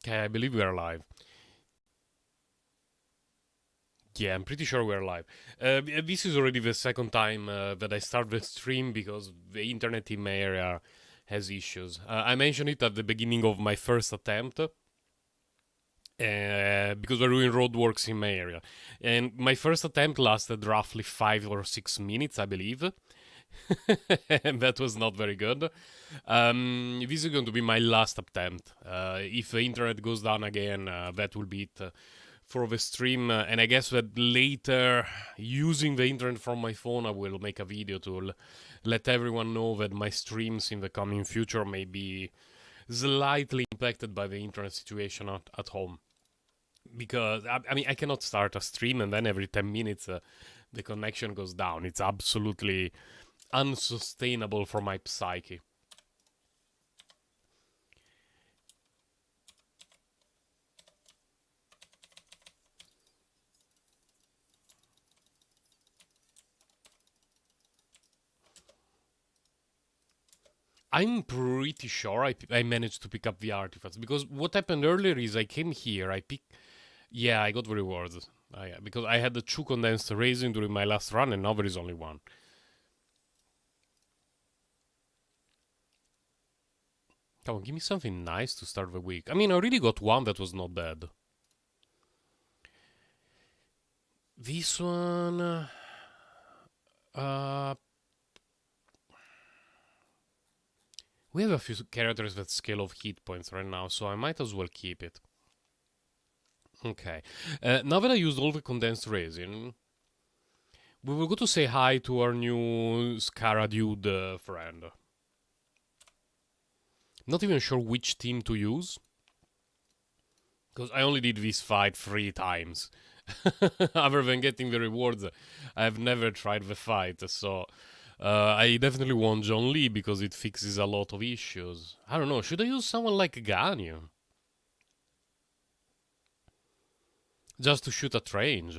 Okay, I believe we are live. Yeah, I'm pretty sure we're live. This is already the second time that I start the stream because the internet in my area has issues. I mentioned it at the beginning of my first attempt because we're doing roadworks in my area. And my first attempt lasted roughly 5 or 6 minutes, I believe. And that was not very good. This is going to be my last attempt. If the internet goes down again, that will be it for the stream. And I guess that later, using the internet from my phone, I will make a video to let everyone know that my streams in the coming future may be slightly impacted by the internet situation at home. Because, I mean, I cannot start a stream and then every 10 minutes the connection goes down. It's absolutely unsustainable for my psyche. I'm pretty sure I managed to pick up the artifacts because what happened earlier is I came here, yeah, I got the rewards. Yeah, because I had the 2 condensed resin during my last run and now there is only 1. Come on, give me something nice to start the week. I mean, I already got 1 that was not bad. This one... Uh, we have a few characters that scale of hit points right now, so I might as well keep it. Okay. Now that I used all the condensed resin, we will go to say hi to our new Scara dude friend. Not even sure which team to use. Because I only did this fight 3 times. Other than getting the rewards, I have never tried the fight, so... I definitely want John Lee because it fixes a lot of issues. I don't know, should I use someone like Ganyu? Just to shoot at range?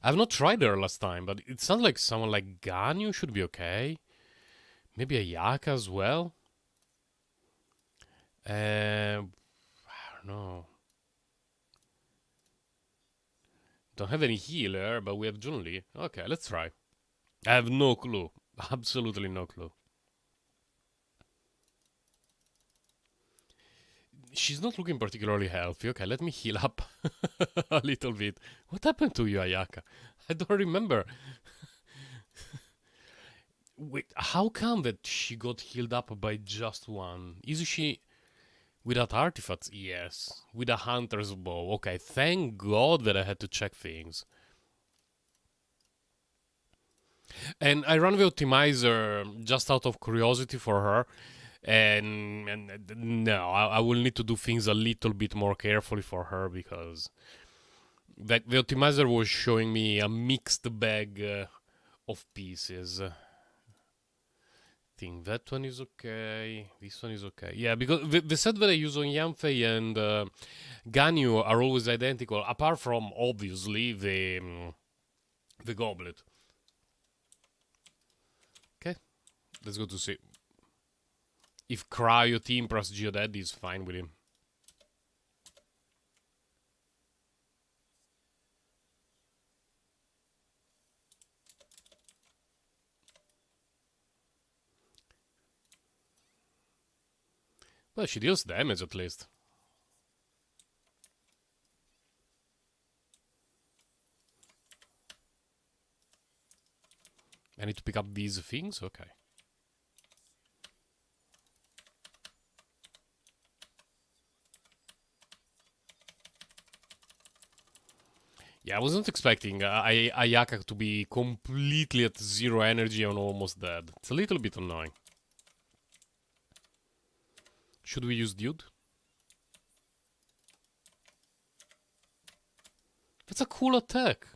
I've not tried her last time, but it sounds like someone like Ganyu should be okay. Maybe a Ayaka as well? I don't know. Don't have any healer, but we have John Lee. Okay, let's try. I have no clue. Absolutely no clue. She's not looking particularly healthy. Okay, let me heal up a little bit. What happened to you, Ayaka? I don't remember. Wait, how come that she got healed up by just 1? Is she without artifacts? Yes. With a hunter's bow. Okay, thank God that I had to check things. And I run the optimizer just out of curiosity for her. And no, I will need to do things a little bit more carefully for her because the optimizer was showing me a mixed bag of pieces. I think that one is okay. This one is okay. Yeah, because the set that I use on Yanfei and Ganyu are always identical, apart from obviously the goblet. Okay, let's go to see if Cryo Team plus Geodead is fine with him. Well, she deals damage at least. I need to pick up these things? Okay. Yeah, I wasn't expecting Ayaka to be completely at 0 energy and almost dead. It's a little bit annoying. Should we use Dude? That's a cool attack.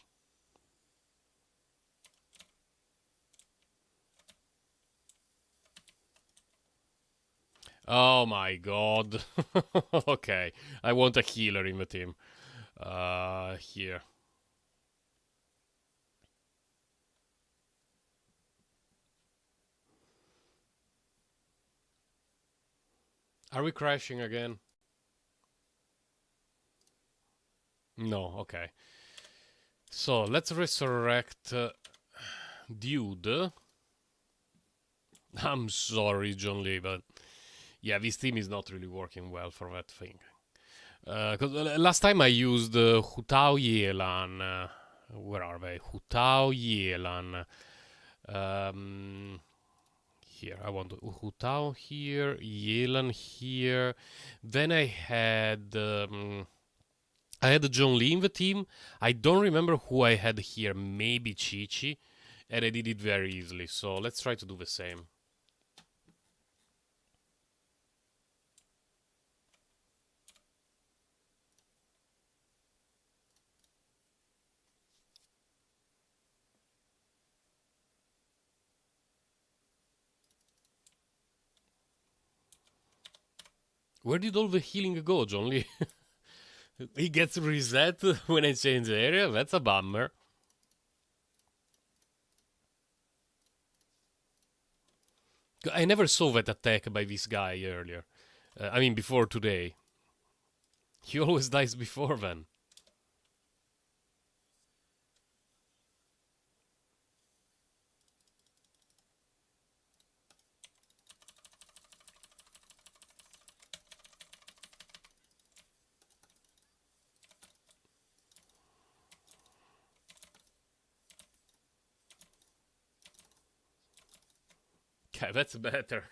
Oh my god. Okay, I want a healer in the team. Here. Are we crashing again? No, okay. So let's resurrect Dude. I'm sorry, John Lee, but yeah, this team is not really working well for that thing. Because last time I used Hutao Yelan. Where are they? Hutao Yelan. Um, Here, I want Hutao here, Yelan here. Then I had John Lee in the team. I don't remember who I had here. Maybe Chi-Chi, and I did it very easily. So let's try to do the same. Where did all the healing go, John Lee? He gets reset when I change the area? That's a bummer. I never saw that attack by this guy earlier. I mean, before today. He always dies before then. Okay, that's better.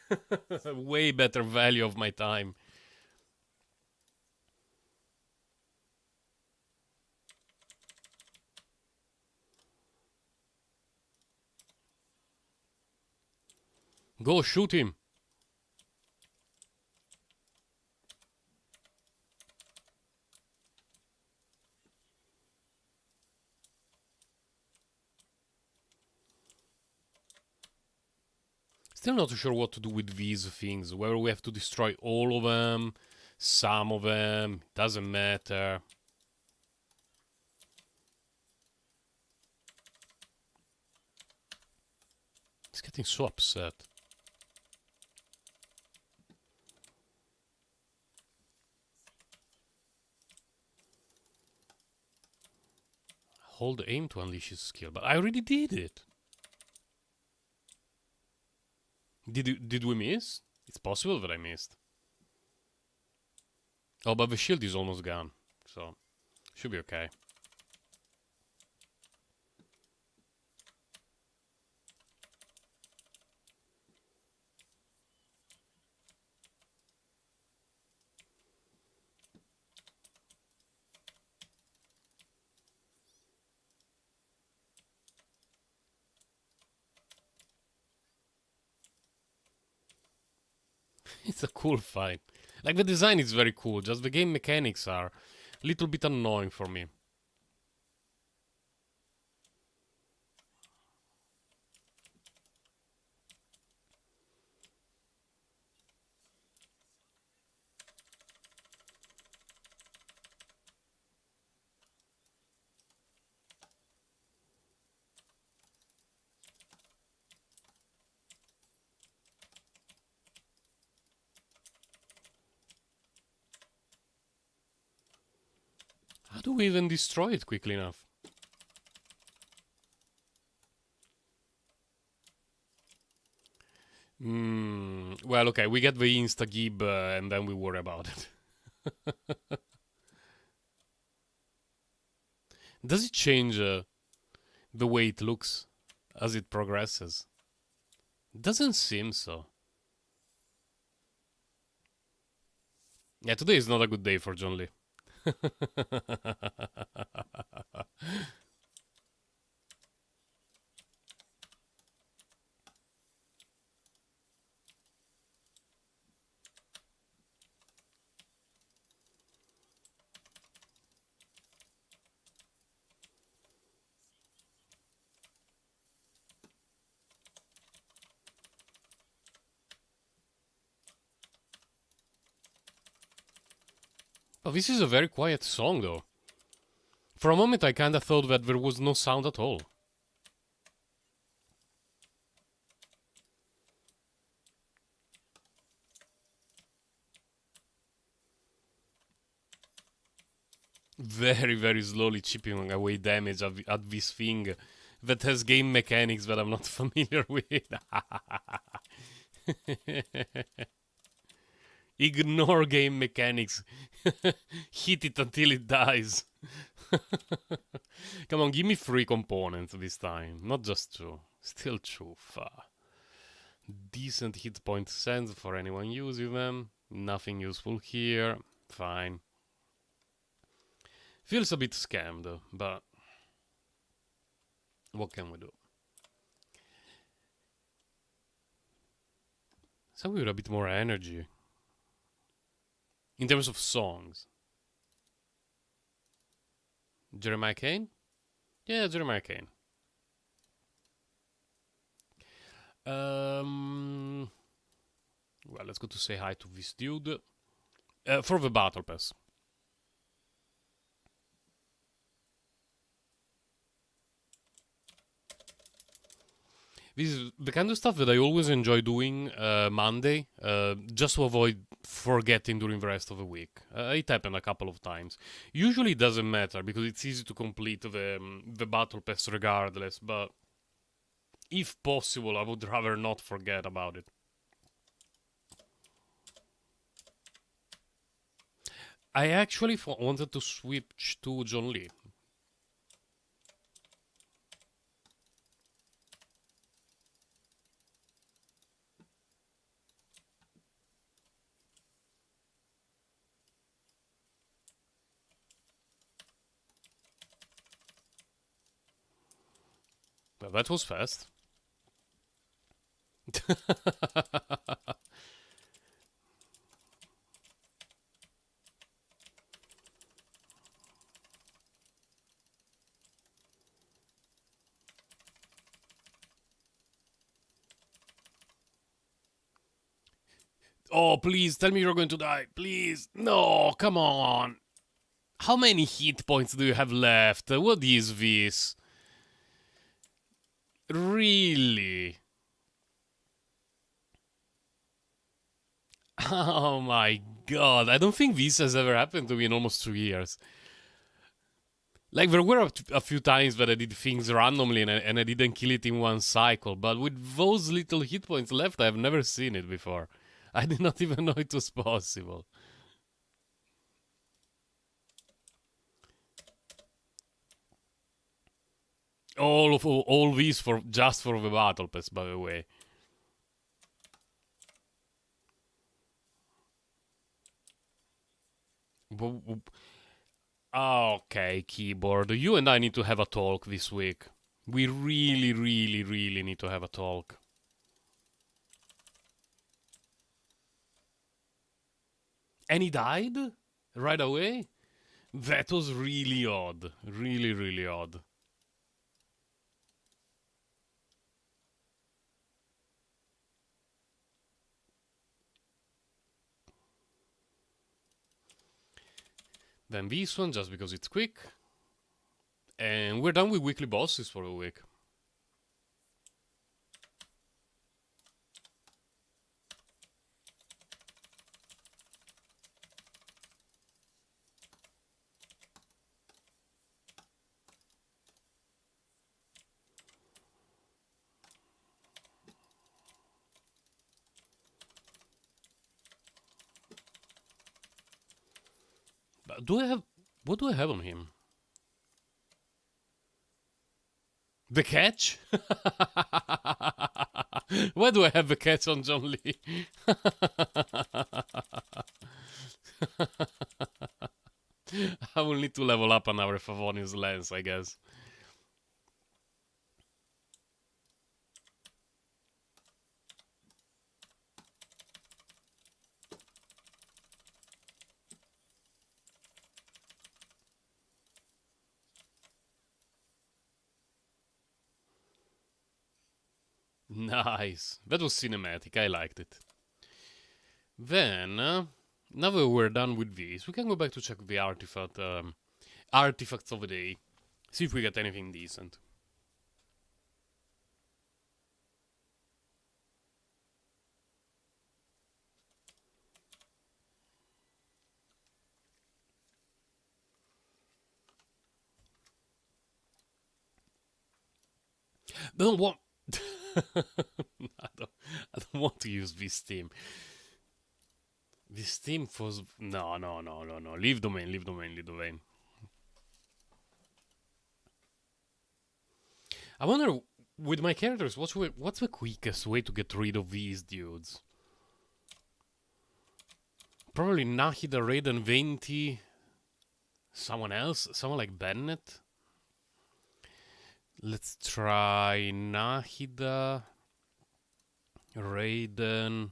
Way better value of my time. Go shoot him. Still not sure what to do with these things. Whether we have to destroy all of them, some of them, doesn't matter. He's getting so upset. Hold aim to unleash his skill, but I already did it. Did we miss? It's possible that I missed. Oh, but the shield is almost gone, so should be okay. It's a cool fight. Like, the design is very cool, just the game mechanics are a little bit annoying for me. How do we even destroy it quickly enough? Well, okay, we get the insta-gib and then we worry about it. Does it change the way it looks as it progresses? Doesn't seem so. Yeah, today is not a good day for John Lee. Oh, this is a very quiet song, though. For a moment, I kinda thought that there was no sound at all. very, very slowly chipping away damage at this thing that has game mechanics that I'm not familiar with. Ignore game mechanics. Hit it until it dies. Come on, give me 3 components this time, not just 2. Still 2. Decent hit point sense for anyone using them. Nothing useful here. Fine. Feels a bit scammed, but what can we do? Something with a bit more energy. In terms of songs. Jeremiah Kane? Yeah, Jeremiah Kane. Well, let's go to say hi to this dude. For the battle pass. This is the kind of stuff that I always enjoy doing Monday, just to avoid forgetting during the rest of the week. It happened a couple of times. Usually it doesn't matter because it's easy to complete the battle pass regardless, but if possible, I would rather not forget about it. I actually wanted to switch to John Lee. Well, that was fast. Oh, please, tell me you're going to die. Please. No, come on. How many hit points do you have left? What is this? Really? Oh my god. I don't think this has ever happened to me in almost 2 years. Like, there were a few times that I did things randomly and I didn't kill it in one cycle, but with those little hit points left, I've never seen it before. I did not even know it was possible. All these for just for the battle pass, by the way. Okay, keyboard. You and I need to have a talk this week. We really, really, really need to have a talk. And he died? Right away? That was really odd. Really, really odd. Then this one, just because it's quick. And we're done with weekly bosses for the week. But do I have... What do I have on him? The catch? Why do I have the catch on John Lee? I will need to level up another Favonius lens, I guess. Nice. That was cinematic. I liked it. Then, now that we're done with these, we can go back to check the artifacts of the day. See if we get anything decent. Don't want. I don't want to use this team. This team was no. Leave domain. I wonder with my characters, what's the quickest way to get rid of these dudes? Probably Nahida, Raiden, Venti. Someone else? Someone like Bennett? Let's try Nahida, Raiden.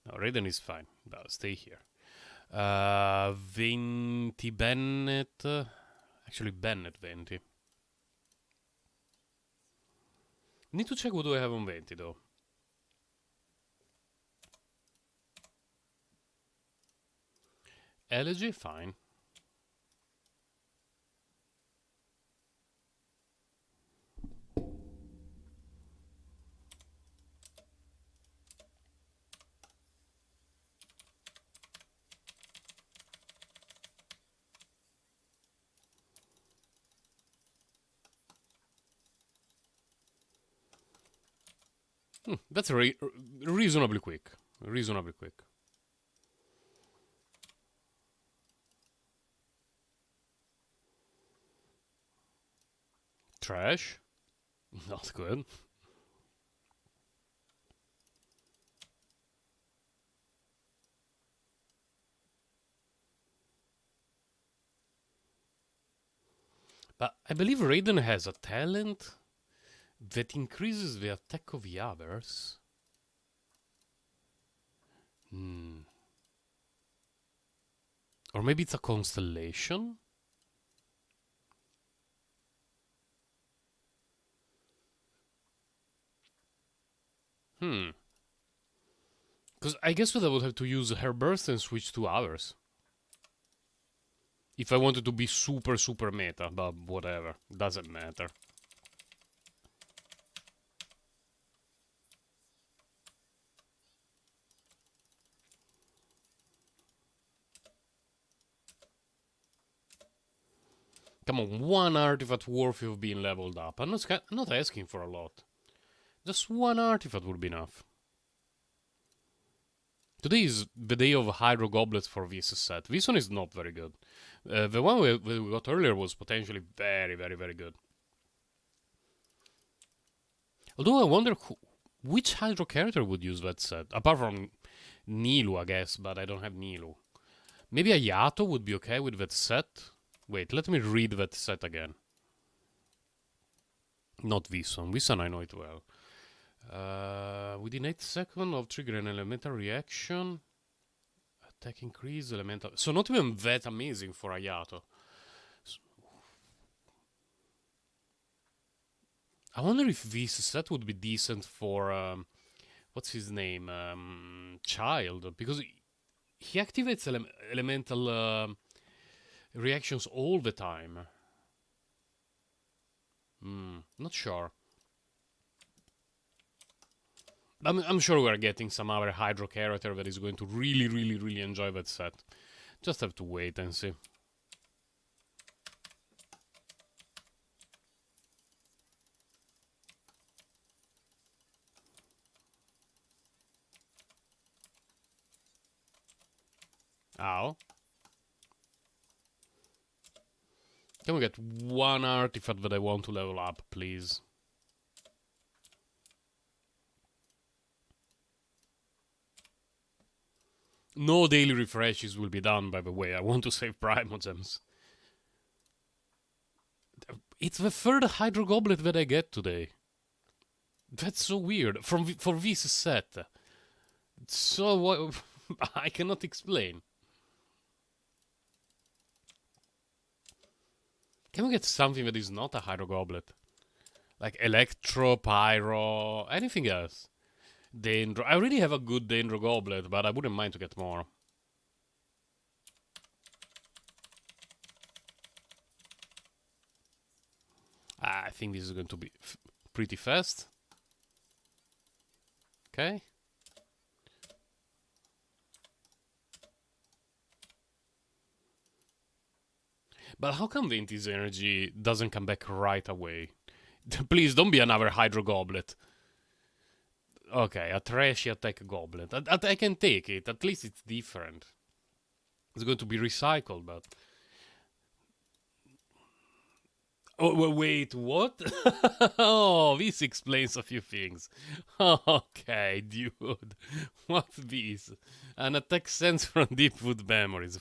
No, Raiden is fine. No, stay here. Venti, Bennett. Actually, Bennett, Venti. Need to check what do I have on Venti, though. Elegy, fine. That's reasonably quick. Reasonably quick. Trash. Not good. But I believe Raiden has a talent that increases the attack of the others. Or maybe it's a constellation? Because I guess that I would have to use her burst and switch to others. If I wanted to be super meta, but whatever. Doesn't matter. Come on, one artifact worthy of being leveled up. I'm not asking for a lot. Just one artifact would be enough. Today is the day of Hydro Goblets for this set. This one is not very good. The one we got earlier was potentially very good. Although I wonder which Hydro character would use that set. Apart from Nilu, I guess, but I don't have Nilu. Maybe a Yato would be okay with that set. Wait, let me read that set again. Not this one. This one I know it well. Within 8 seconds of trigger an elemental reaction. Attack increase, elemental. So not even that amazing for Ayato. I wonder if this set would be decent for what's his name? Child, because he activates elemental reactions all the time. Not sure. I'm sure we're getting some other Hydro character that is going to really enjoy that set. Just have to wait and see. Ow. Can we get one artifact that I want to level up, please? No daily refreshes will be done, by the way. I want to save Primogems. It's the third Hydro Goblet that I get today. That's so weird. For this set. So what? I cannot explain. Can we get something that is not a Hydro Goblet? Like Electro, Pyro, anything else? Dendro. I already have a good Dendro Goblet, but I wouldn't mind to get more. I think this is going to be pretty fast. Okay. But how come Venti's energy doesn't come back right away? Please don't be another Hydro Goblet. Okay, a trashy attack goblet. I can take it. At least it's different. It's going to be recycled, but... Oh, wait, what? Oh, this explains a few things. Okay, dude. What's this? An attack sense from Deepwood Memories.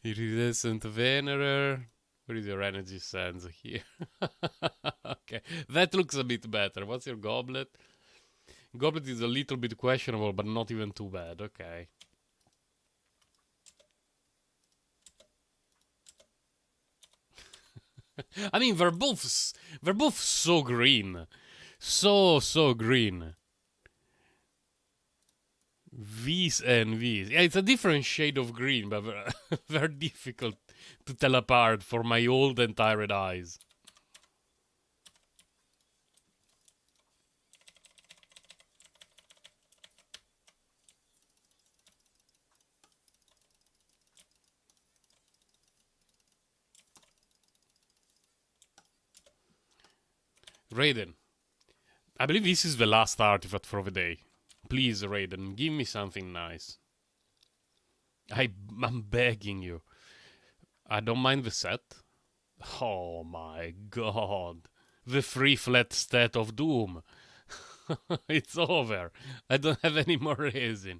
Iridescent Venerer. Where is your energy sense here? Okay, that looks a bit better. What's your goblet? Goblet is a little bit questionable, but not even too bad. Okay. I mean, they're both so green, so green. These and these. Yeah, it's a different shade of green, but they're difficult to tell apart for my old and tired eyes. Raiden, I believe this is the last artifact for the day. Please, Raiden, give me something nice. I'm begging you. I don't mind the set. Oh my god. The free flat stat of Doom. It's over. I don't have any more resin.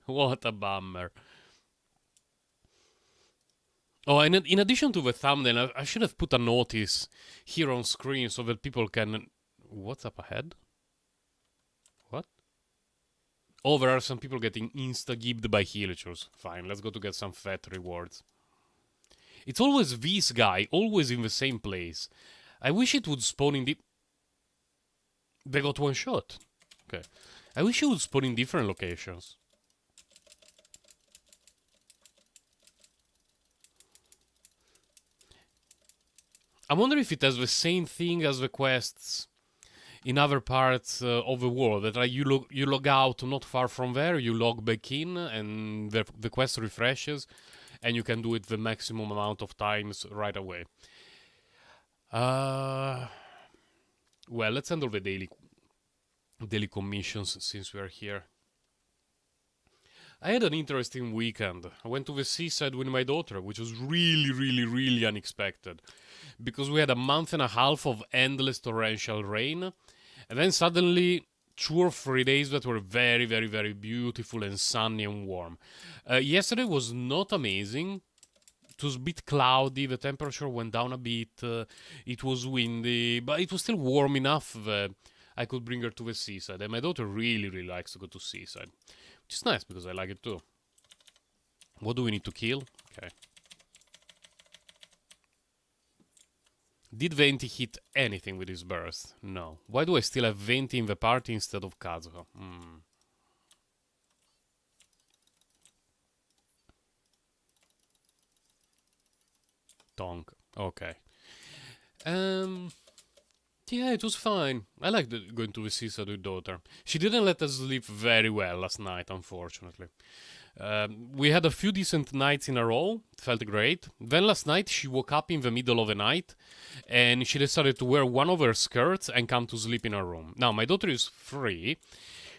What a bummer. Oh, and in addition to the thumbnail, I should have put a notice here on screen so that people can... What's up ahead? What? Oh, there are some people getting insta-gibbed by Hilichurs. Fine, let's go to get some fat rewards. It's always this guy, always in the same place. I wish it would spawn in the... They got one shot. Okay. I wish it would spawn in different locations. I wonder if it has the same thing as the quests in other parts of the world. That you log out not far from there, you log back in, and the quest refreshes, and you can do it the maximum amount of times right away. Well, let's handle the daily commissions since we're here. I had an interesting weekend. I went to the seaside with my daughter, which was really unexpected. Because we had a month and a half of endless torrential rain. And then suddenly 2 or 3 days that were very beautiful and sunny and warm. Yesterday was not amazing. It was a bit cloudy, the temperature went down a bit, it was windy, but it was still warm enough that I could bring her to the seaside. And my daughter really likes to go to seaside. Which is nice, because I like it too. What do we need to kill? Okay. Did Venti hit anything with his burst? No. Why do I still have Venti in the party instead of Kazuha? Tonk. Okay. Yeah, it was fine. I liked going to the seaside with daughter. She didn't let us sleep very well last night, unfortunately. We had a few decent nights in a row. It felt great. Then last night she woke up in the middle of the night and she decided to wear one of her skirts and come to sleep in her room. Now, my daughter is 3,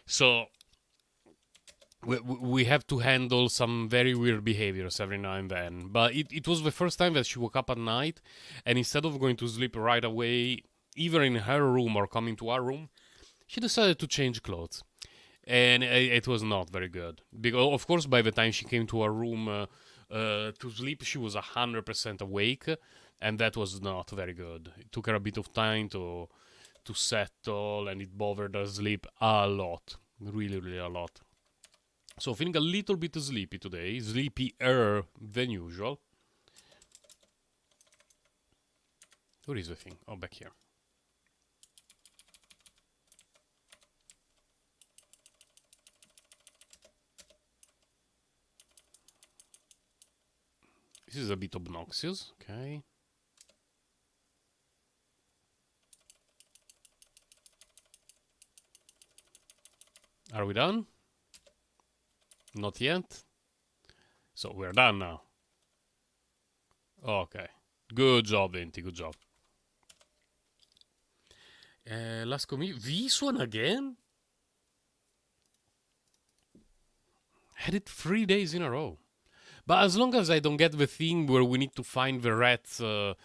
so we have to handle some very weird behaviors every now and then. But it was the first time that she woke up at night, and instead of going to sleep right away, either in her room or coming to our room, she decided to change clothes. And it was not very good. Because, of course, by the time she came to our room to sleep, she was 100% awake, and that was not very good. It took her a bit of time to settle, and it bothered her sleep a lot. Really a lot. So feeling a little bit sleepy today, sleepier than usual. Where is the thing? Oh, back here. This is a bit obnoxious, okay. Are we done? Not yet. So we're done now. Okay. Good job, Venti. Good job. Last commit. This one again? Had it 3 days in a row. But as long as I don't get the thing where we need to find the rats in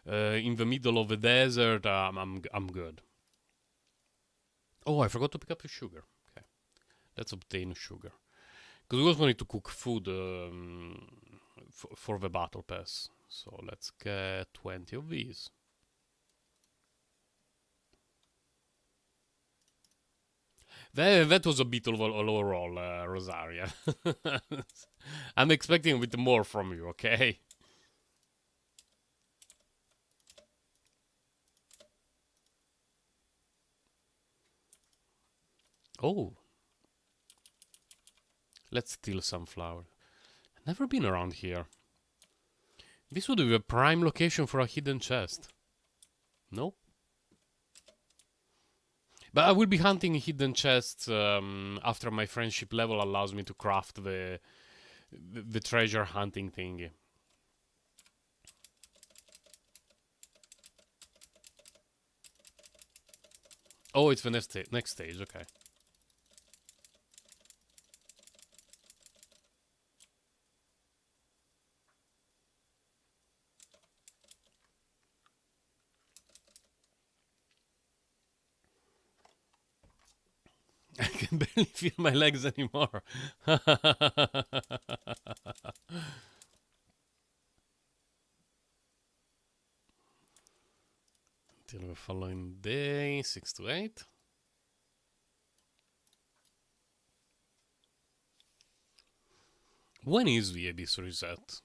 the middle of the desert, I'm good. Oh, I forgot to pick up the sugar. Okay, let's obtain sugar. Because we also need to cook food for the battle pass. So let's get 20 of these. That was a bit of a low roll, Rosaria. I'm expecting a bit more from you, okay? Oh, let's steal some flour. Never been around here. This would be a prime location for a hidden chest. No? But I will be hunting hidden chests after my friendship level allows me to craft the treasure hunting thingy. Oh, it's the next stage, okay. I can barely feel my legs anymore. Till the following day, 6 to 8. When is the Abyss reset?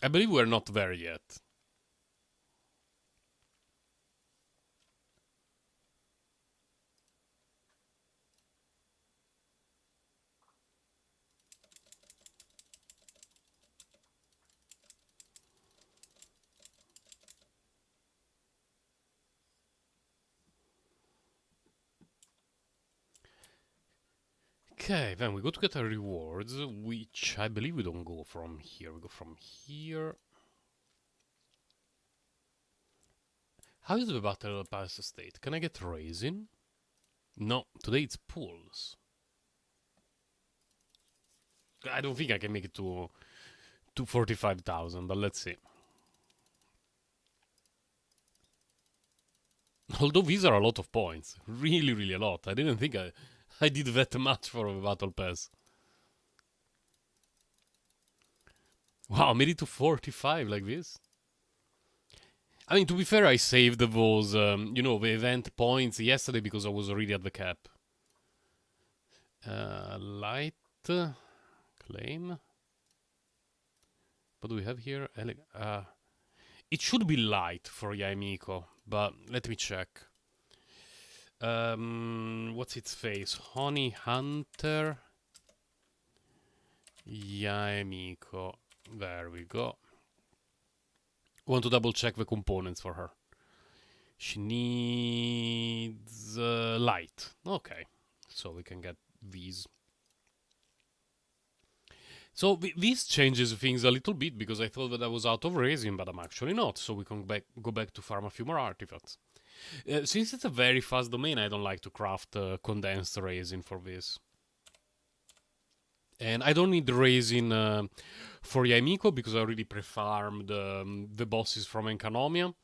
I believe we're not there yet. Okay, then we go to get our rewards, which I believe we don't go from here. We go from here. How is the battle pass state? Can I get raisin? No, today it's pools. I don't think I can make it to 45,000, but let's see. Although these are a lot of points. Really, really a lot. I didn't think I did that much for a battle pass. Wow, I made it to 45 like this. I mean, to be fair, I saved those, the event points yesterday because I was already at the cap. Light claim. What do we have here? It should be light for Yaimiko, but let me check. What's its face? Honey Hunter. Yaimiko. There we go. Want to double check the components for her. She needs light. Okay, so we can get these. So this changes things a little bit because I thought that I was out of resin, but I'm actually not. So we can go back to farm a few more artifacts. Since it's a very fast domain, I don't like to craft condensed resin for this. And I don't need resin for Yaimiko because I already pre-farmed the bosses from Enkanomia.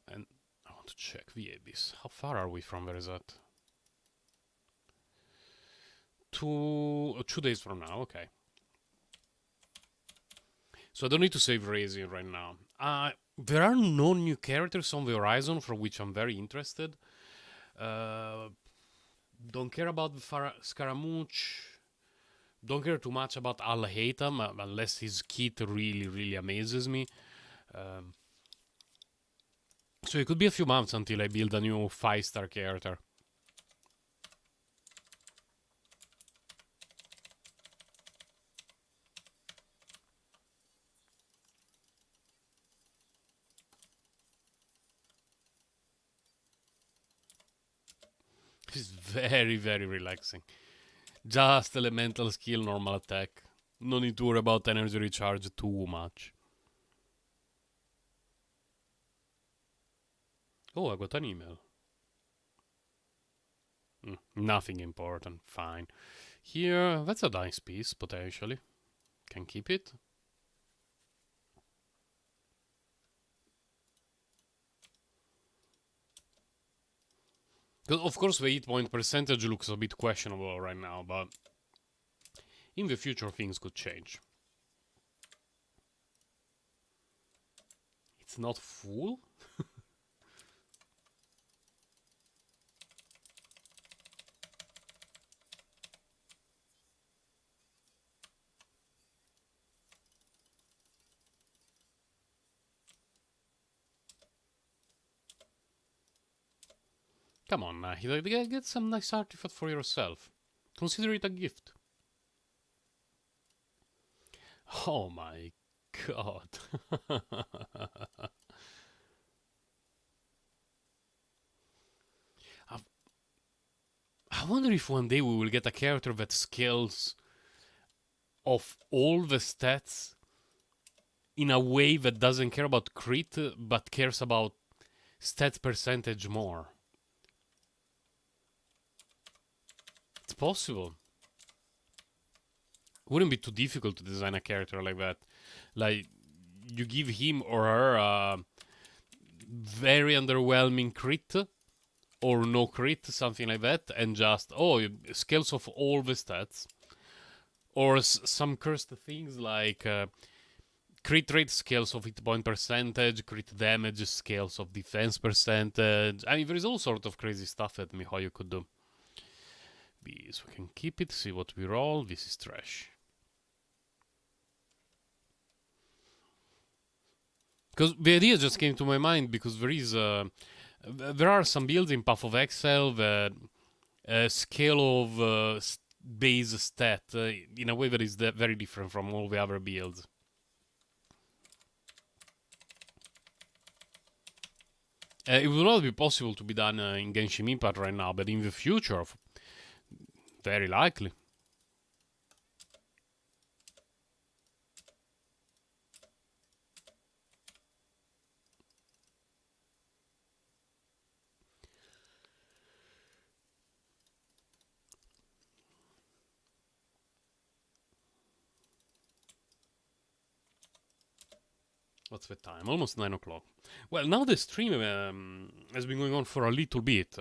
And I want to check the Abyss. How far are we from the reset? 2 days from now, okay. So I don't need to save resin right now. There are no new characters on the horizon for which I'm very interested. Don't care about the Scaramouche. Don't care too much about Al-Haytham unless his kit really, really amazes me. So it could be a few months until I build a new 5-star character. It's very, very relaxing. Just elemental skill, normal attack. No need to worry about energy recharge too much. Oh, I got an email. Nothing important. Fine. Here, that's a nice piece, potentially. Can keep it. Of course, the hit point percentage looks a bit questionable right now, but in the future things could change. It's not full? Come on, get some nice artifact for yourself. Consider it a gift. Oh my god. I wonder if one day we will get a character that scales off all the stats in a way that doesn't care about crit, but cares about stat percentage more. It's possible. Wouldn't be too difficult to design a character like that. Like, you give him or her a very underwhelming crit or no crit, something like that, and just, scales of all the stats. Or some cursed things like crit rate scales of hit point percentage, crit damage scales of defense percentage. I mean, there is all sort of crazy stuff that MiHoYo could do. So we can keep it, see what we roll. This is trash. Because the idea just came to my mind because there are some builds in Path of Exile that scale of base stat in a way that is very different from all the other builds. It will not be possible to be done in Genshin Impact right now, but in the future, very likely. What's the time? Almost 9 o'clock. Well, now the stream has been going on for a little bit.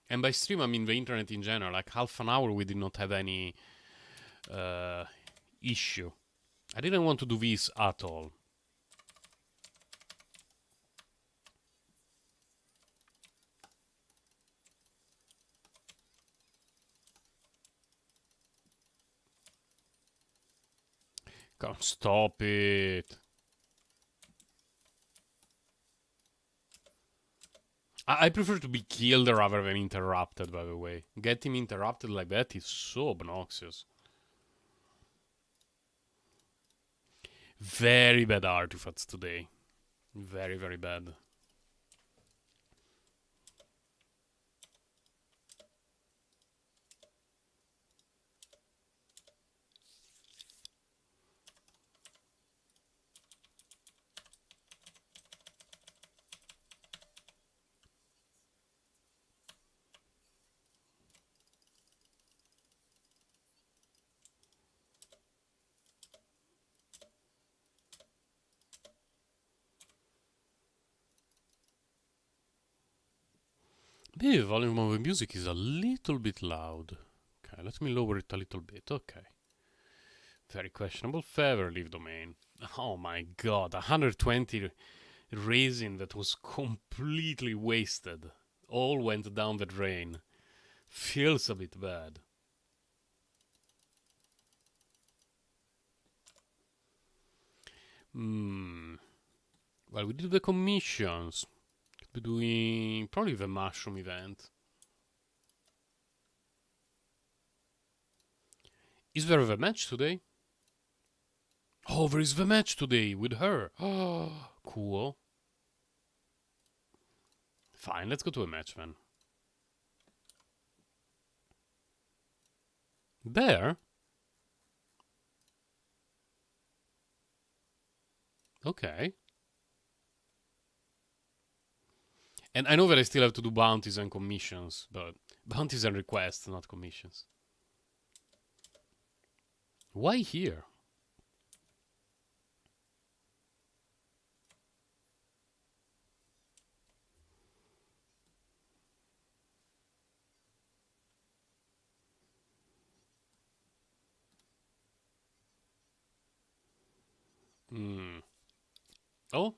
And by stream, I mean the internet in general. Like half an hour, we did not have any issue. I didn't want to do this at all. Come, stop it. I prefer to be killed rather than interrupted, by the way. Getting interrupted like that is so obnoxious. Very bad artifacts today. Very, very bad. Maybe the volume of the music is a little bit loud. Okay, let me lower it a little bit. Okay. Very questionable feather leaf domain. Oh my god, 120 resin that was completely wasted. All went down the drain. Feels a bit bad. Well, we did the commissions. Could be doing probably the mushroom event. Is there a match today? Oh, there is the match today with her. Oh, cool. Fine, let's go to a match then. There? Okay. And I know that I still have to do bounties and commissions, but bounties and requests, not commissions. Why here? Hmm. Oh,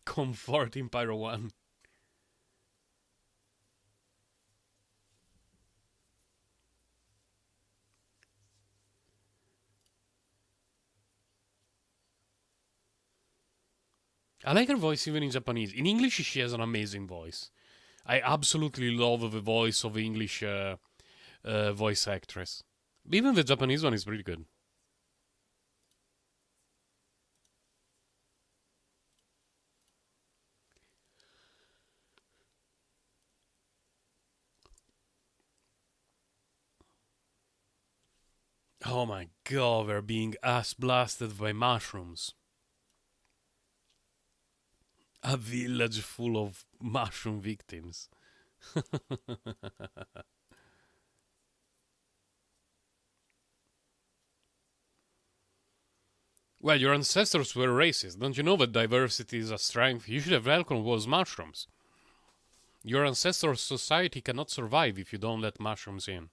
comfort in Pyro 1. I like her voice even in Japanese. In English, she has an amazing voice. I absolutely love the voice of English voice actress. Even the Japanese one is pretty good. Oh my god, we're being ass blasted by mushrooms. A village full of mushroom victims. Well, your ancestors were racist. Don't you know that diversity is a strength? You should have welcomed those mushrooms. Your ancestors' society cannot survive if you don't let mushrooms in.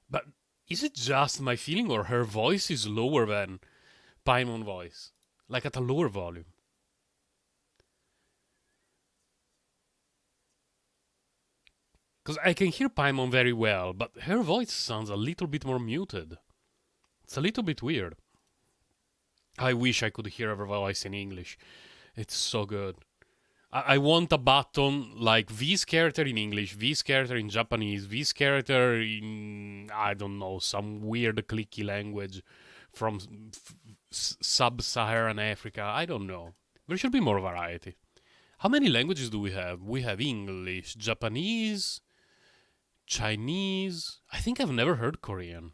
But is it just my feeling, or her voice is lower than Paimon voice? Like at a lower volume? Because I can hear Paimon very well, but her voice sounds a little bit more muted. It's a little bit weird. I wish I could hear her voice in English. It's so good. I want a button like this character in English, this character in Japanese, this character in, I don't know, some weird clicky language from sub-Saharan Africa. I don't know. There should be more variety. How many languages do we have? We have English, Japanese, Chinese. I think I've never heard Korean.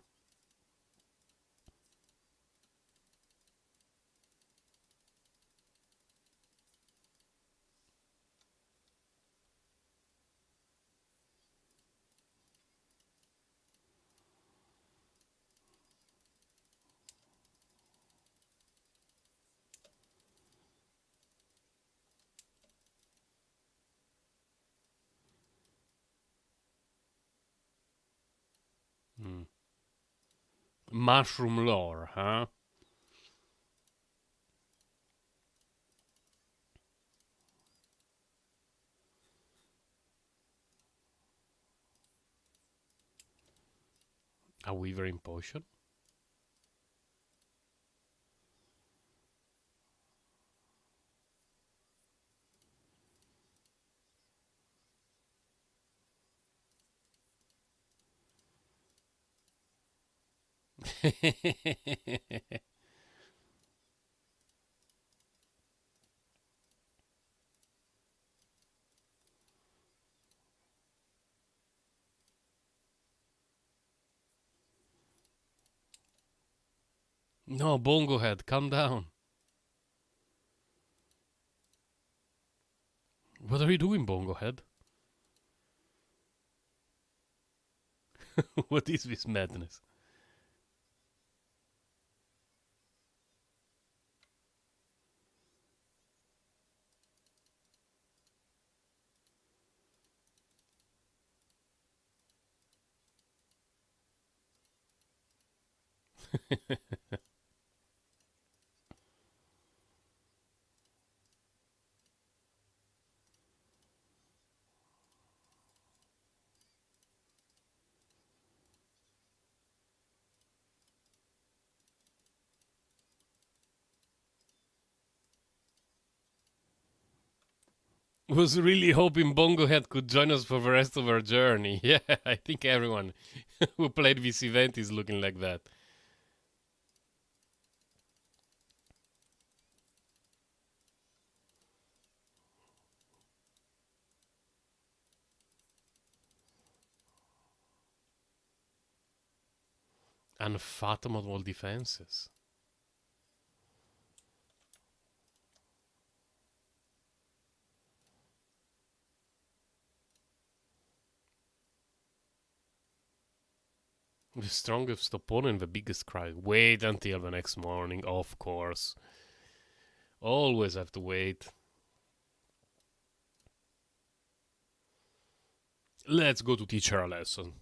Hmm. Mushroom lore, huh? A Weavering potion? No, Bongo Head, calm down. What are you doing, Bongo Head? What is this madness? Was really hoping Bongo Head could join us for the rest of our journey. Yeah, I think everyone who played this event is looking like that. Unfathomable defenses. The strongest opponent, the biggest cry. Wait until the next morning, of course. Always have to wait. Let's go to teach her a lesson.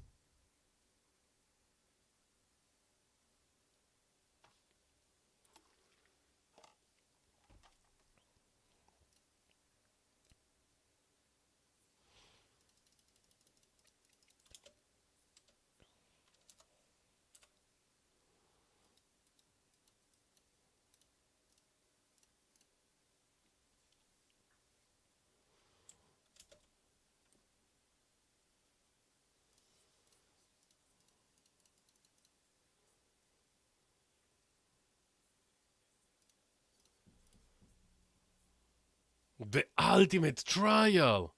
The ultimate trial!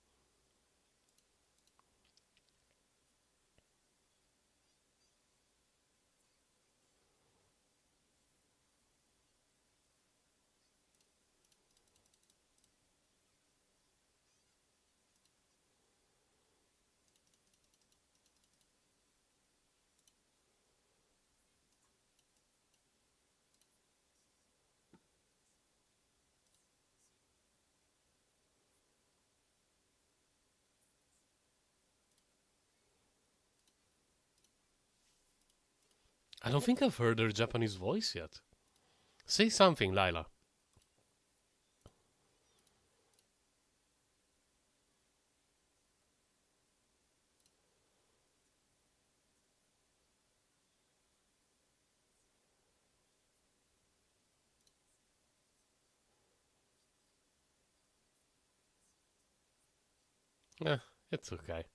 I don't think I've heard her Japanese voice yet. Say something, Lila. Eh, it's okay.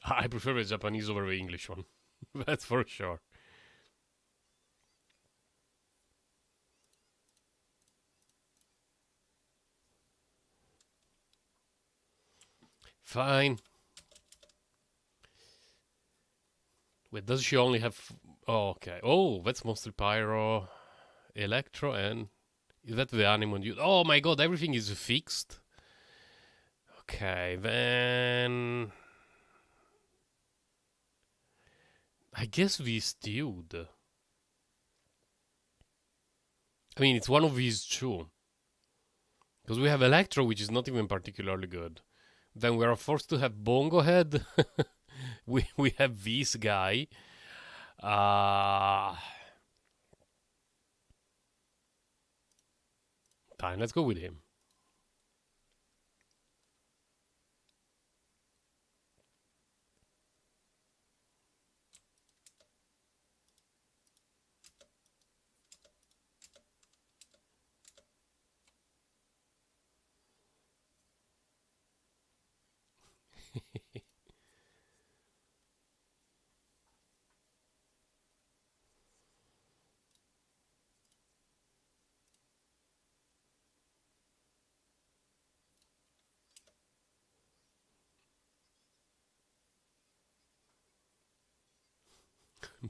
I prefer the Japanese over the English one. That's for sure. Fine. Wait, does she only have... Oh, okay. Oh, that's mostly Pyro, Electro, and... Is that the Animon? Oh my god, everything is fixed. Okay, then... I guess this dude. I mean, it's one of these two. Because we have Electro, which is not even particularly good. Then we are forced to have Bongo Head. we have this guy. Fine, let's go with him.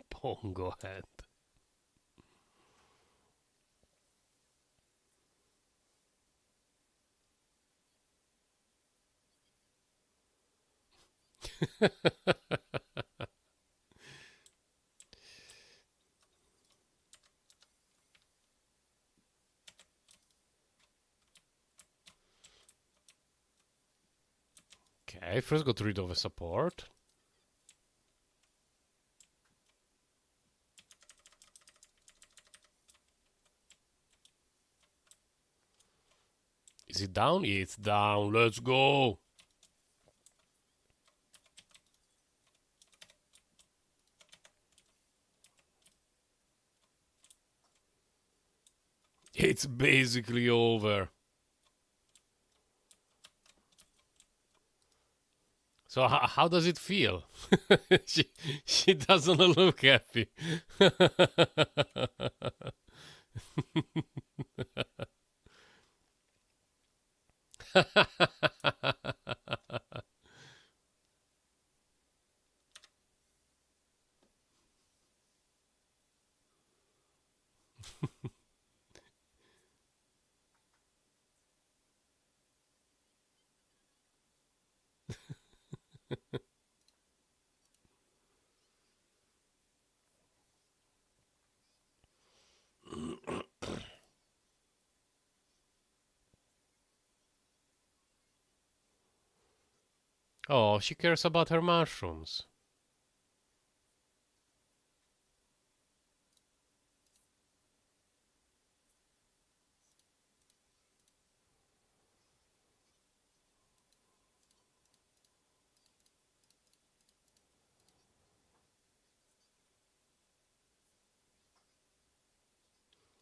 Bongo Head. Okay, first got rid of a support. Is it down? It's down. Let's go. It's basically over. So how does it feel? she she doesn't look happy. Oh, she cares about her mushrooms.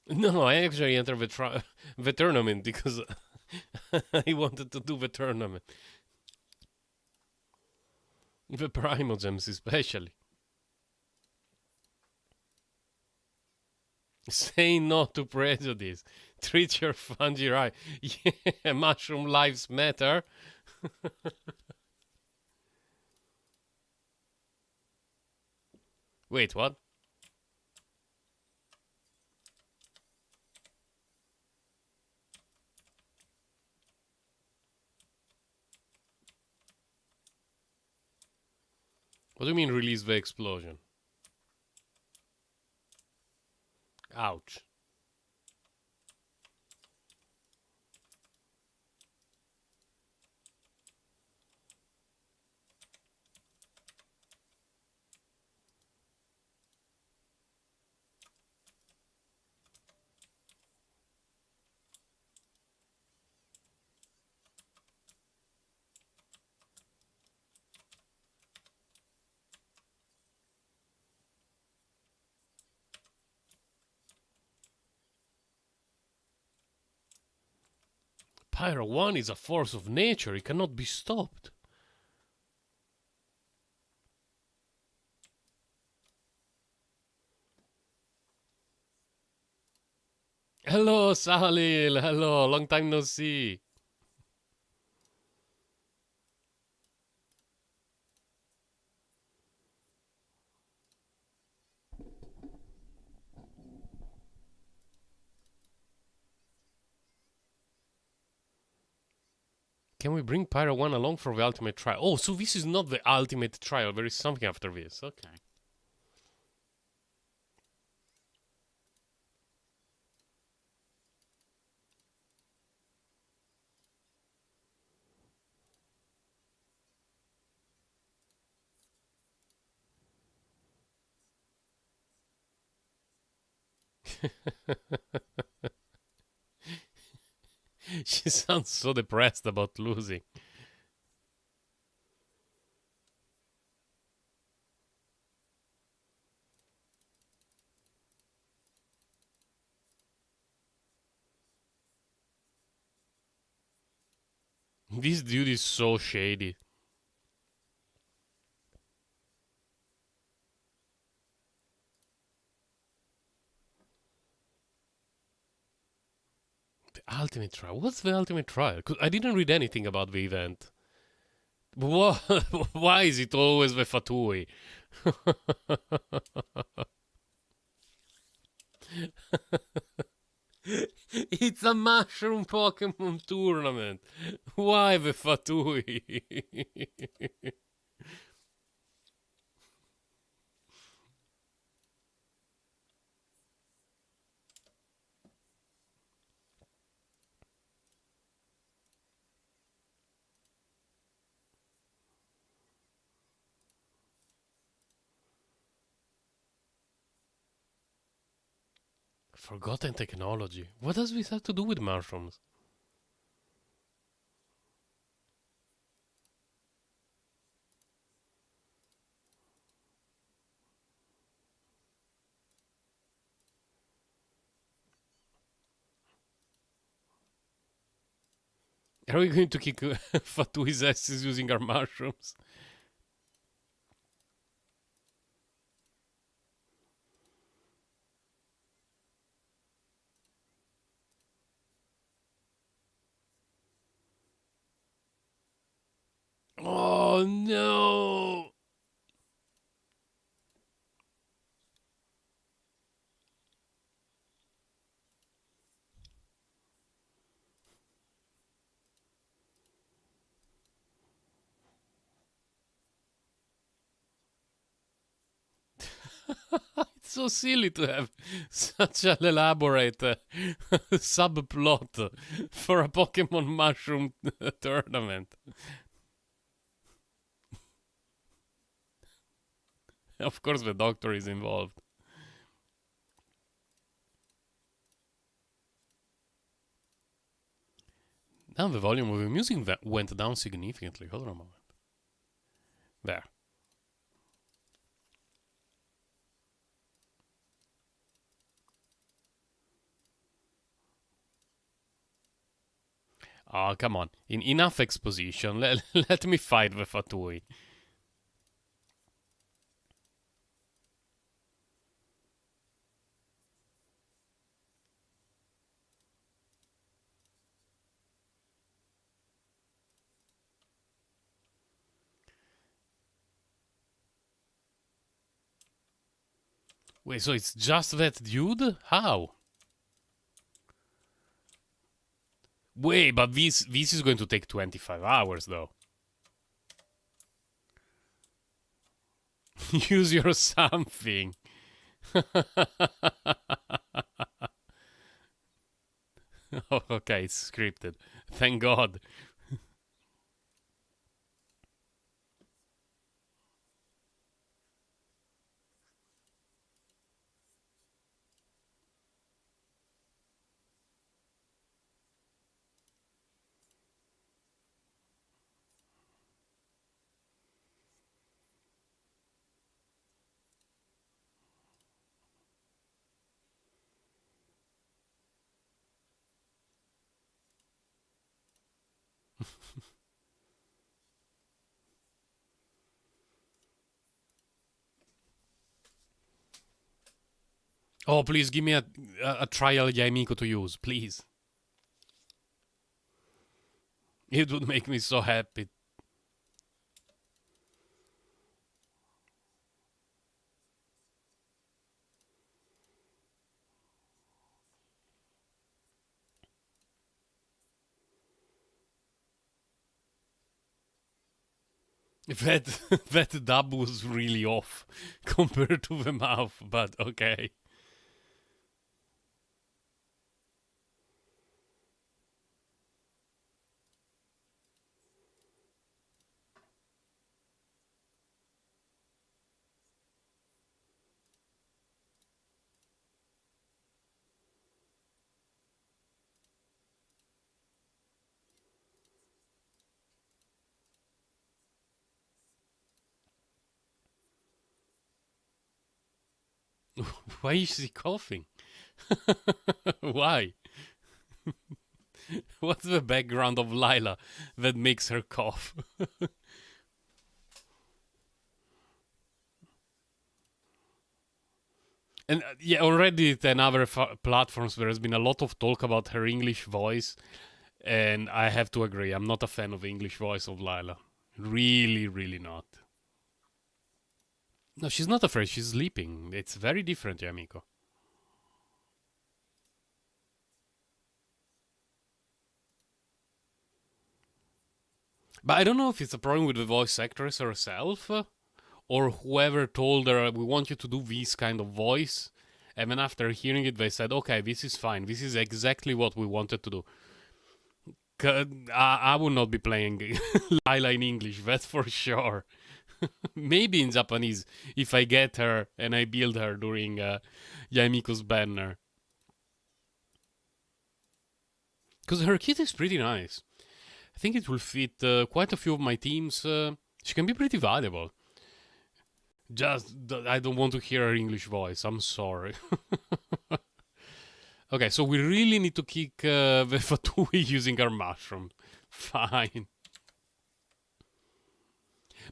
No, I actually entered the tournament because I wanted to do the tournament. The Primogems especially. Say no to prejudice. Treat your fungi right. Yeah, mushroom lives matter. Wait, what? What do you mean release the explosion? Ouch. Pyro 1 is a force of nature. It cannot be stopped. Hello, Salil. Hello, long time no see. Can we bring Pyro 1 along for the ultimate trial? Oh, so this is not the ultimate trial. There is something after this. Okay. She sounds so depressed about losing. This dude is so shady. The ultimate trial? What's the ultimate trial? 'Cause I didn't read anything about the event. Why is it always the Fatui? It's a mushroom Pokemon tournament. Why the Fatui? Forgotten technology. What does this have to do with mushrooms? Are we going to kick Fatui's asses using our mushrooms? Oh no! It's so silly to have such an elaborate subplot for a Pokemon mushroom tournament. Of course, the doctor is involved. Now the volume of the music went down significantly. Hold on a moment. There. Oh, come on. Enough exposition. Let me fight the Fatui. Wait, so it's just that dude? How? Wait, but this is going to take 25 hours though. Use your something. Oh, okay, it's scripted. Thank God. Oh, please give me a trial Yaimiko to use, please. It would make me so happy. That that dub was really off compared to the mouth, but okay. Why is she coughing? Why? What's the background of Lila that makes her cough? And yeah, already in other platforms there has been a lot of talk about her English voice, and I have to agree, I'm not a fan of the English voice of Lila. Really, really not. No, she's not afraid. She's sleeping. It's very different, Yamiko. But I don't know if it's a problem with the voice actress herself or whoever told her, we want you to do this kind of voice. And then after hearing it, they said, okay, this is fine. This is exactly what we wanted to do. I would not be playing Lila in English, that's for sure. Maybe in Japanese, if I get her and I build her during Yaimiko's banner. Because her kit is pretty nice. I think it will fit quite a few of my teams. She can be pretty valuable. Just, I don't want to hear her English voice. I'm sorry. Okay, so we really need to kick the Fatui using our mushroom. Fine.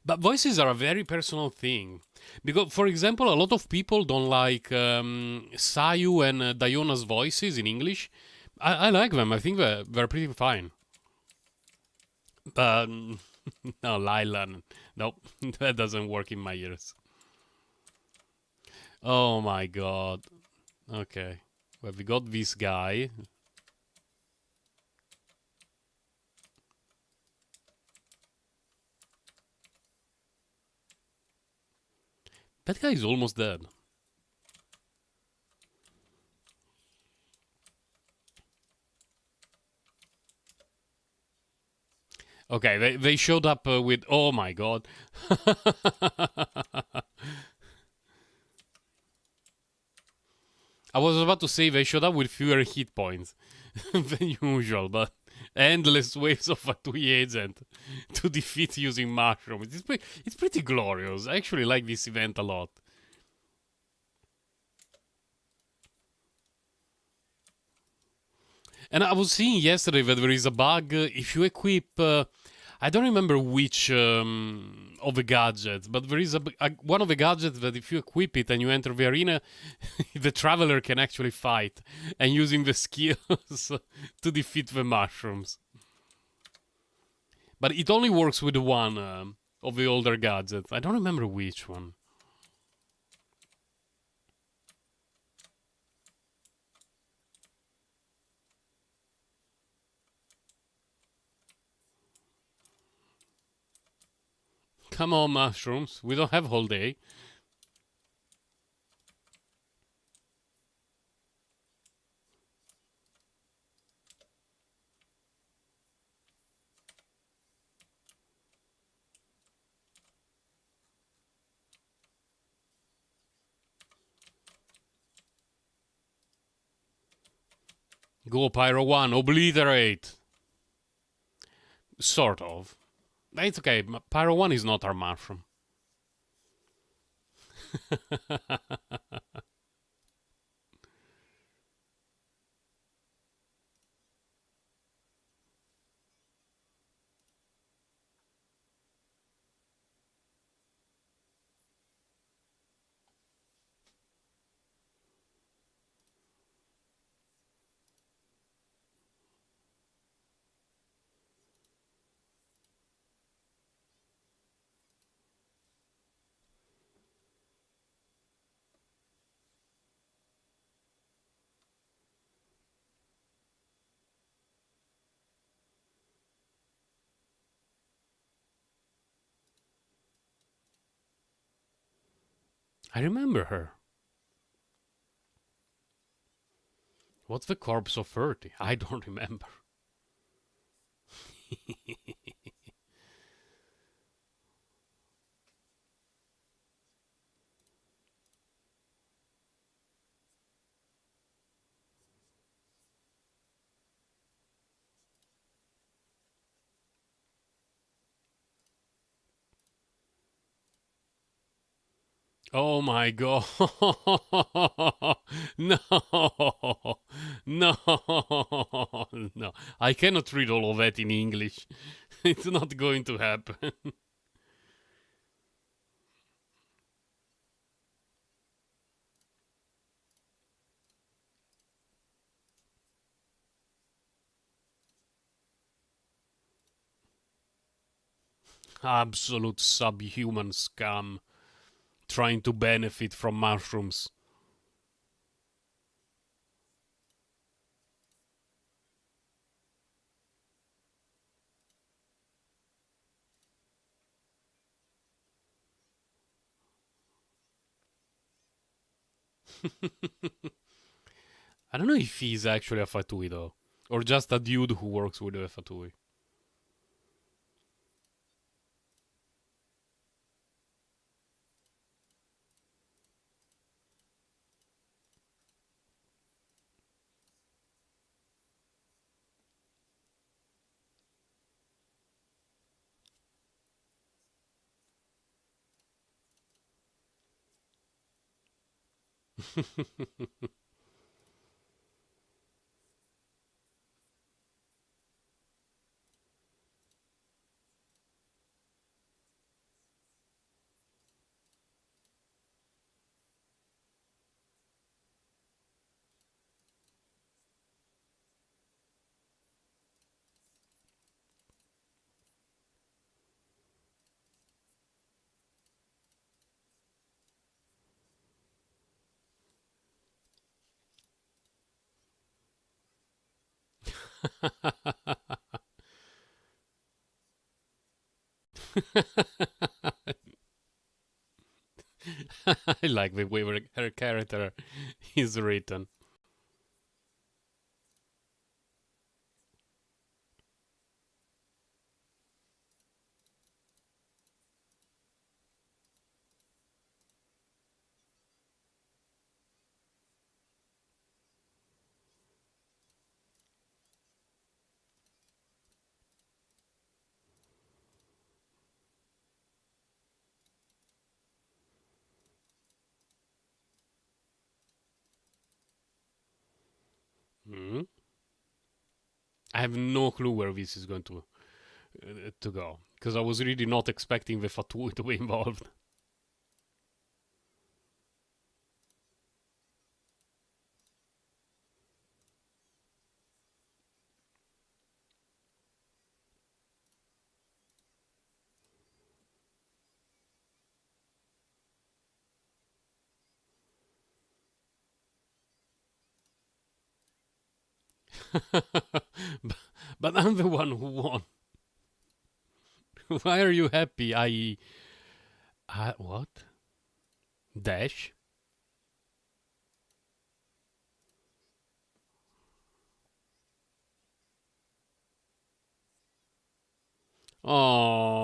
But voices are a very personal thing. Because, for example, a lot of people don't like Sayu and Diona's voices in English. I like them. I think they're pretty fine. But no, Lila, nope, that doesn't work in my ears. Oh my god. Okay. Well, we got this guy. That guy is almost dead. Okay, they showed up with. Oh my god. I was about to say they showed up with fewer hit points than usual, but endless waves of a Tui agent to defeat using mushrooms. It's pretty glorious. I actually like this event a lot. And I was seeing yesterday that there is a bug if you equip. I don't remember which of the gadgets, but there is one of the gadgets that if you equip it and you enter the arena, the traveler can actually fight and using the skills to defeat the mushrooms. But it only works with one of the older gadgets. I don't remember which one. Come on, mushrooms. We don't have whole day. Go, Pyro 1. Obliterate. Sort of. It's okay. Pyro 1 is not our mushroom. I remember her. What's the corpse of 30? I don't remember. Oh my god. No. No. No. I cannot read all of that in English. It's not going to happen. Absolute subhuman scum trying to benefit from mushrooms. I don't know if he's actually a Fatui though, or just a dude who works with a Fatui. I like the way her character is written. Hmm. I have no clue where this is going to go because I was really not expecting the Fatui to be involved. But I'm the one who won. Why are you happy? What? Dash? Oh.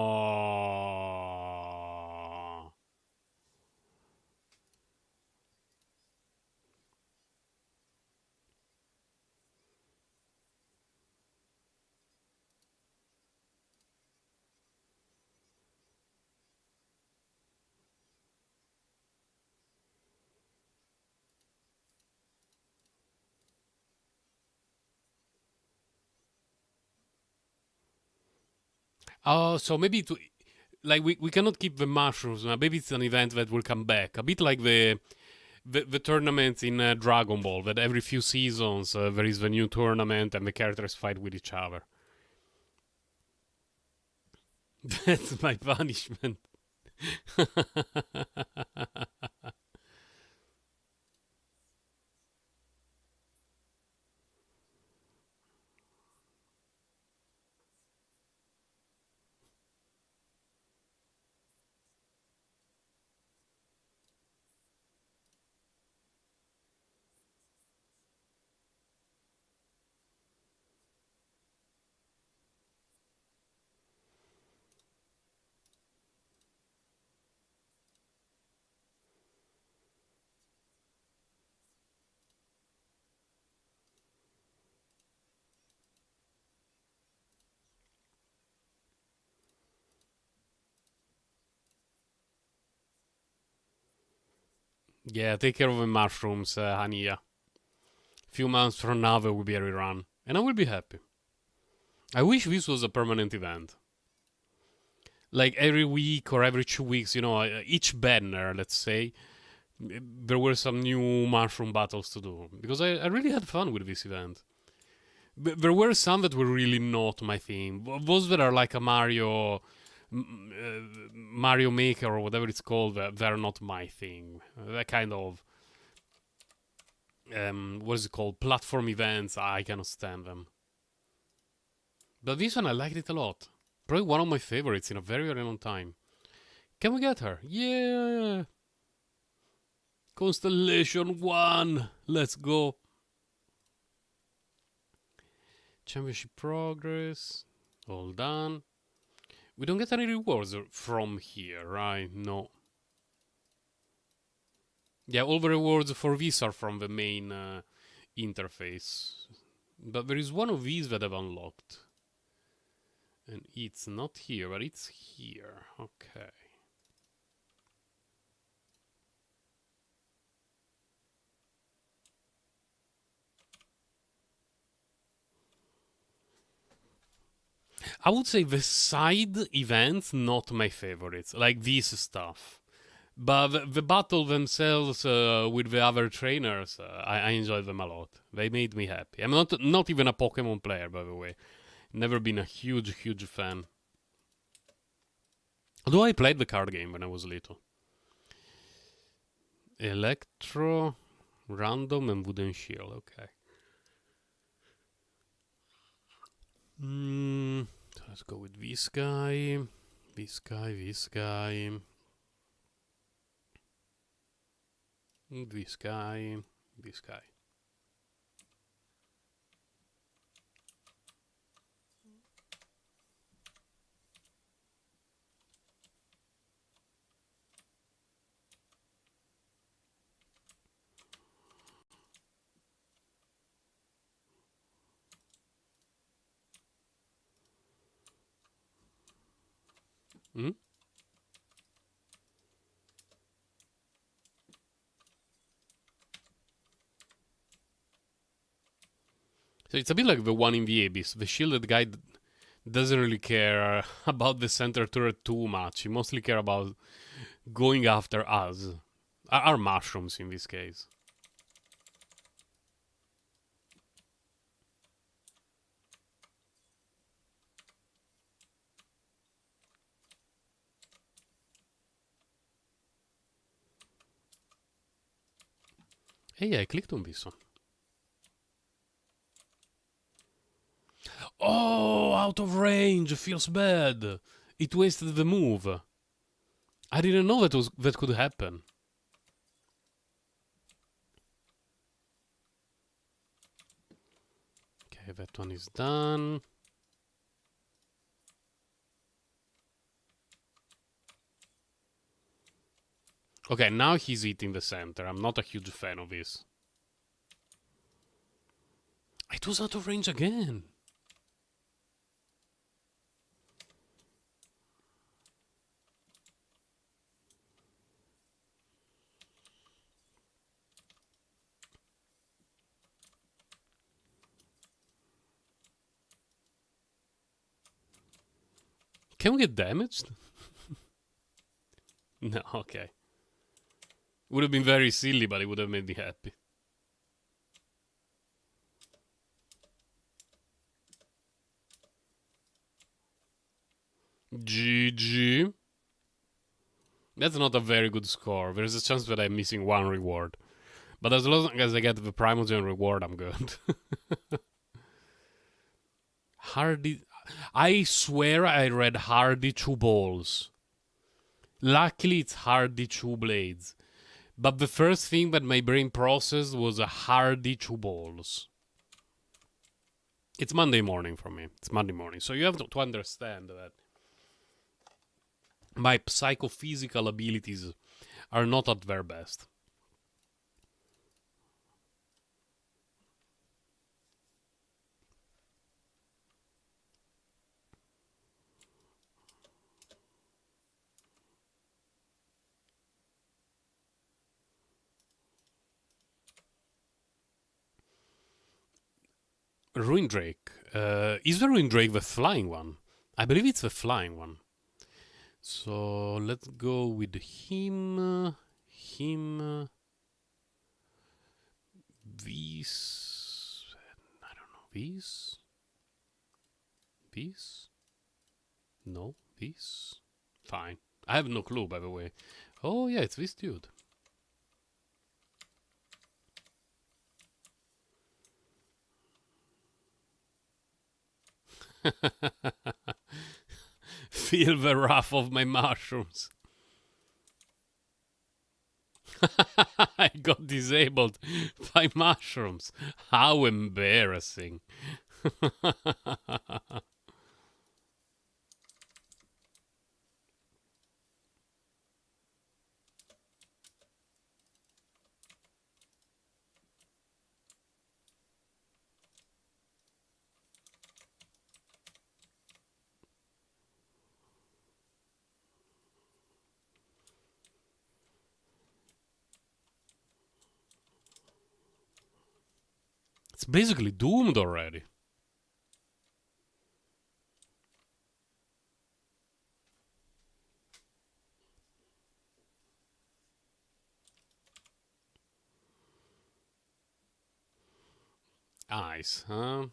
Oh, so maybe to like we cannot keep the mushrooms. Maybe it's an event that will come back. A bit like the tournaments in Dragon Ball, that every few seasons there is a new tournament and the characters fight with each other. That's my punishment. Yeah, take care of the mushrooms, Hania. Few months from now there will be a rerun, and I will be happy. I wish this was a permanent event. Like every week or every 2 weeks, each banner, let's say, there were some new mushroom battles to do. Because I really had fun with this event. There were some that were really not my thing. Those that are like a Mario Maker or whatever it's called, they're not my thing. That kind of what is it called? Platform events. I cannot stand them. But this one I liked it a lot. Probably one of my favorites in a very very long time. Can we get her? Yeah. Constellation 1. Let's go. Championship progress. All done. We don't get any rewards from here, right? No. Yeah, all the rewards for this are from the main interface. But there is one of these that I've unlocked. And it's not here, but it's here. Okay. I would say the side events not my favorites, like this stuff. But the battle themselves with the other trainers, I enjoyed them a lot. They made me happy. I'm not even a Pokemon player, by the way. Never been a huge fan. Although I played the card game when I was little. Electro, Random, and Wooden Shield. Okay. So let's go with this guy. This guy, this guy. This guy, this guy. Hmm? So it's a bit like the one in the Abyss. The shielded guy doesn't really care about the center turret too much. He mostly care about going after us. Our mushrooms in this case. Hey, I clicked on this one. Oh, out of range. Feels bad. It wasted the move. I didn't know that could happen. Okay, that one is done. Okay, now he's eating the center. I'm not a huge fan of this. It was out of range again. Can we get damaged? No, okay. Would have been very silly, but it would have made me happy. GG. That's not a very good score. There's a chance that I'm missing one reward. But as long as I get the Primogen reward, I'm good. Hardy. I swear I read Hardy 2 balls. Luckily, it's Hardy 2 blades. But the first thing that my brain processed was a Hardy 2 balls. It's Monday morning for me. It's Monday morning. So you have to understand that my psychophysical abilities are not at their best. Ruin Drake. Is the Ruin Drake the flying one? I believe it's the flying one. So let's go with him. These. I don't know. These? No. These? Fine. I have no clue, by the way. Oh, yeah, it's this dude. Feel the wrath of my mushrooms. I got disabled by mushrooms. How embarrassing. It's basically doomed already. Ice, huh?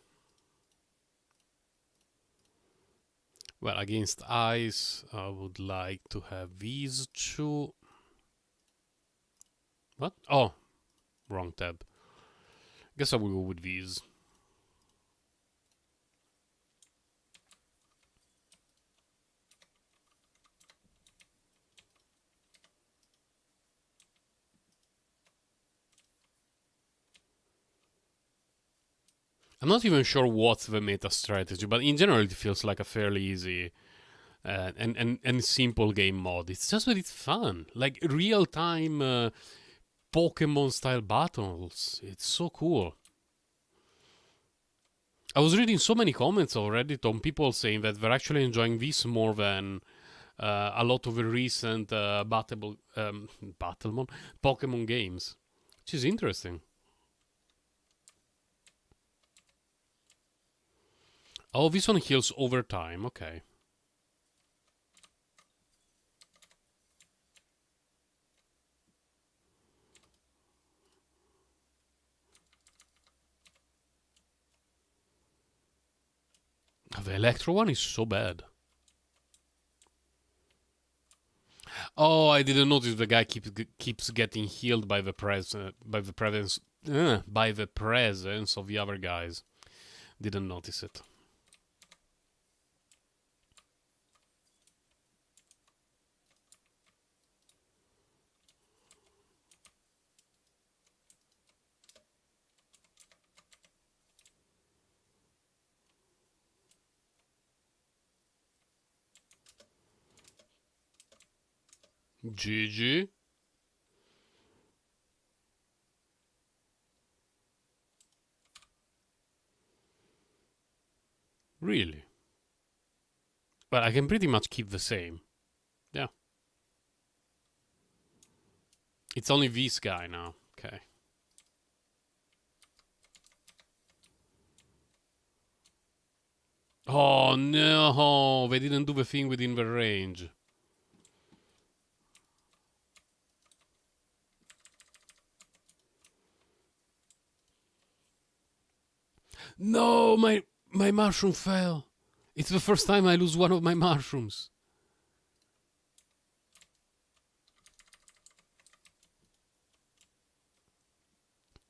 Well, against ice, I would like to have these two. What? Oh, wrong tab. Guess I will go with these. I'm not even sure what's the meta strategy, but in general it feels like a fairly easy and simple game mode. It's just that it's fun, like real time Pokemon style battles. It's so cool. I was reading so many comments on Reddit on people saying that they're actually enjoying this more than a lot of the recent Battlemon Pokemon games, which is interesting. Oh, this one heals over time. Okay. The Electro one is so bad. Oh, I didn't notice the guy keeps getting healed by the by the presence of the other guys. Didn't notice it. GG. Really? But I can pretty much keep the same. Yeah. It's only this guy now. Okay. Oh no! They didn't do the thing within the range. No, my mushroom fell. It's the first time I lose one of my mushrooms.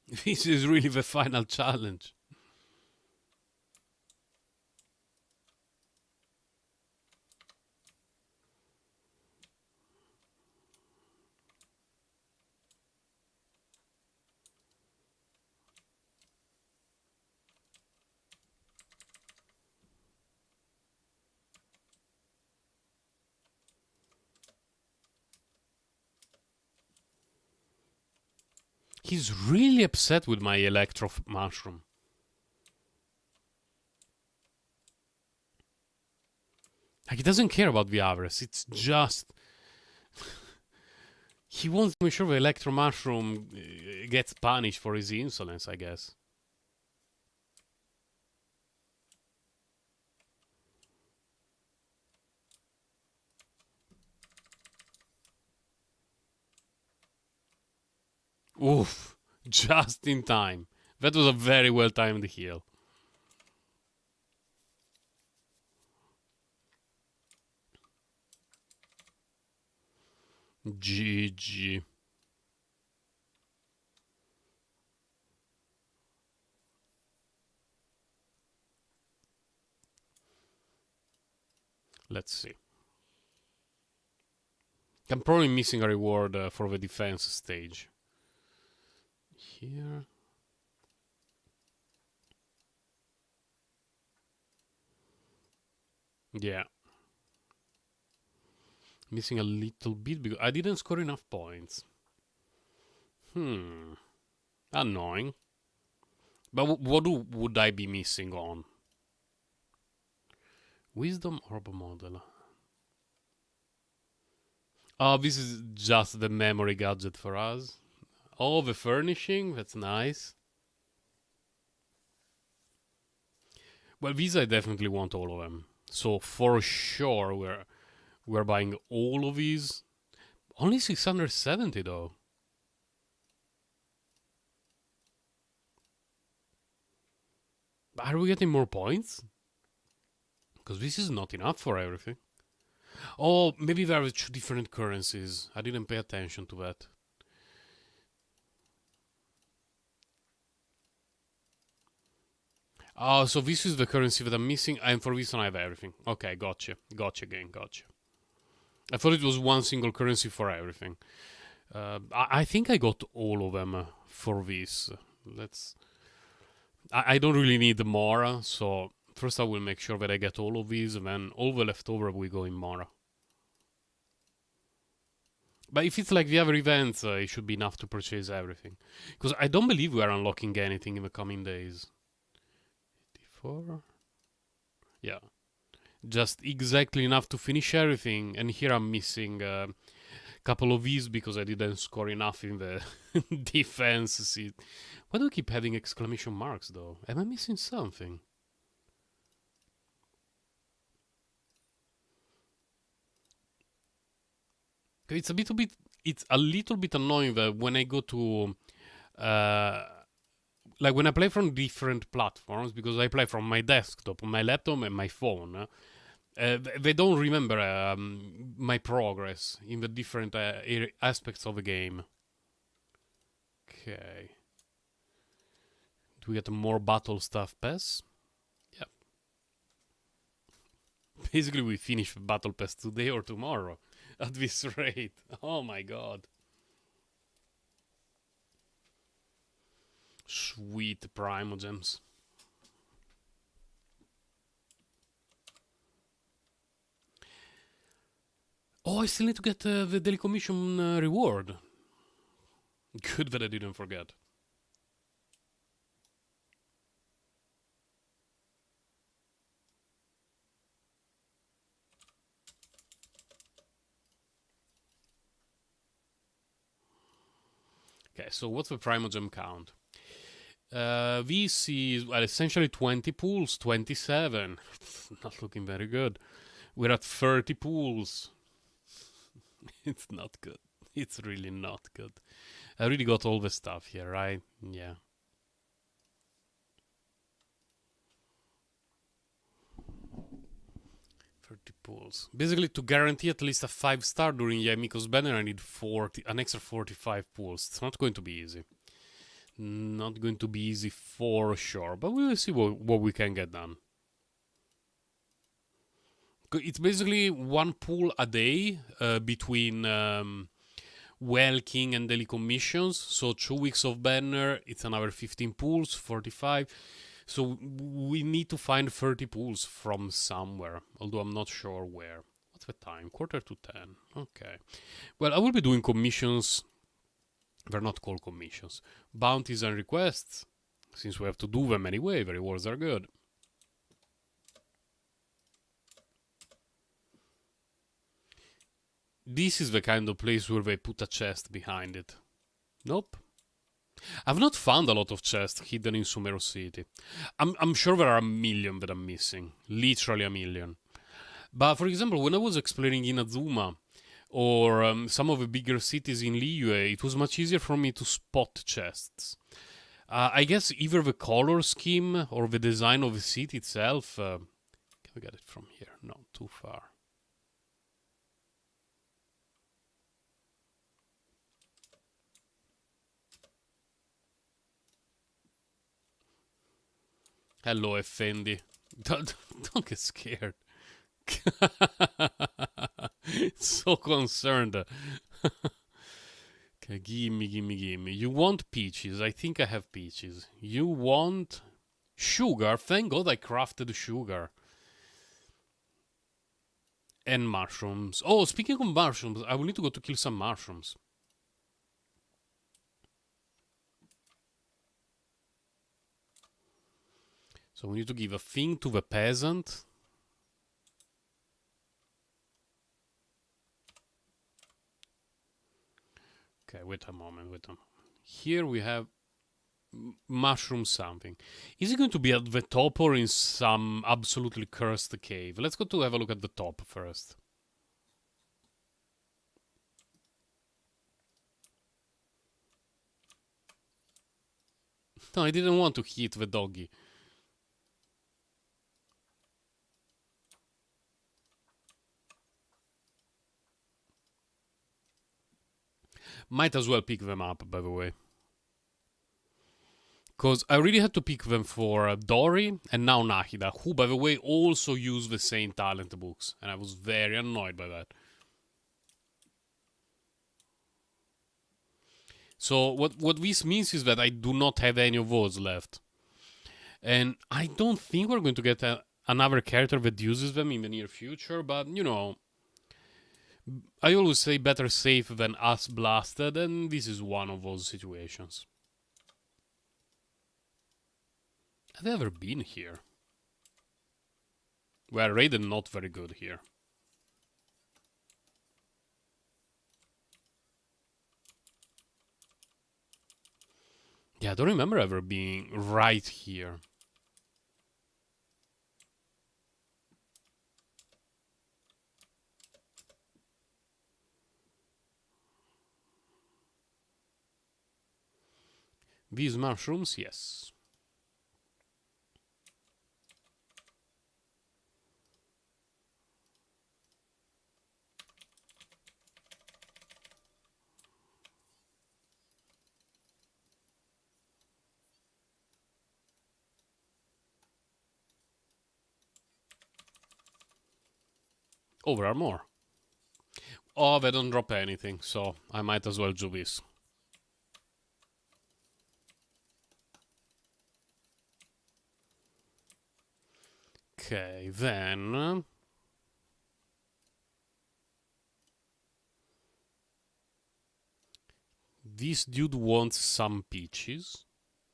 This is really the final challenge. He's really upset with my electro mushroom. Like, he doesn't care about the others. It's just he wants to make sure the electro mushroom gets punished for his insolence, I guess. Oof, just in time. That was a very well timed heal. GG. Let's see. I'm probably missing a reward for the defense stage. Here. Yeah. Missing a little bit because I didn't score enough points. Annoying. But what would I be missing on? Wisdom Orb Model. Oh, this is just the memory gadget for us. Oh, the furnishing, that's nice. Well, these I definitely want all of them. So for sure we're buying all of these. Only 670 though. Are we getting more points? Because this is not enough for everything. Oh, maybe there are two different currencies. I didn't pay attention to that. Oh, so this is the currency that I'm missing, and for this one I have everything. Okay, gotcha. Gotcha, gang, gotcha. I thought it was one single currency for everything. I think I got all of them for this. I don't really need Mora, so first I will make sure that I get all of these, and then all the leftover we go in Mora. But if it's like the other events, it should be enough to purchase everything. Because I don't believe we are unlocking anything in the coming days. 84? Yeah. Just exactly enough to finish everything, and here I'm missing a couple of these because I didn't score enough in the defense. See, why do I keep having exclamation marks though? Am I missing something? It's a little bit annoying that when I go to uh, like when I play from different platforms, because I play from my desktop, my laptop, and my phone. They don't remember my progress in the different aspects of the game. Okay. Do we get more battle stuff pass? Yeah. Basically, we finish the battle pass today or tomorrow at this rate. Oh my god. Sweet Primogems. Oh, I still need to get the Daily Commission reward. Good that I didn't forget. Okay, so what's the Primogem count? This is well, essentially 20 pools, 27. Not looking very good. We're at 30 pools. It's not good. It's really not good. I really got all the stuff here, right? Yeah. Pools. Basically, to guarantee at least a 5-star during Yamiko's banner, I need an extra 45 pools. It's not going to be easy. Not going to be easy for sure, but we will see what we can get done. It's basically one pool a day between Well King and daily commissions. So 2 weeks of banner, it's another 15 pools, 45. So we need to find 30 pools from somewhere, although I'm not sure where. What's the time? 9:45. Okay. Well, I will be doing commissions. They're not called commissions. Bounties and requests. Since we have to do them anyway, the rewards are good. This is the kind of place where they put a chest behind it. Nope. I've not found a lot of chests hidden in Sumeru City. I'm sure there are a million that I'm missing. Literally a million. But for example, when I was exploring Inazuma or some of the bigger cities in Liyue, it was much easier for me to spot chests. I guess either the color scheme or the design of the city itself. Can we get it from here? No, too far. Hello, Effendi. Don't get scared. So concerned. Okay, gimme. You want peaches? I think I have peaches. You want sugar? Thank God I crafted sugar. And mushrooms. Oh, speaking of mushrooms, I will need to go to kill some mushrooms. So we need to give a thing to the peasant. Okay, wait a moment. Here we have mushroom something. Is it going to be at the top or in some absolutely cursed cave? Let's go to have a look at the top first. No, I didn't want to hit the doggy. Might as well pick them up, by the way. Because I really had to pick them for Dori and now Nahida, who, by the way, also use the same talent books. And I was very annoyed by that. So what this means is that I do not have any of those left. And I don't think we're going to get another character that uses them in the near future, but you know, I always say better safe than us blasted, and this is one of those situations. Have I ever been here? Well, Raiden not very good here. Yeah, I don't remember ever being right here. These mushrooms, yes. Oh, there are more. Oh, they don't drop anything, so I might as well do this. Okay, then... This dude wants some peaches.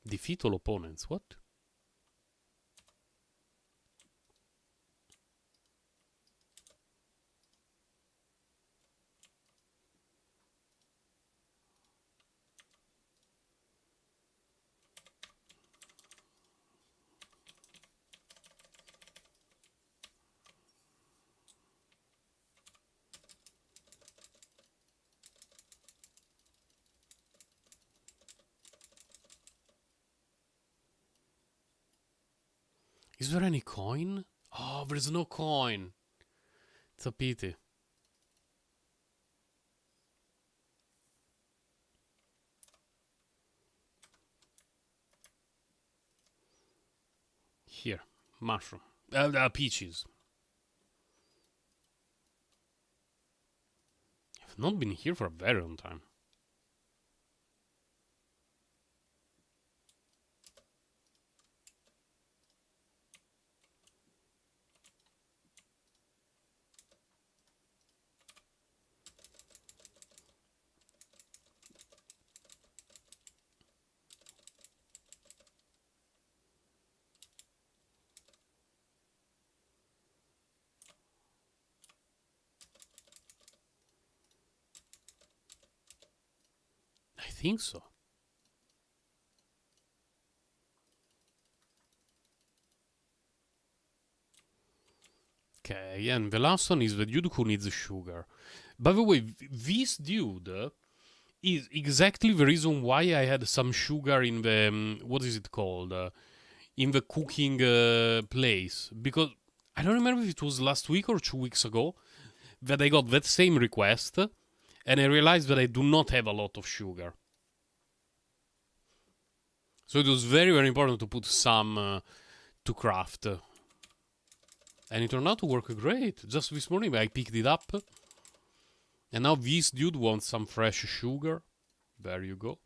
Defeat all opponents, what? Is there any coin? Oh, there's no coin. It's a pity. Here, mushroom. Peaches. I've not been here for a very long time. I think so. Okay, and the last one is the dude who needs sugar. By the way, this dude is exactly the reason why I had some sugar in the what is it called in the cooking place, because I don't remember if it was last week or 2 weeks ago that I got that same request, and I realized that I do not have a lot of sugar. So it was very, very important to put some to craft. And it turned out to work great. Just this morning I picked it up. And now this dude wants some fresh sugar. There you go.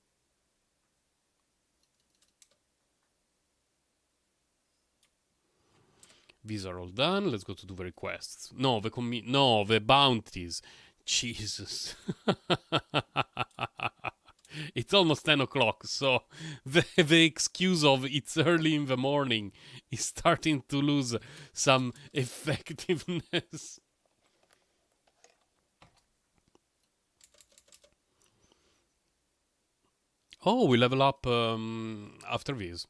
These are all done. Let's go to do the requests. No, the bounties. Jesus. It's almost 10 o'clock, so the excuse of it's early in the morning is starting to lose some effectiveness. Oh, we level up after this.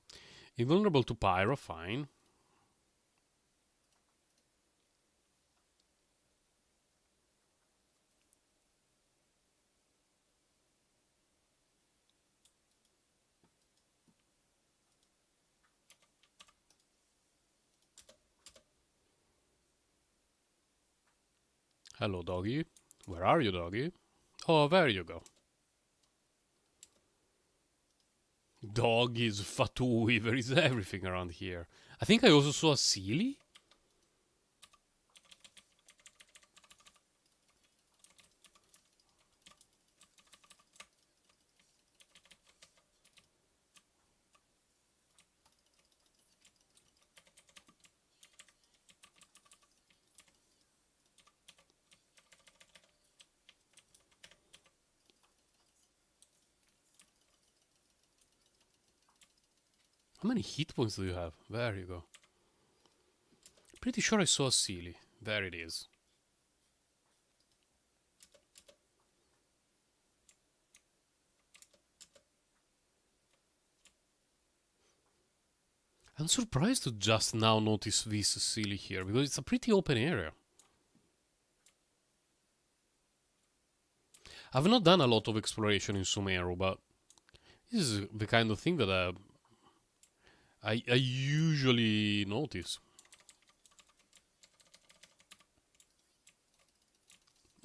Invulnerable to pyro, fine. Hello, doggy. Where are you, doggy? Oh, there you go. Doggies, fatui, there is everything around here. I think I also saw a Sealy. How many hit points do you have? There you go. Pretty sure I saw a silly. There it is. I'm surprised to just now notice this silly here, because it's a pretty open area. I've not done a lot of exploration in Sumeru, but this is the kind of thing that I usually notice.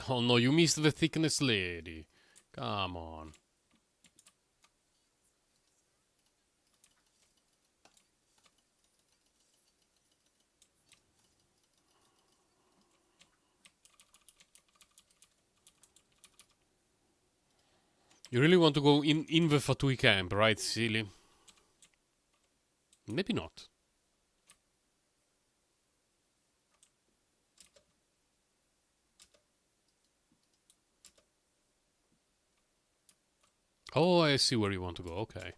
Oh no, you missed the thickness lady. Come on. You really want to go in the Fatui camp, right, silly? Maybe not. Oh, I see where you want to go. Okay.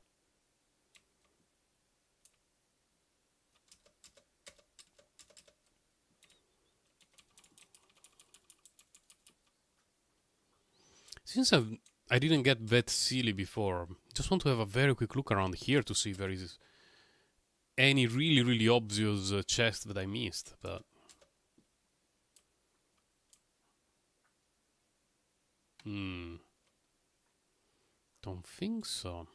Since I didn't get that silly before, just want to have a very quick look around here to see if there is any really obvious chest that I missed, but don't think so.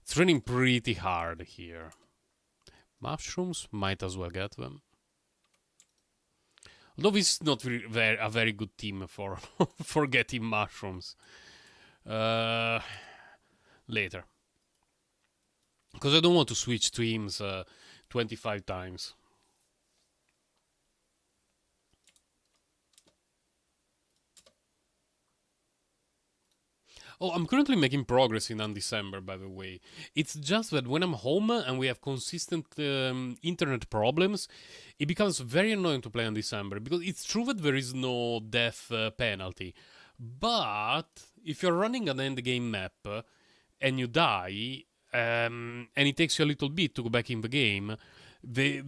It's raining pretty hard here. Mushrooms, might as well get them. Although this is not a very good team for for getting mushrooms. Later. Because I don't want to switch teams 25 times. Oh, I'm currently making progress in Undecember, by the way. It's just that when I'm home and we have consistent internet problems, it becomes very annoying to play Undecember, because it's true that there is no death penalty. But if you're running an endgame map and you die, and it takes you a little bit to go back in the game, the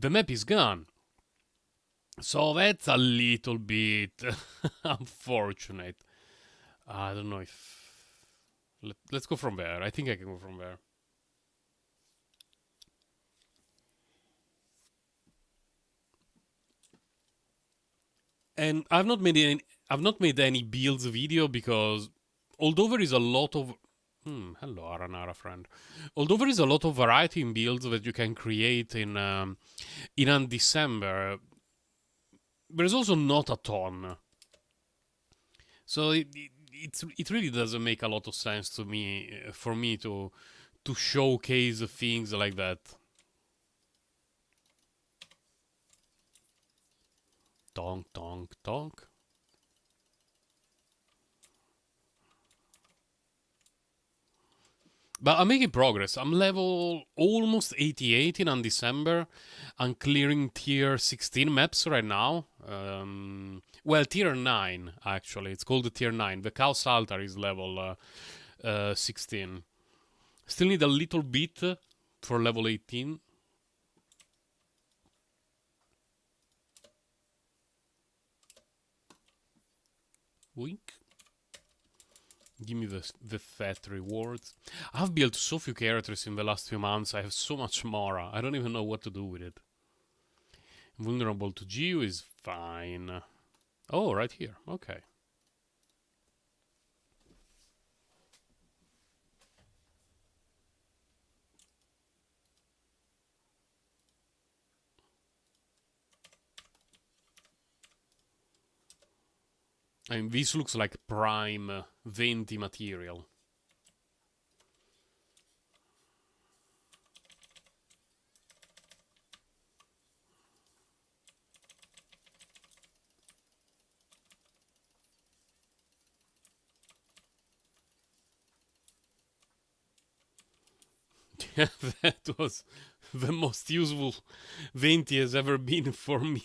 map is gone. So that's a little bit unfortunate. I don't know if... Let's go from there. I think I can go from there. And I've not made any builds video, because although there is a lot of hello Aranara friend. Although there is a lot of variety in builds that you can create in Undecember, there's also not a ton. So it really doesn't make a lot of sense to me for me to showcase things like that. Tonk, tonk, tonk. But I'm making progress. I'm level almost 88 in Undecember. I'm clearing tier 16 maps right now. Well, tier 9, actually. It's called the tier 9. The Chaos Altar is level 16. Still need a little bit for level 18. Wink. Give me the fat rewards. I've built so few characters in the last few months. I have so much Mora. I don't even know what to do with it. Vulnerable to Geo is fine. Oh, right here. Okay. I mean, this looks like prime Venti material. Yeah, that was the most useful Venti has ever been for me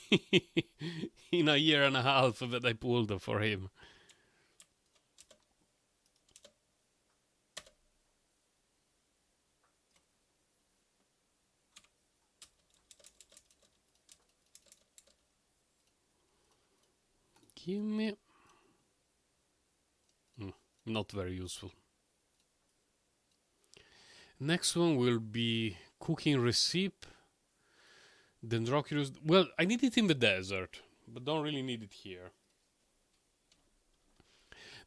in a year and a half that I pulled for him. Give me... not very useful. Next one will be cooking recipe. Dendroculus. Well, I need it in the desert, but don't really need it here.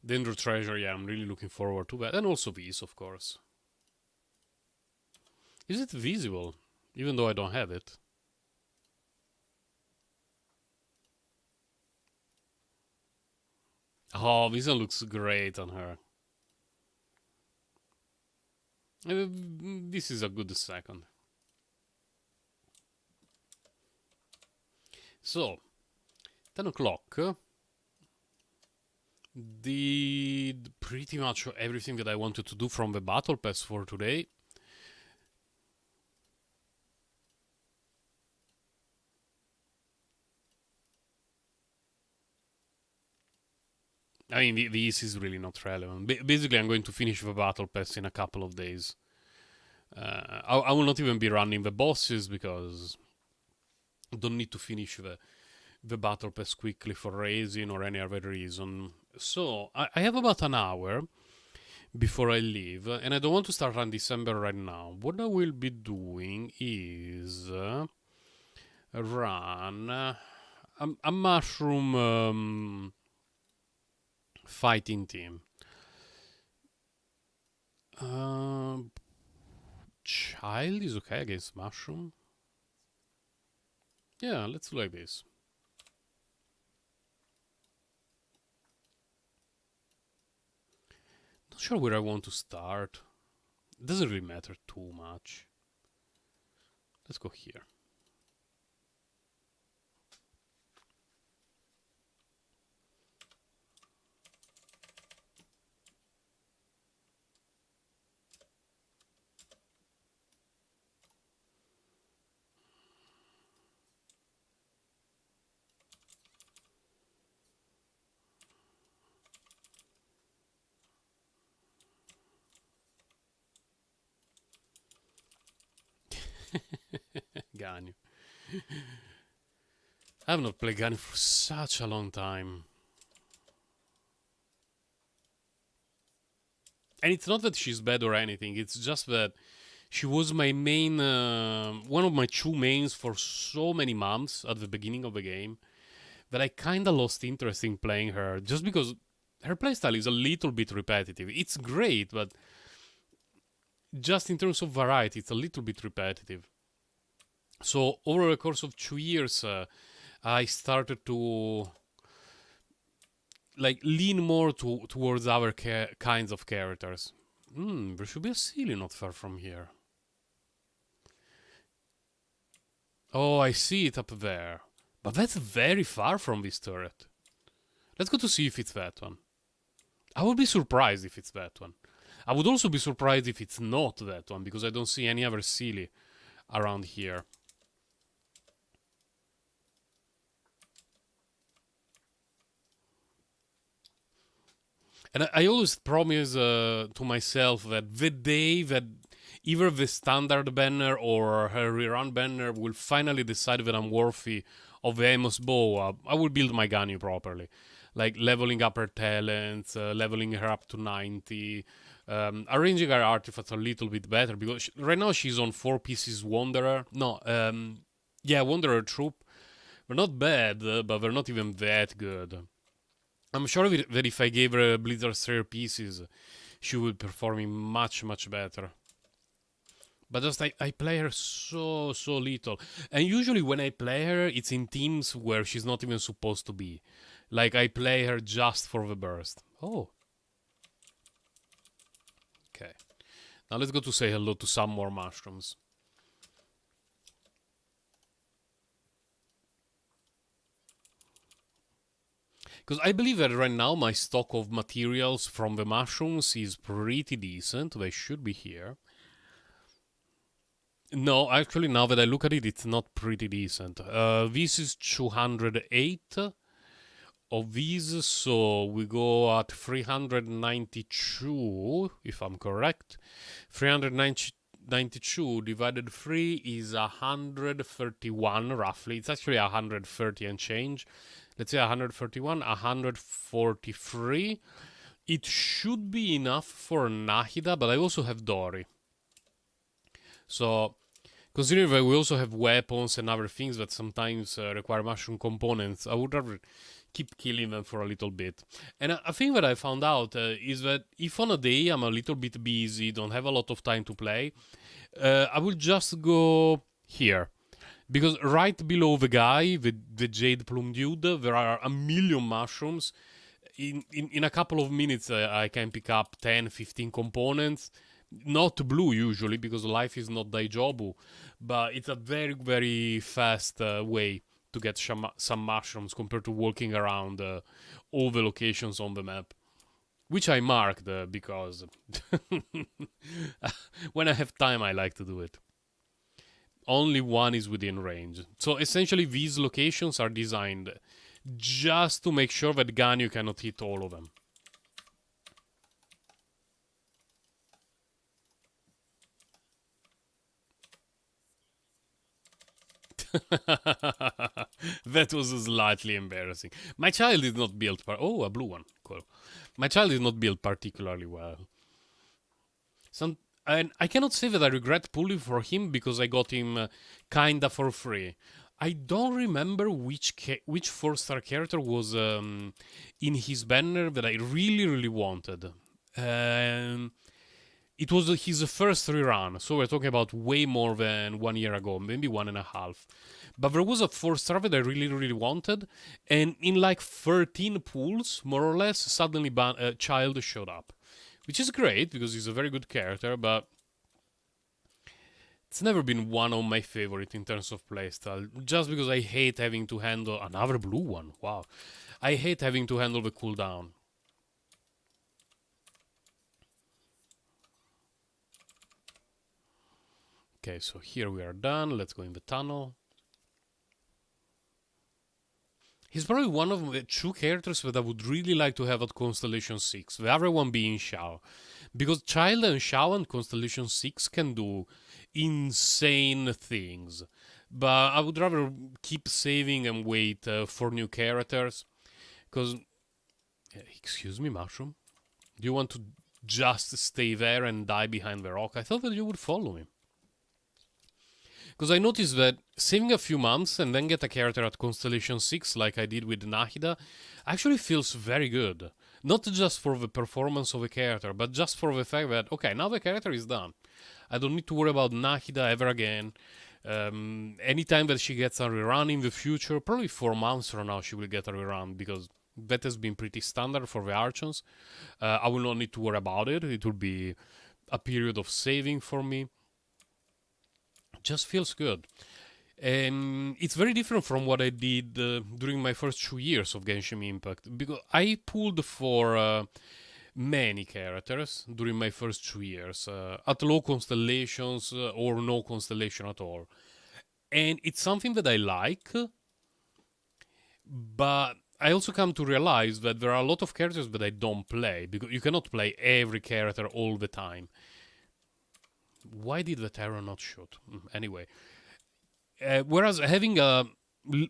Dendro treasure, yeah, I'm really looking forward to that. And also this, of course. Is it visible? Even though I don't have it. Oh, this one looks great on her. This is a good second. So, 10 o'clock. Did pretty much everything that I wanted to do from the battle pass for today. I mean, this is really not relevant. Basically, I'm going to finish the battle pass in a couple of days. I will not even be running the bosses because I don't need to finish the battle pass quickly for raising or any other reason. So, I have about an hour before I leave, and I don't want to start on December right now. What I will be doing is run a mushroom fighting team. Child is okay against mushroom. Yeah, let's do like this. Not sure where I want to start. It doesn't really matter too much. Let's go here. Ganyu. I have not played Ganyu for such a long time. And it's not that she's bad or anything, it's just that she was my main, one of my two mains for so many months at the beginning of the game that I kinda lost interest in playing her just because her playstyle is a little bit repetitive. It's great, but just in terms of variety, it's a little bit repetitive. So over the course of 2 years, I started to like lean more towards other kinds of characters. There should be a ceiling not far from here. Oh, I see it up there. But that's very far from this turret. Let's go to see if it's that one. I would be surprised if it's that one. I would also be surprised if it's not that one, because I don't see any other Sealy around here. And I always promise to myself that the day that either the standard banner or her rerun banner will finally decide that I'm worthy of the Amos bow, I will build my Ganyu properly. Like leveling up her talents, leveling her up to 90, arranging her artifacts a little bit better, because right now she's on 4 pieces Wanderer. No, yeah, Wanderer troop. They're not bad, but they're not even that good. I'm sure that if I gave her Blizzard's rare pieces, she would perform much, much better. But just I play her so little. And usually when I play her, it's in teams where she's not even supposed to be. Like I play her just for the burst. Oh. Okay. Now let's go to say hello to some more mushrooms. Because I believe that right now my stock of materials from the mushrooms is pretty decent. They should be here. No, actually, now that I look at it, it's not pretty decent. This is 208 of these, so we go at 392, if I'm correct. 392 divided 3 is 131, roughly. It's actually 130 and change. let's say 131, 143. It should be enough for Nahida, but I also have Dori. So, considering that we also have weapons and other things that sometimes require mushroom components, I would rather keep killing them for a little bit. And a thing that I found out is that if on a day I'm a little bit busy, don't have a lot of time to play, I will just go here. Because right below the guy, the Jade Plume dude, there are a million mushrooms. In a couple of minutes, I can pick up 10, 15 components. Not blue usually, because life is not Daijobu. But it's a very, very fast way to get some mushrooms compared to walking around all the locations on the map. Which I marked because when I have time, I like to do it. Only one is within range. So essentially, these locations are designed just to make sure that Ganyu cannot hit all of them. That was slightly embarrassing. My child is not built. Oh, a blue one. Cool. My child is not built particularly well. And I cannot say that I regret pulling for him because I got him kinda for free. I don't remember which 4-star character was in his banner that I really, really wanted. It was his first rerun, so we're talking about way more than 1 year ago, maybe 1.5. But there was a 4-star that I really, really wanted, and in like 13 pulls, more or less, suddenly Child showed up. Which is great, because he's a very good character, but it's never been one of my favorite in terms of playstyle, just because I hate having to handle another blue one. Wow. I hate having to handle the cooldown. Okay, so here we are done. Let's go in the tunnel. He's probably one of the 2 characters that I would really like to have at Constellation 6. The other one being Xiao. Because Child and Xiao and Constellation 6 can do insane things. But I would rather keep saving and wait for new characters. Because... excuse me, Mushroom? Do you want to just stay there and die behind the rock? I thought that you would follow me. Because I noticed that saving a few months and then get a character at Constellation 6 like I did with Nahida actually feels very good. Not just for the performance of a character, but just for the fact that, okay, now the character is done. I don't need to worry about Nahida ever again. Anytime that she gets a rerun in the future, probably 4 months from now she will get a rerun, because that has been pretty standard for the Archons. I will not need to worry about it. It will be a period of saving for me. Just feels good. And it's very different from what I did during my first 2 years of Genshin Impact, because I pulled for many characters during my first 2 years, at low constellations or no constellation at all. And it's something that I like, but I also come to realize that there are a lot of characters that I don't play, because you cannot play every character all the time. Why did the arrow not shoot? Anyway. Whereas having a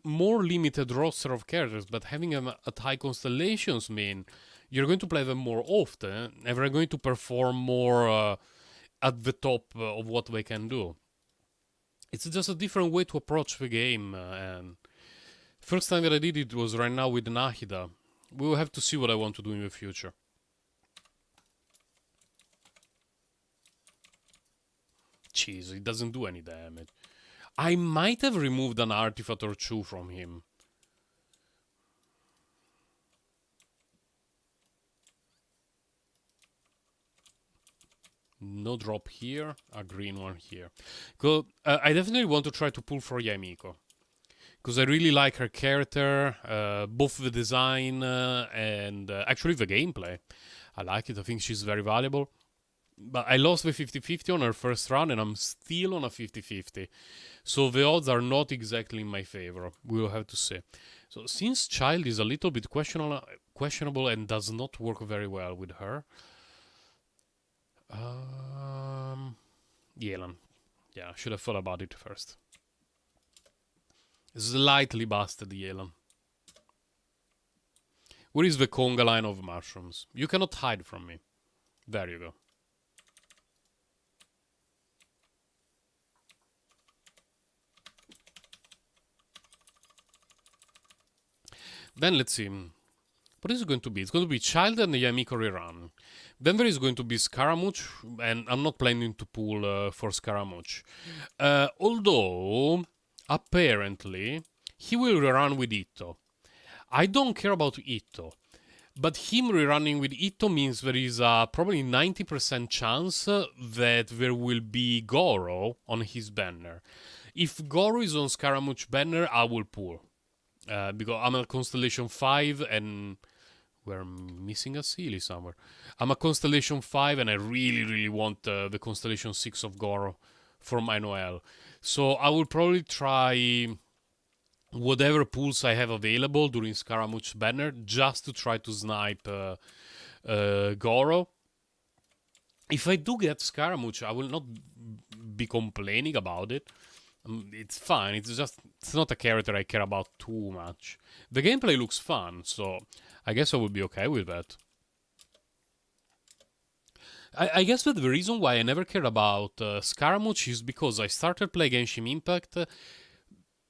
more limited roster of characters, but having them at high constellations mean you're going to play them more often, and they're going to perform more at the top of what they can do. It's just a different way to approach the game, and first time that I did it was right now with Nahida. We will have to see what I want to do in the future. Jeez, it doesn't do any damage. I might have removed an artifact or 2 from him. No drop here, a green one here. I definitely want to try to pull for Yamiko. Because I really like her character, both the design and actually the gameplay. I like it, I think she's very valuable. But I lost the 50-50 on her first run, and I'm still on a 50-50. So the odds are not exactly in my favor, we will have to see. So since Child is a little bit questionable and does not work very well with her... Yelan. Yeah, I should have thought about it first. Slightly busted Yelan. Where is the conga line of mushrooms? You cannot hide from me. There you go. Then let's see. What is it going to be? It's going to be Child and Yamiko rerun. Then there is going to be Scaramouche, and I'm not planning to pull for Scaramouche. Although, apparently, he will rerun with Itto. I don't care about Itto, but him rerunning with Itto means there is a probably 90% chance that there will be Goro on his banner. If Goro is on Scaramouche banner, I will pull. Because I'm a Constellation 5 and we're missing a Sealy somewhere. I'm a Constellation 5 and I really, really want the Constellation 6 of Goro for my Noel. So I will probably try whatever pulls I have available during Scaramouche banner just to try to snipe Goro. If I do get Scaramouche, I will not be complaining about it. It's fine. It's not a character I care about too much. The gameplay looks fun, so I guess I will be okay with that. I guess that the reason why I never cared about Scaramouche is because I started playing Genshin Impact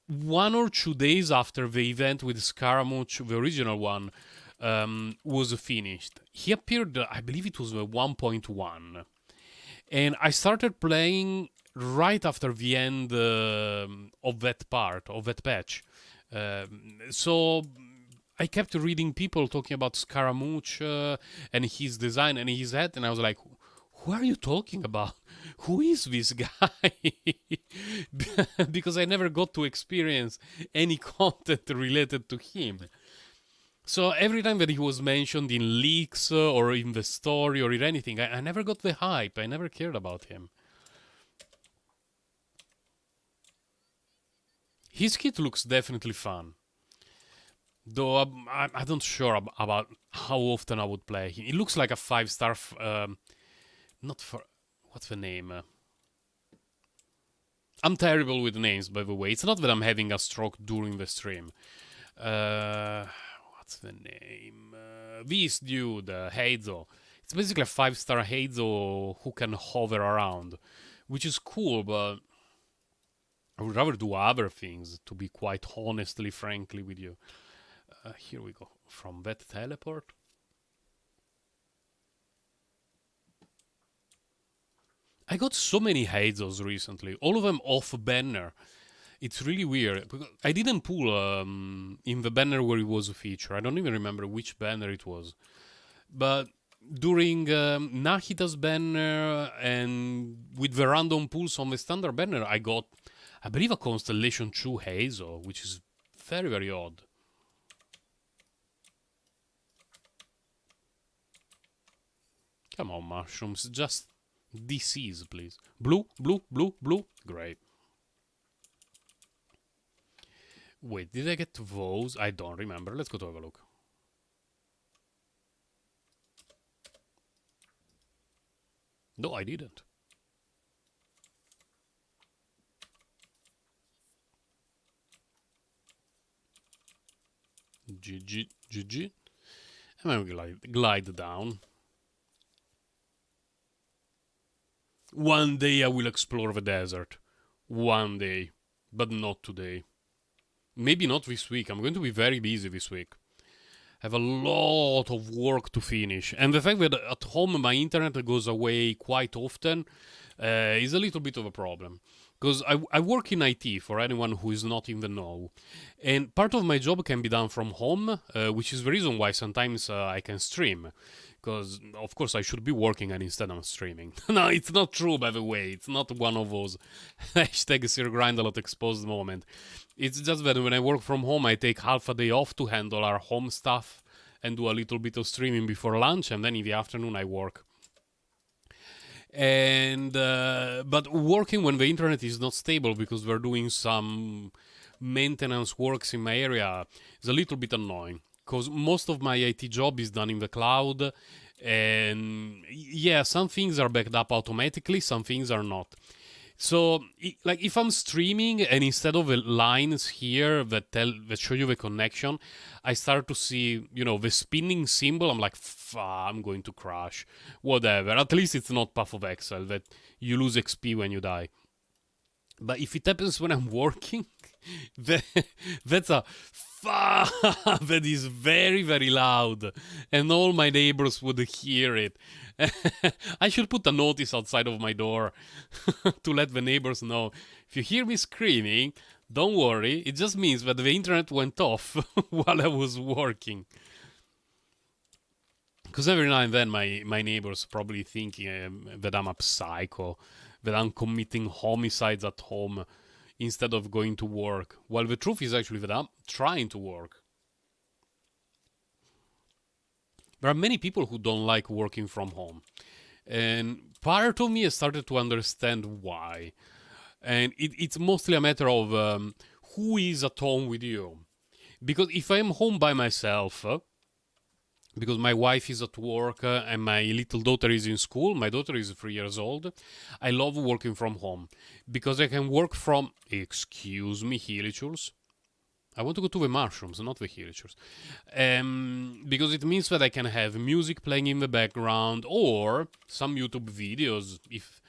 1 or 2 days after the event with Scaramouche, the original one, was finished. He appeared, I believe it was 1.1. And I started playing right after the end of that part, of that patch. So I kept reading people talking about Scaramouche and his design and his head, and I was like, who are you talking about? Who is this guy? Because I never got to experience any content related to him. So every time that he was mentioned in leaks or in the story or in anything, I never got the hype. I never cared about him. His kit looks definitely fun. Though I'm not sure about how often I would play him. It looks like a 5-star... not for... What's the name? I'm terrible with names, by the way. It's not that I'm having a stroke during the stream. What's the name? This dude, Heizo. It's basically a 5-star Heizo who can hover around. Which is cool, but... I would rather do other things, to be quite honestly, frankly with you. Here we go. From that teleport. I got so many Heizos recently, all of them off banner. It's really weird. I didn't pull in the banner where it was a feature. I don't even remember which banner it was. But during Nahita's banner and with the random pulls on the standard banner, I got, I believe, a Constellation 2 Heizo, which is very, very odd. Come on, mushrooms, just disease, please. Blue, blue, blue, blue. Great. Wait, did I get those? I don't remember. Let's go to have a look. No, I didn't. GG, GG. And then we glide down. One day I will explore the desert. One day. But not today. Maybe not this week. I'm going to be very busy this week. I have a lot of work to finish. And the fact that at home my internet goes away quite often is a little bit of a problem. Because I work in IT, for anyone who is not in the know. And part of my job can be done from home, which is the reason why sometimes I can stream. Because, of course, I should be working and instead I'm streaming. No, it's not true, by the way. It's not one of those hashtag SirGrindalot exposed moment. It's just that when I work from home, I take half a day off to handle our home stuff and do a little bit of streaming before lunch, and then in the afternoon I work. And but working when the internet is not stable because we're doing some maintenance works in my area is a little bit annoying. Because most of my IT job is done in the cloud, and yeah, some things are backed up automatically, some things are not. So, like, if I'm streaming and instead of the lines here that show you the connection, I start to see, the spinning symbol. I'm like, I'm going to crash. Whatever. At least it's not Path of Exile that you lose XP when you die. But if it happens when I'm working, that, that's a that is very, very loud, and all my neighbors would hear it. I should put a notice outside of my door to let the neighbors know. If you hear me screaming, don't worry, it just means that the internet went off while I was working. Because every now and then my neighbors probably thinking that I'm a psycho, that I'm committing homicides at home instead of going to work. While the truth is actually that I'm trying to work. There are many people who don't like working from home. And part of me has started to understand why. And it's mostly a matter of who is at home with you. Because if I'm home by myself, because my wife is at work and my little daughter is in school. My daughter is 3 years old. I love working from home because I can work from, excuse me, Hellichurs. I want to go to the mushrooms, not the Hellichurs. Because it means that I can have music playing in the background or some YouTube videos if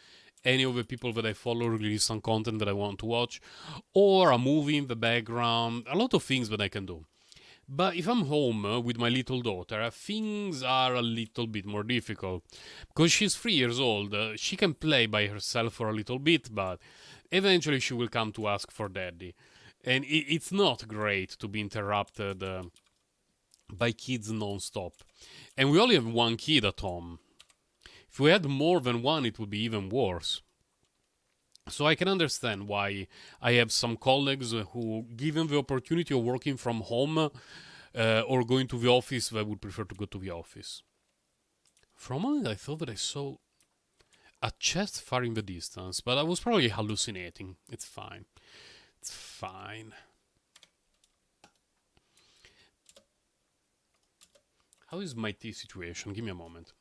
any of the people that I follow release some content that I want to watch, or a movie in the background, a lot of things that I can do. But if I'm home with my little daughter, things are a little bit more difficult. Because she's 3 years old, she can play by herself for a little bit, but eventually she will come to ask for daddy. And it's not great to be interrupted by kids non-stop. And we only have one kid at home. If we had more than one, it would be even worse. So I can understand why I have some colleagues who, given the opportunity of working from home or going to the office, they would prefer to go to the office. For a moment, I thought that I saw a chest far in the distance, but I was probably hallucinating. It's fine. It's fine. How is my tea situation? Give me a moment.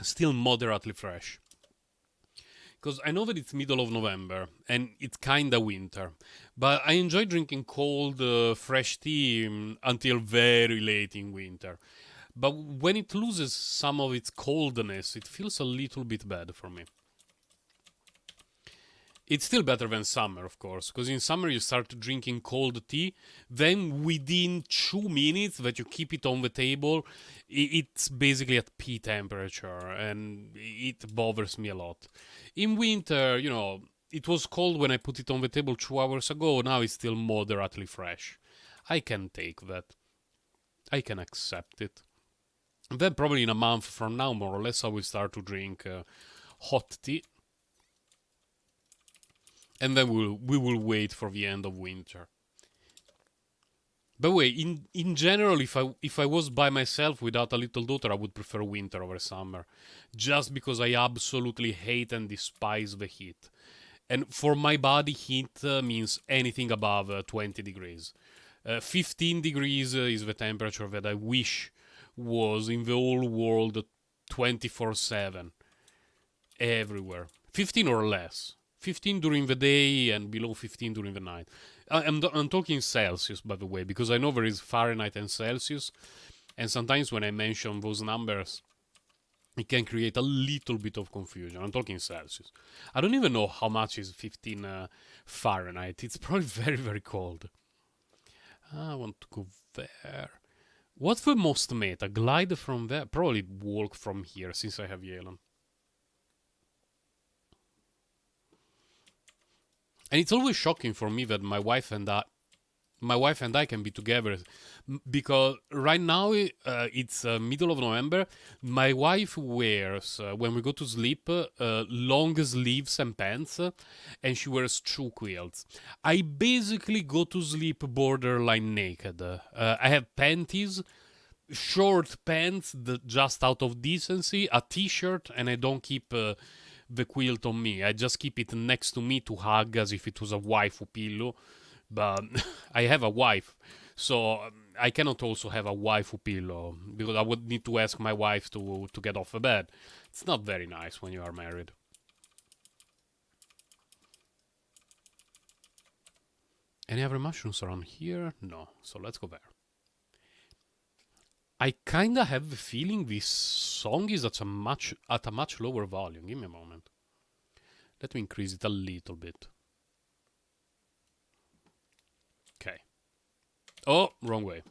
Still moderately fresh. Because I know that it's middle of November and it's kinda winter, but I enjoy drinking cold, fresh tea until very late in winter. But when it loses some of its coldness, it feels a little bit bad for me. It's still better than summer, of course, because in summer you start drinking cold tea, then within 2 minutes that you keep it on the table, it's basically at pea temperature, and it bothers me a lot. In winter, it was cold when I put it on the table 2 hours ago, now it's still moderately fresh. I can take that. I can accept it. And then probably in a month from now, more or less, I will start to drink hot tea. And then we will wait for the end of winter. By the way, in general, if I was by myself without a little daughter, I would prefer winter over summer, just because I absolutely hate and despise the heat. And for my body, heat means anything above 20 degrees. 15 degrees is the temperature that I wish was in the whole world 24/7, everywhere. 15 or less. 15 during the day and below 15 during the night. I'm talking Celsius, by the way, because I know there is Fahrenheit and Celsius, and sometimes when I mention those numbers, it can create a little bit of confusion. I'm talking Celsius. I don't even know how much is 15 Fahrenheit. It's probably very, very cold. I want to go there. What's the most meta? Glide from there? Probably walk from here, since I have Yelan. And it's always shocking for me that my wife and I can be together, because right now it's middle of November. My wife wears when we go to sleep long sleeves and pants, and she wears 2 quilts. I basically go to sleep borderline naked. I have panties, short pants just out of decency, a t-shirt, and I don't keep the quilt on me. I just keep it next to me to hug as if it was a waifu pillow. But I have a wife, so I cannot also have a waifu pillow, because I would need to ask my wife to get off the bed. It's not very nice when you are married. Any other mushrooms around here? No. So let's go there. I kinda have the feeling this song is at a much lower volume. Give me a moment. Let me increase it a little bit. Okay. Oh, wrong way.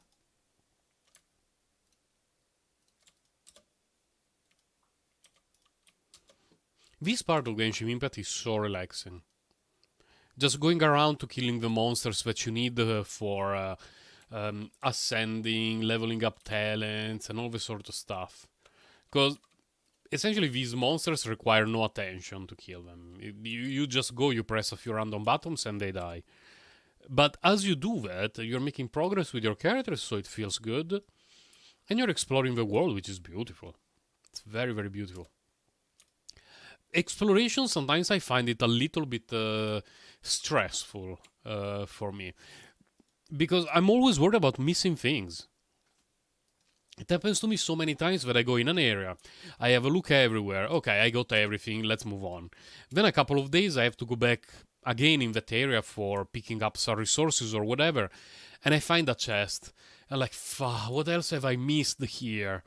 This part of Genshin Impact is so relaxing. Just going around to killing the monsters that you need for ascending, leveling up talents, and all this sort of stuff. Because essentially these monsters require no attention to kill them. You just go, you press a few random buttons, and they die. But as you do that, you're making progress with your characters, so it feels good. And you're exploring the world, which is beautiful. It's very, very beautiful. Exploration, sometimes I find it a little bit stressful for me. Because I'm always worried about missing things. It happens to me so many times that I go in an area, I have a look everywhere, okay, I got everything, let's move on. Then a couple of days I have to go back again in that area for picking up some resources or whatever, and I find a chest. I'm like, what else have I missed here?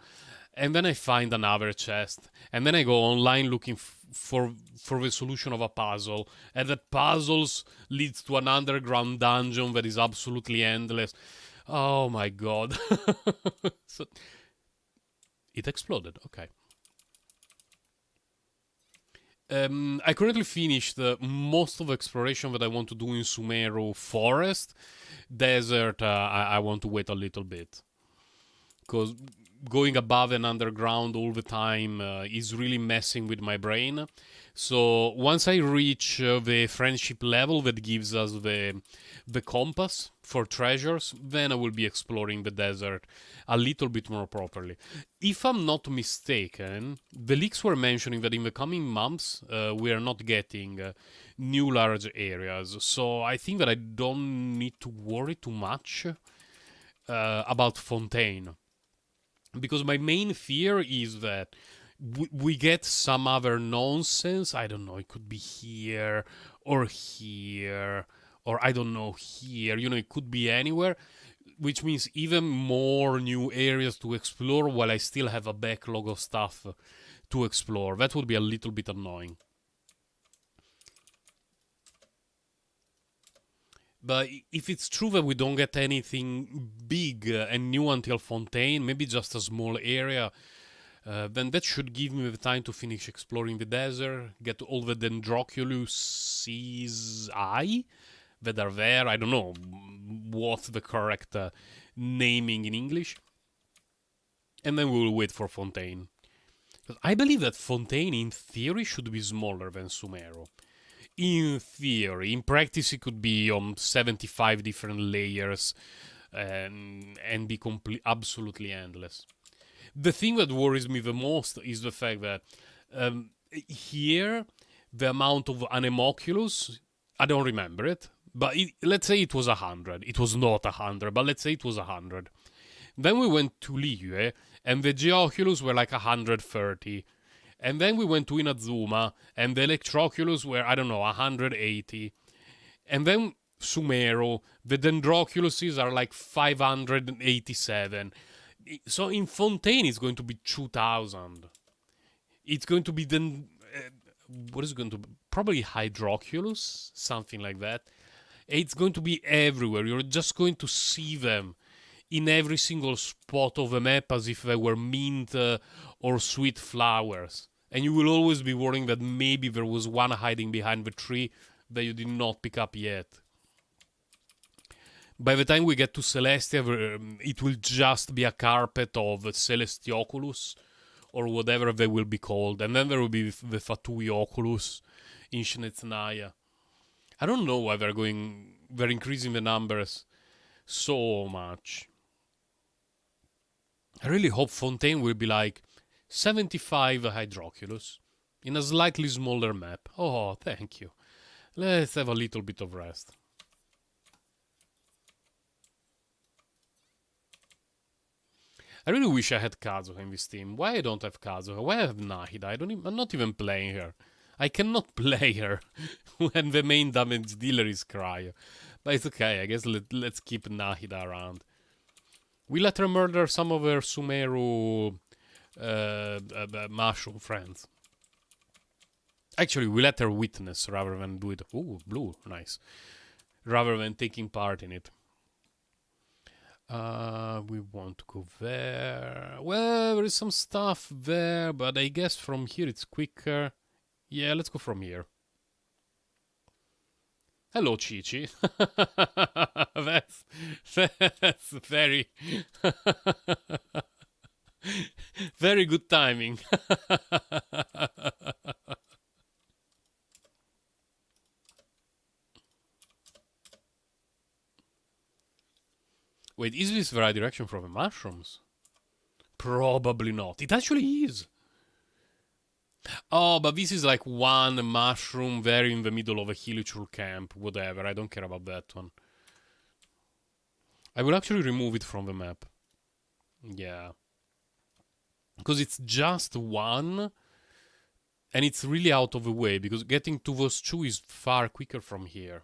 And then I find another chest, and then I go online looking for the solution of a puzzle, and that puzzles leads to an underground dungeon that is absolutely endless. Oh my god. So, it exploded, okay. I currently finished most of the exploration that I want to do in Sumeru Forest. Desert, I want to wait a little bit. Because going above and underground all the time is really messing with my brain. So once I reach the friendship level that gives us the compass for treasures, then I will be exploring the desert a little bit more properly. If I'm not mistaken, the leaks were mentioning that in the coming months we are not getting new large areas. So I think that I don't need to worry too much about Fontaine. Because my main fear is that we get some other nonsense. I don't know, it could be here, or I don't know, here. You know, it could be anywhere, which means even more new areas to explore while I still have a backlog of stuff to explore. That would be a little bit annoying. But if it's true that we don't get anything big and new until Fontaine, maybe just a small area, then that should give me the time to finish exploring the desert, get all the Dendroculuses that are there. I don't know what's the correct naming in English. And then we will wait for Fontaine. But I believe that Fontaine, in theory, should be smaller than Sumeru. In theory. In practice, it could be on 75 different layers and be absolutely endless. The thing that worries me the most is the fact that here, the amount of Anemoculus, I don't remember it, but let's say it was 100. It was not 100, but let's say it was 100. Then we went to Liyue, and the Geoculus were like 130. And then we went to Inazuma, and the Electroculus were, I don't know, 180. And then Sumeru, the Dendroculuses are like 587. So in Fontaine, it's going to be 2000. It's going to be then. What is it going to be? Probably Hydroculus, something like that. It's going to be everywhere. You're just going to see them in every single spot of the map as if they were mint or sweet flowers. And you will always be worrying that maybe there was one hiding behind the tree that you did not pick up yet. By the time we get to Celestia, it will just be a carpet of Celestioculus, or whatever they will be called. And then there will be the Fatuioculus in Shnetznaya. I don't know why they're increasing the numbers so much. I really hope Fontaine will be like 75 Hydroculus in a slightly smaller map. Oh, thank you. Let's have a little bit of rest. I really wish I had Kazuha in this team. Why I don't have Kazuha? Why I have Nahida? I'm not even playing her. I cannot play her when the main damage dealer is Cryo. But it's okay, I guess let's keep Nahida around. We let her murder some of her Sumeru mushroom friends. Actually, we let her witness rather than do it. Ooh, blue, nice. Rather than taking part in it. We want to go there. Well, there is some stuff there, but I guess from here it's quicker. Yeah, let's go from here. Hello, Chichi. that's very very good timing. Wait, is this the right direction for the mushrooms? Probably not. It actually is. Oh, but this is like one mushroom very in the middle of a Hilichurl camp. Whatever, I don't care about that one. I will actually remove it from the map. Yeah. Because it's just one, and it's really out of the way, because getting to those two is far quicker from here.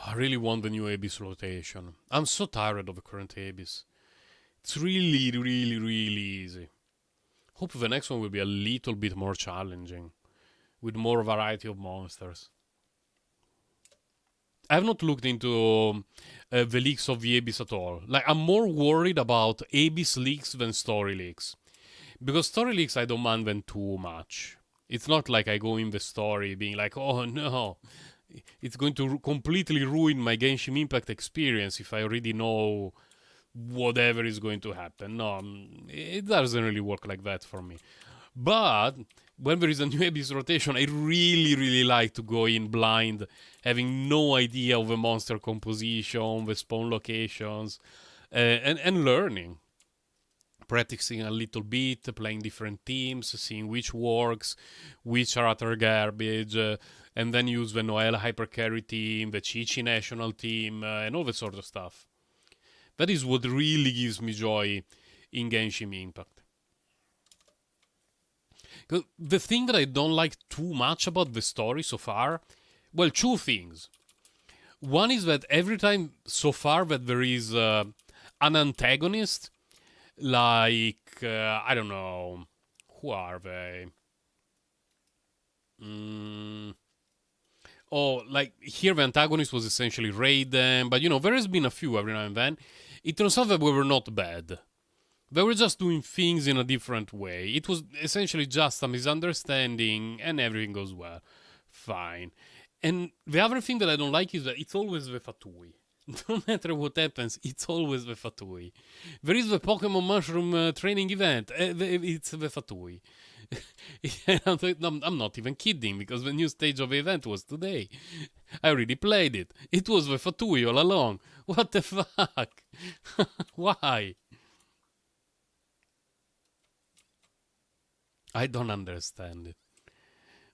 I really want the new Abyss rotation. I'm so tired of the current Abyss. It's really, really, really easy. Hope the next one will be a little bit more challenging, with more variety of monsters. I have not looked into the leaks of the Abyss at all. Like, I'm more worried about Abyss leaks than story leaks. Because story leaks I don't mind them too much. It's not like I go in the story being like, oh no, it's going to completely ruin my Genshin Impact experience if I already know whatever is going to happen. No, it doesn't really work like that for me. But when there is a new Abyss rotation, I really, really like to go in blind, having no idea of the monster composition, the spawn locations, and learning. Practicing a little bit, playing different teams, seeing which works, which are utter garbage, and then use the Noel Hypercarry team, the Chi-Chi national team, and all that sort of stuff. That is what really gives me joy in Genshin Impact. The thing that I don't like too much about the story so far, well, two things. One is that every time so far that there is an antagonist, like, I don't know, who are they? Oh, like here the antagonist was essentially Raiden, but you know, there has been a few every now and then. It turns out that we were not bad. They were just doing things in a different way. It was essentially just a misunderstanding and everything goes well. Fine. And the other thing that I don't like is that it's always the Fatui. No matter what happens, it's always the Fatui. There is the Pokemon Mushroom training event. It's the Fatui. I'm not even kidding, because the new stage of the event was today. I already played it. It was the Fatui all along. What the fuck? Why? I don't understand it.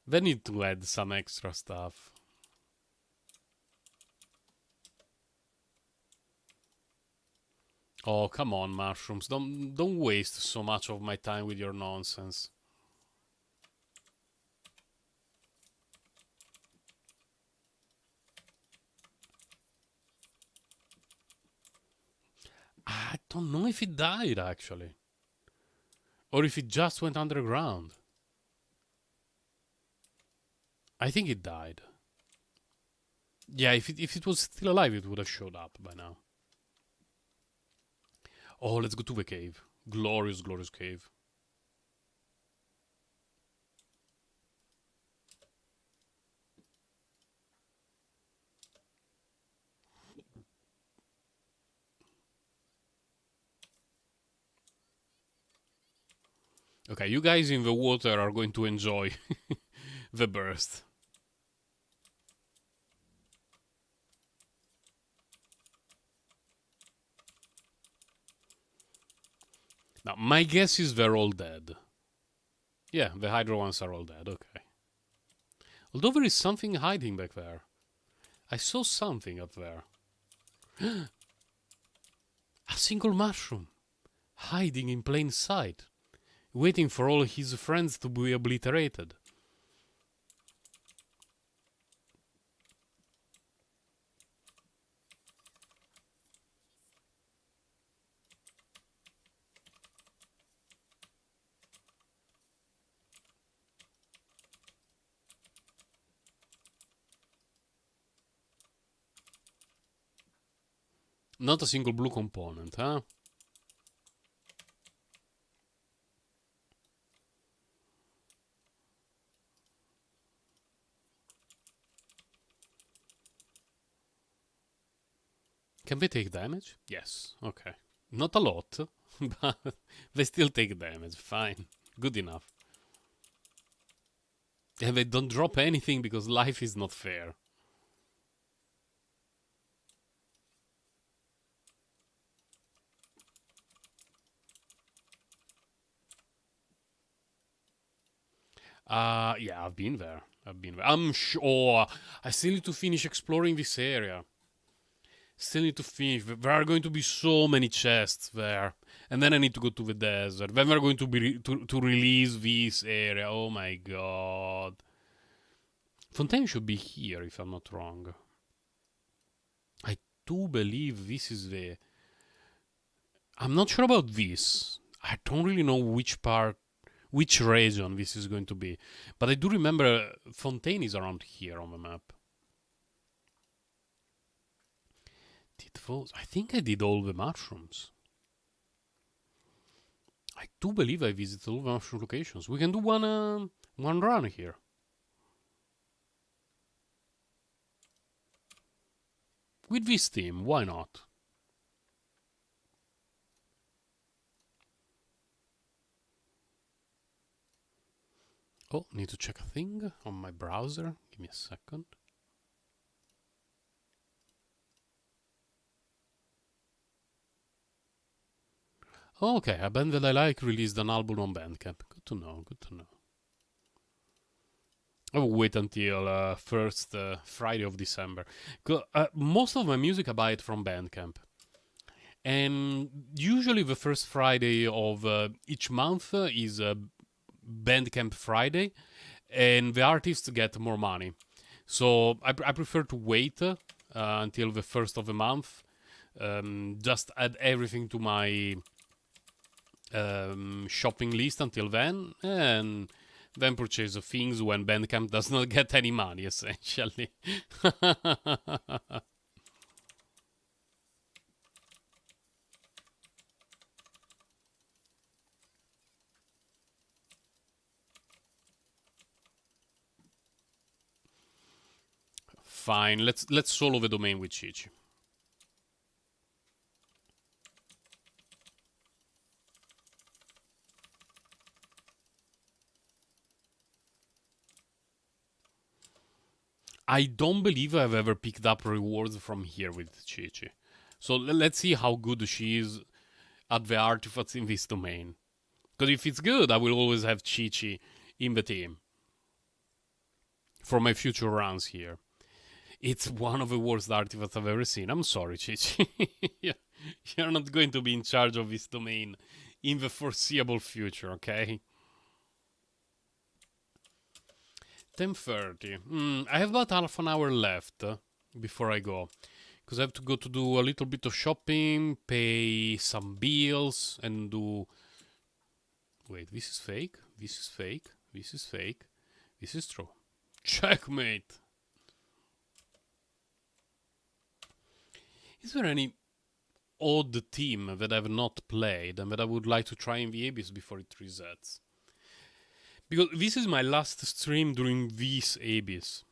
They need to add some extra stuff. Oh, come on, mushrooms. Don't waste so much of my time with your nonsense. I don't know if it died, actually. Or if it just went underground. I think it died. Yeah, if it was still alive, it would have showed up by now. Oh, let's go to the cave. Glorious, glorious cave. Okay, you guys in the water are going to enjoy the burst. Now, my guess is they're all dead. Yeah, the Hydro ones are all dead, okay. Although there is something hiding back there. I saw something up there. A single mushroom, hiding in plain sight, waiting for all his friends to be obliterated. Not a single blue component, huh? Can they take damage? Yes, okay. Not a lot, but they still take damage. Fine. Good enough. And they don't drop anything because life is not fair. Yeah, I've been there. I'm sure. I still need to finish exploring this area. Still need to finish. There are going to be so many chests there. And then I need to go to the desert. Then we're going to be to release this area. Oh my god. Fontaine should be here if I'm not wrong. I do believe this is the... I'm not sure about this. I don't really know which part, which region this is going to be. But I do remember Fontaine is around here on the map. I think I did all the mushrooms. I do believe I visited all the mushroom locations. We can do one run here. With this team, why not? Oh, need to check a thing on my browser. Give me a second. Oh, okay, a band that I like released an album on Bandcamp. Good to know, good to know. I will wait until first Friday of December. Most of my music I buy it from Bandcamp. And usually the first Friday of each month is Bandcamp Friday, and the artists get more money. So I prefer to wait until the first of the month. Just add everything to my shopping list until then, and then purchase the things when Bandcamp does not get any money, essentially. Fine, let's solo the domain with Chichi. I don't believe I've ever picked up rewards from here with Chichi. So let's see how good she is at the artifacts in this domain. Because if it's good, I will always have Chichi in the team for my future runs here. It's one of the worst artifacts I've ever seen. I'm sorry, Chichi. You're not going to be in charge of this domain in the foreseeable future, okay? 10:30. I have about half an hour left before I go. Because I have to go to do a little bit of shopping, pay some bills, and do... Wait, this is fake? This is fake? This is fake? This is true. Checkmate! Is there any odd team that I've not played and that I would like to try in the Abyss before it resets? Because this is my last stream during this Abyss.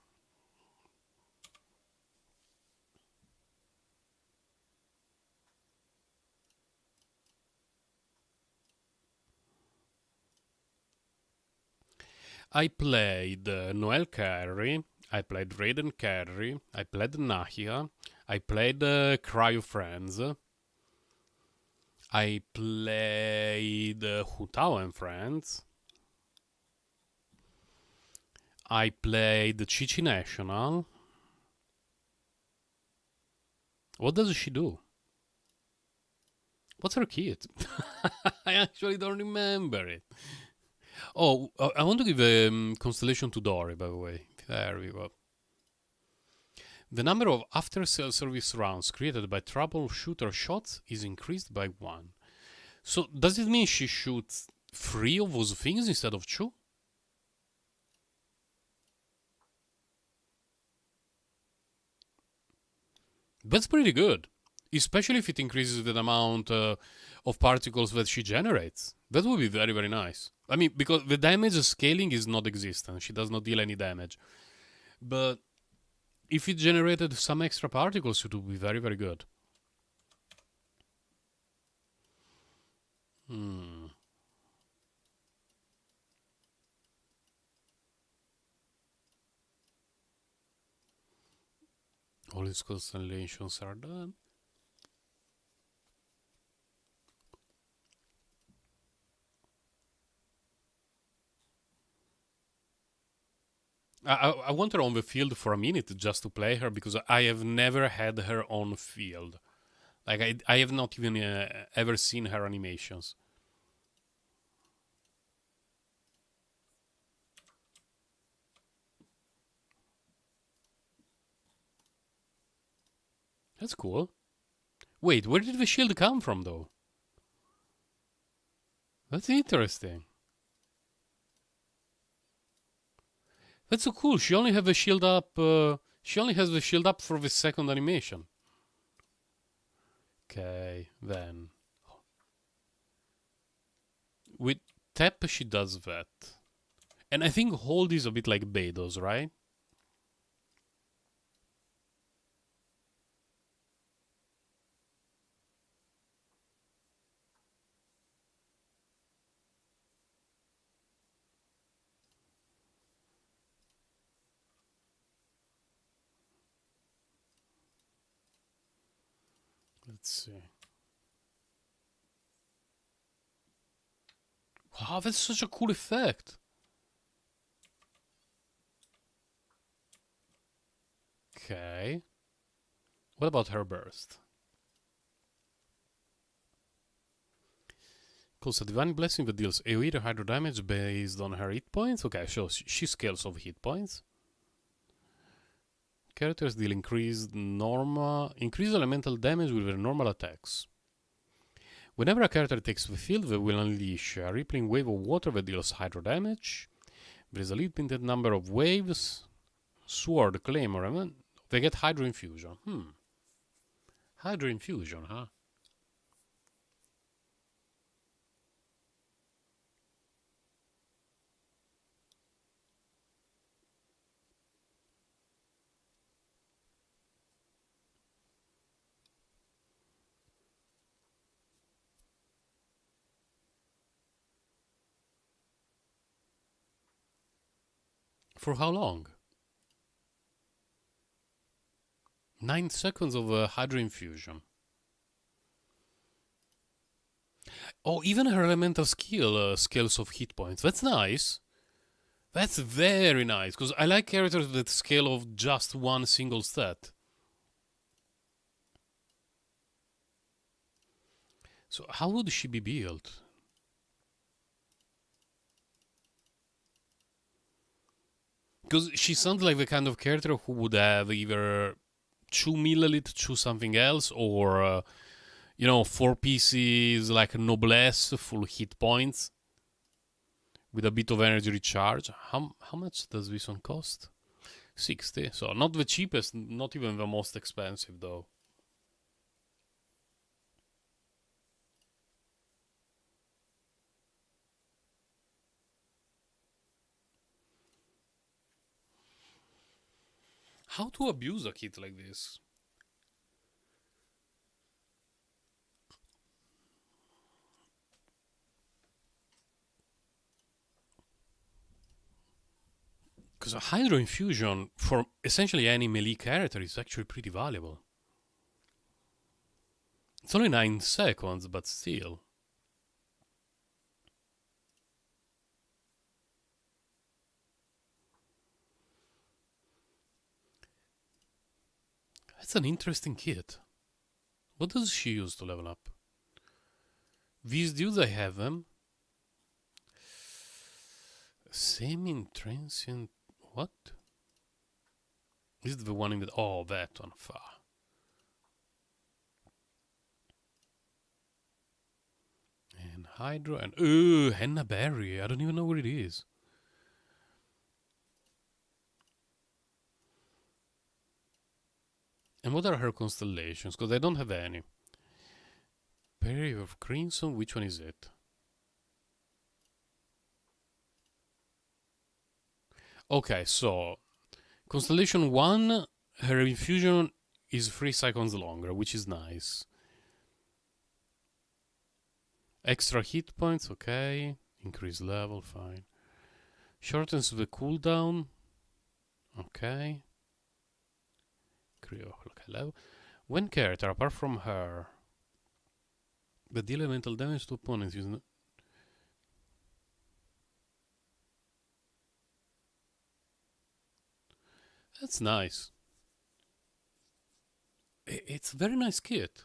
I played Noel Carey, I played Raiden Carey, I played Nahia, I played Cryo Friends, I played Hutao and Friends, I played Chichi National. What does she do? What's her kit? I actually don't remember it. Oh, I want to give a constellation to Dory, by the way. There we go. The number of after-sale service rounds created by troubleshooter shots is increased by 1. So does it mean she shoots 3 of those things instead of 2? That's pretty good, especially if it increases the amount of particles that she generates. That would be very, very nice. I mean, because the damage scaling is not existent. She does not deal any damage. But if it generated some extra particles, it would be very, very good. All these constellations are done. I want her on the field for a minute just to play her because I have never had her on field. Like I have not even ever seen her animations. That's cool. Wait, where did the shield come from though? That's interesting. That's so cool. She only has the shield up. She only has the shield up for the second animation. Okay, then with tap she does that, and I think hold is a bit like Beidou's, right? Let's see. Wow, that's such a cool effect. Okay. What about her burst? Cool, so Divine Blessing that deals AoE to hydro damage based on her hit points. Okay, so she scales of hit points. Characters deal increased elemental damage with their normal attacks. Whenever a character takes the field, they will unleash a rippling wave of water that deals hydro damage. There is a limited number of waves. Sword, Claymore, they get Hydro Infusion. Hydro Infusion, huh? For how long? 9 seconds of Hydro Infusion. Oh, even her elemental skill scales of hit points. That's nice. That's very nice, because I like characters that scale of just one single stat. So how would she be built? Because she sounds like the kind of character who would have either 2 millilith to something else, or 4 pieces like Noblesse, full hit points, with a bit of energy recharge. How much does this one cost? 60. So not the cheapest, not even the most expensive though. How to abuse a kit like this? Because a Hydro Infusion for essentially any melee character is actually pretty valuable. It's only 9 seconds, but still. That's an interesting kit. What does she use to level up? These dudes, I have them. Semi-transient. What? Is it the one in the. Oh, that one. Far. And Hydro and. Ooh, Henna Berry. I don't even know what it is. And what are her constellations? Because I don't have any. Berry of Crimson, which one is it? Okay, so Constellation 1, her infusion is 3 seconds longer, which is nice. Extra hit points, okay. Increase level, fine. Shortens the cooldown, okay. Okay, level. When character, apart from her, but deal elemental damage to opponents using. That's nice. It's a very nice kit.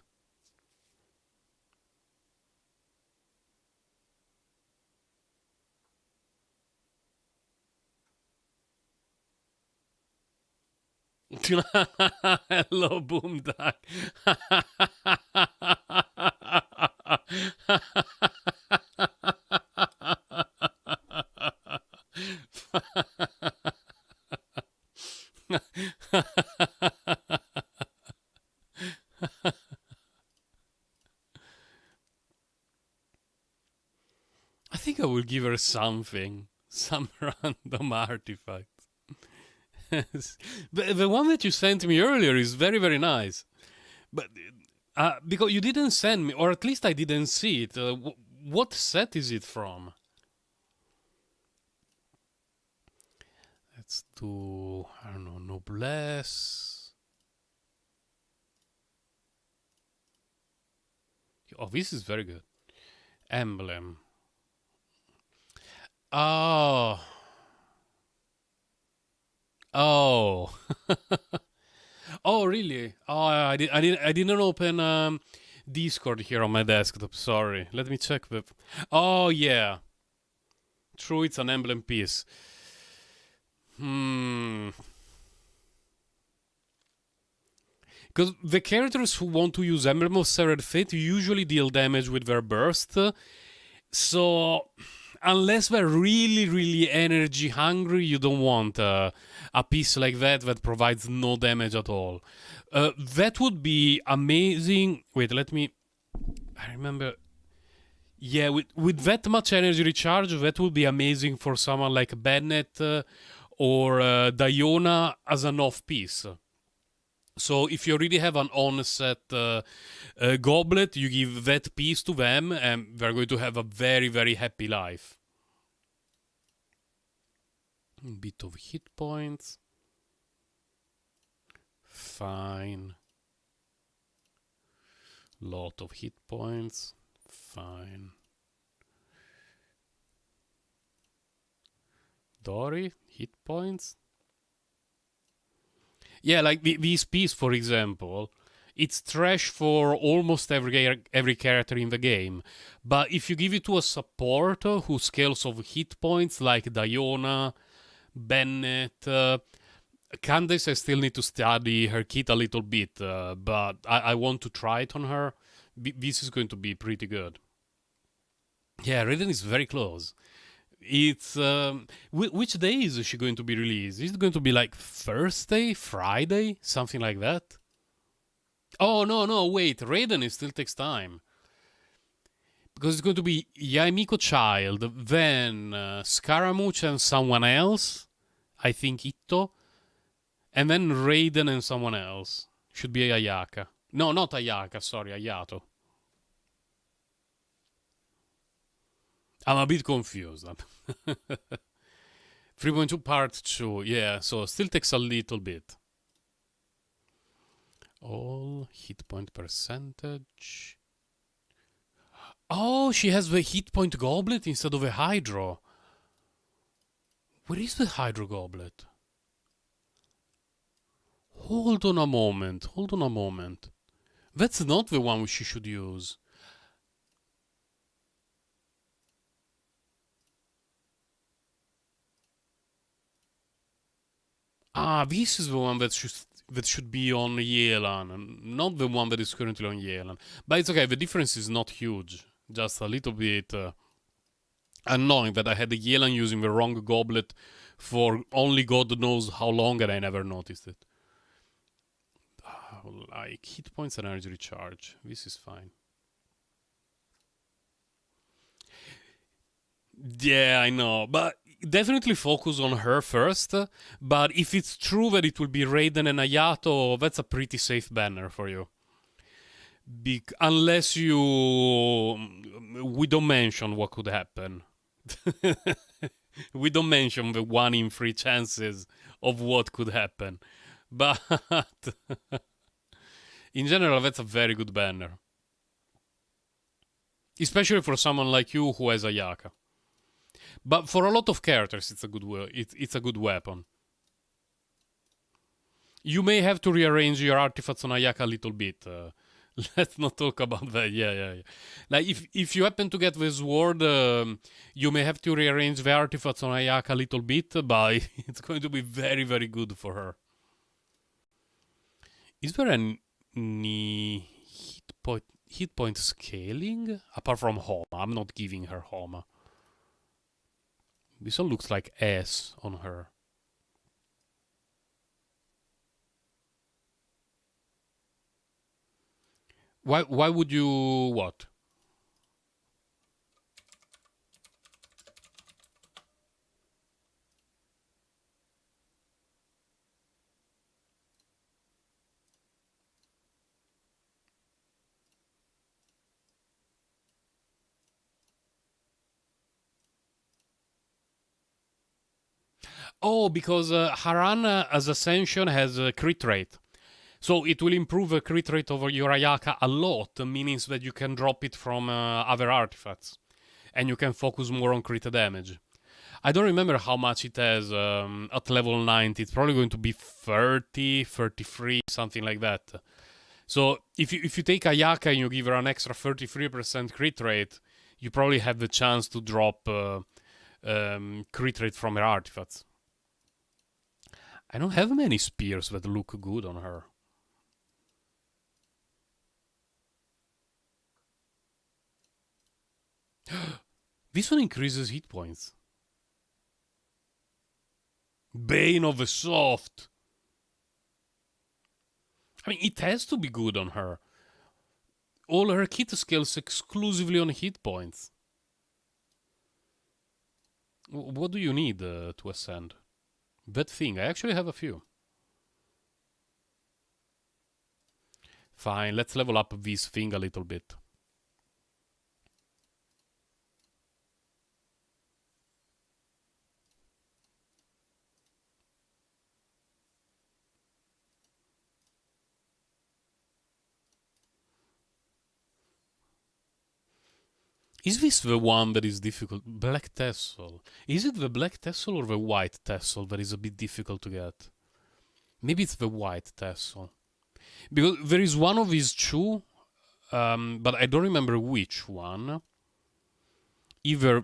Hello, Boom Duck. I think I will give her something. Some random artifact. The one that you sent me earlier is very, very nice. But because you didn't send me, or at least I didn't see it. What set is it from? Let's do, I don't know, Noblesse. Oh, this is very good. Emblem. Oh. Oh. Oh, really? Oh, I didn't open Discord here on my desktop. Sorry. Let me check the. Oh, yeah. True, it's an emblem piece. Because the characters who want to use Emblem of Severed Fate usually deal damage with their burst. So, unless they're really, really energy hungry, you don't want a piece like that provides no damage at all. That would be amazing. Wait, let me. I remember. Yeah, with that much energy recharge, that would be amazing for someone like Bennett or Diona as an off piece. So if you already have an on-set goblet, you give that piece to them, and they're going to have a very, very happy life. A bit of hit points. Fine. Lot of hit points. Fine. Dory, hit points. Yeah, like this piece, for example, it's trash for almost every character in the game. But if you give it to a support who scales of hit points like Diona, Bennett, Candace, I still need to study her kit a little bit, but I want to try it on her. This is going to be pretty good. Yeah, Raiden is very close. It's which day is she going to be released? Is it going to be like Thursday, Friday, something like that? Oh no, wait, Raiden it still takes time because it's going to be Yaimiko Child, then Scaramouche and someone else. I think Itto, and then Raiden and someone else. Should be Ayaka. No, not Ayaka. Sorry, Ayato. I'm a bit confused. 3.2 part 2, yeah, so still takes a little bit. All hit point percentage. Oh, she has the hit point goblet instead of a hydro. Where is the hydro goblet? Hold on a moment. That's not the one she should use. Ah, this is the one that should be on Yelan, and not the one that is currently on Yelan. But it's okay. The difference is not huge. Just a little bit annoying that I had the Yelan using the wrong goblet for only God knows how long, and I never noticed it. Like hit points and energy recharge. This is fine. Yeah, I know, but definitely focus on her first. But if it's true that it will be Raiden and Ayato, that's a pretty safe banner for you. Unless you. We don't mention what could happen. We don't mention the 1 in 3 chances of what could happen. But in general, that's a very good banner. Especially for someone like you who has Ayaka. But for a lot of characters, it's a good weapon. You may have to rearrange your artifacts on Ayaka a little bit. Let's not talk about that. Yeah. Like if you happen to get the sword, you may have to rearrange the artifacts on Ayaka a little bit, but it's going to be very, very good for her. Is there any hit point scaling apart from Homa? I'm not giving her Homa. This all looks like S on her. Why would you what? Oh, because Haran as Ascension has a crit rate. So it will improve the crit rate over your Ayaka a lot, meaning that you can drop it from other artifacts. And you can focus more on crit damage. I don't remember how much it has at level 90. It's probably going to be 30, 33, something like that. So if you take Ayaka and you give her an extra 33% crit rate, you probably have the chance to drop crit rate from her artifacts. I don't have many spears that look good on her. This one increases hit points. Bane of the Soft. I mean, it has to be good on her. All her kit scales exclusively on hit points. What do you need to ascend? That thing. I actually have a few. Fine, let's level up this thing a little bit. Is this the one that is difficult? Black Tassel. Is it the Black Tassel or the White Tassel that is a bit difficult to get? Maybe it's the White Tassel. Because there is one of these two, but I don't remember which one. Either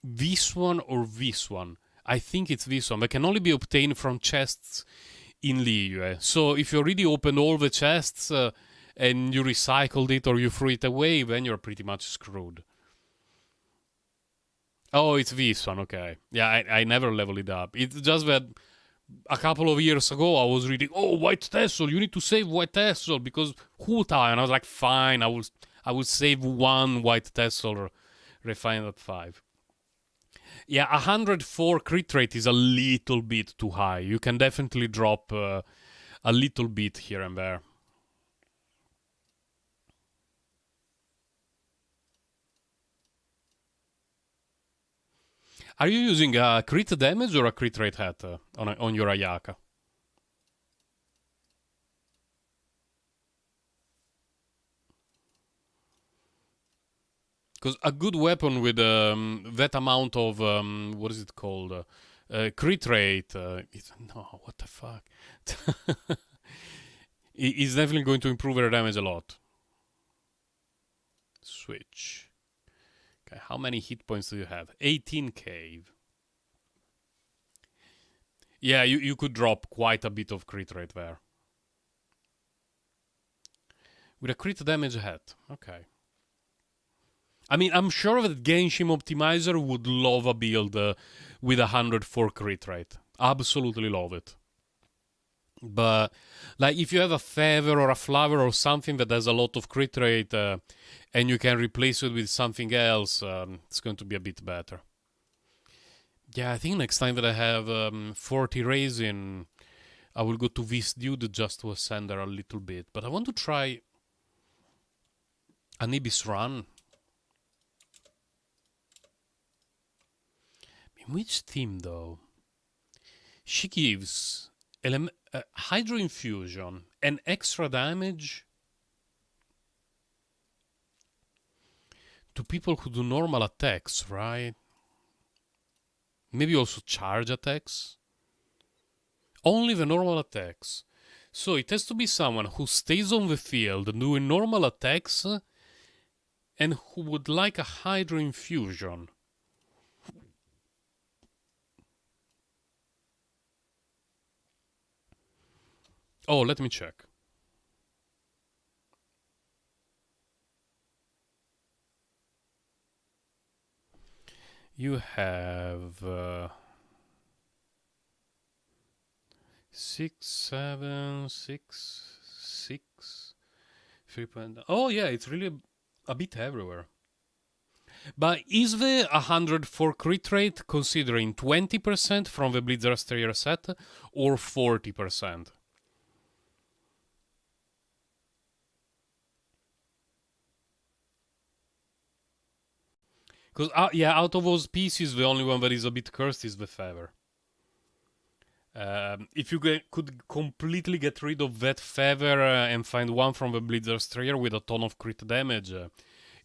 this one or this one. I think it's this one. They can only be obtained from chests in Liyue. So if you already opened all the chests and you recycled it or you threw it away, then you're pretty much screwed. Oh, it's this one, okay. Yeah, I never leveled it up. It's just that a couple of years ago I was reading, oh, White Tassel, you need to save White Tassel because Huta, and I was like, fine, I will save one White Tassel refined at 5. Yeah, 104 crit rate is a little bit too high. You can definitely drop a little bit here and there. Are you using a crit damage or a crit rate hat on your Ayaka? Because a good weapon with that amount of what is it called? Crit rate. No, what the fuck? Is definitely going to improve their damage a lot. Switch. Okay, how many hit points do you have? 18k. Yeah, you could drop quite a bit of crit rate there. With a crit damage hat. Okay. I mean, I'm sure that Genshin Optimizer would love a build with 104 crit rate. Absolutely love it. But, like, if you have a Feather or a Flower or something that has a lot of crit rate and you can replace it with something else, it's going to be a bit better. Yeah, I think next time that I have 40 Raisin, I will go to this dude just to ascend her a little bit. But I want to try an Ibis run. In which team, though? She gives Hydro Infusion and extra damage to people who do normal attacks, right? Maybe also charge attacks? Only the normal attacks. So it has to be someone who stays on the field doing normal attacks and who would like a Hydro Infusion. Oh, let me check. You have 6, 7, 6, 6, 3. Oh yeah, it's really a bit everywhere. But is the 104 crit rate considering 20% from the Blizzard Strayer set or 40%? Because, yeah, out of those pieces, the only one that is a bit cursed is the Feather. If you could completely get rid of that Feather and find one from the Blizzard Strayer with a ton of crit damage,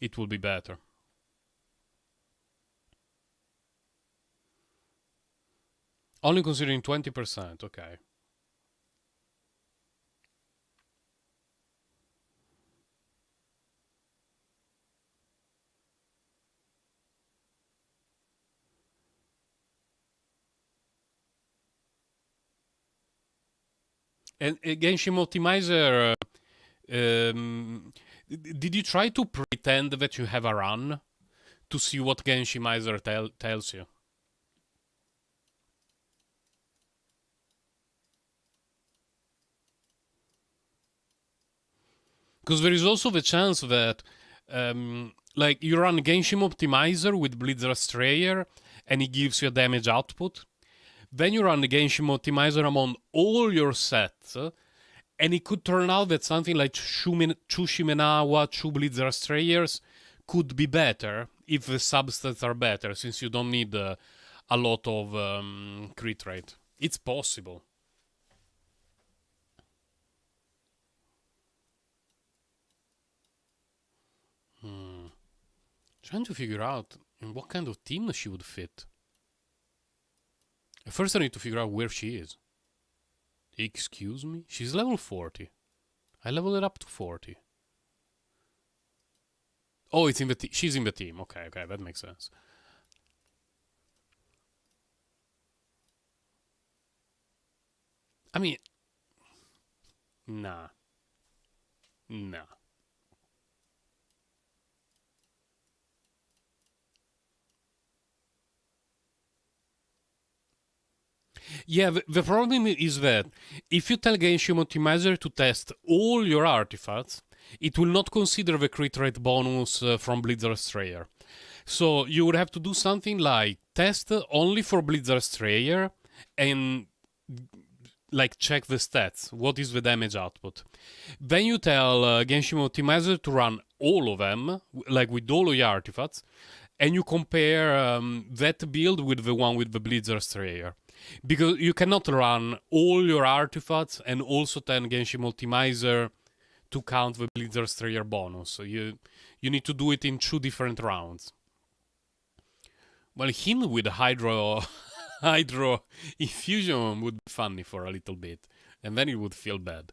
it would be better. Only considering 20%, okay. And Genshin Optimizer, did you try to pretend that you have a run to see what Genshin Optimizer tells you? Because there is also the chance that, like, you run Genshin Optimizer with Blizzard Strayer and it gives you a damage output. Then you run the Genshin Optimizer among all your sets, and it could turn out that something like Chu Shimenawa, Chu Blizzard Strayers could be better if the substats are better, since you don't need a lot of crit rate. It's possible. Trying to figure out in what kind of team she would fit. First, I need to figure out where she is. Excuse me? She's level 40. I leveled it up to 40. Oh, it's in the she's in the team. Okay, that makes sense. I mean, nah. Nah. Yeah, the problem is that if you tell Genshin Optimizer to test all your artifacts, it will not consider the crit rate bonus from Blizzard Strayer. So you would have to do something like test only for Blizzard Strayer and like check the stats. What is the damage output? Then you tell Genshin Optimizer to run all of them, like with all of your artifacts, and you compare that build with the one with the Blizzard Strayer. Because you cannot run all your artifacts and also tell Genshin Optimizer to count the Blizzard Strayer bonus. So you need to do it in 2 different rounds. Well, him with Hydro Infusion would be funny for a little bit, and then it would feel bad.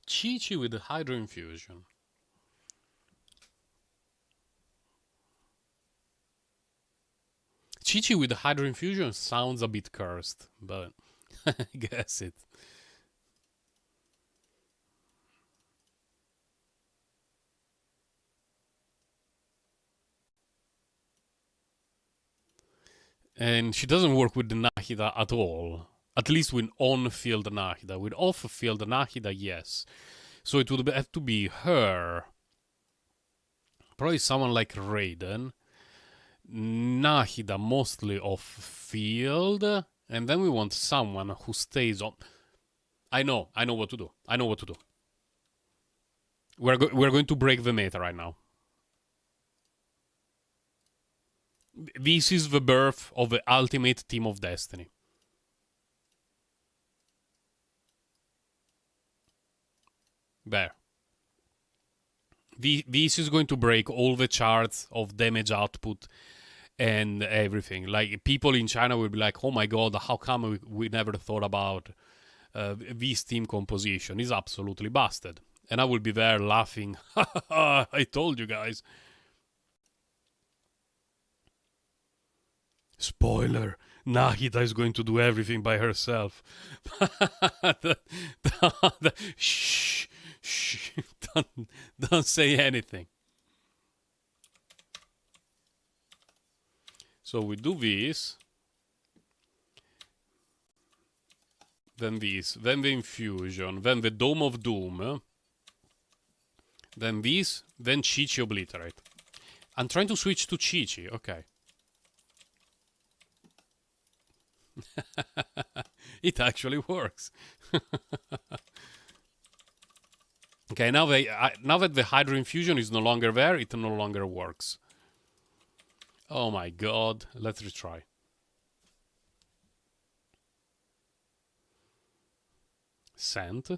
Chi-Chi with the Hydro Infusion. Chi-Chi with the Hydro Infusion sounds a bit cursed, but I guess it. And she doesn't work with the Nahida at all. At least with on-field Nahida. With off-field Nahida, yes. So it would have to be her. Probably someone like Raiden. Nahida mostly off-field. And then we want someone who stays on. I know what to do. We're going to break the meta right now. This is the birth of the ultimate team of destiny. There. This is going to break all the charts of damage output and everything. Like, people in China will be like, oh my god, how come we never thought about this team composition? It's absolutely busted. And I will be there laughing. I told you guys. Spoiler. Nahida is going to do everything by herself. Shh. Shh. Don't say anything. So we do this. Then this. Then the infusion. Then the Dome of Doom. Then this. Then Chi-Chi Obliterate. I'm trying to switch to Chi-Chi. Okay. It actually works. Okay, now that the Hydro Infusion is no longer there, it no longer works. Oh my god. Let's retry. Sent.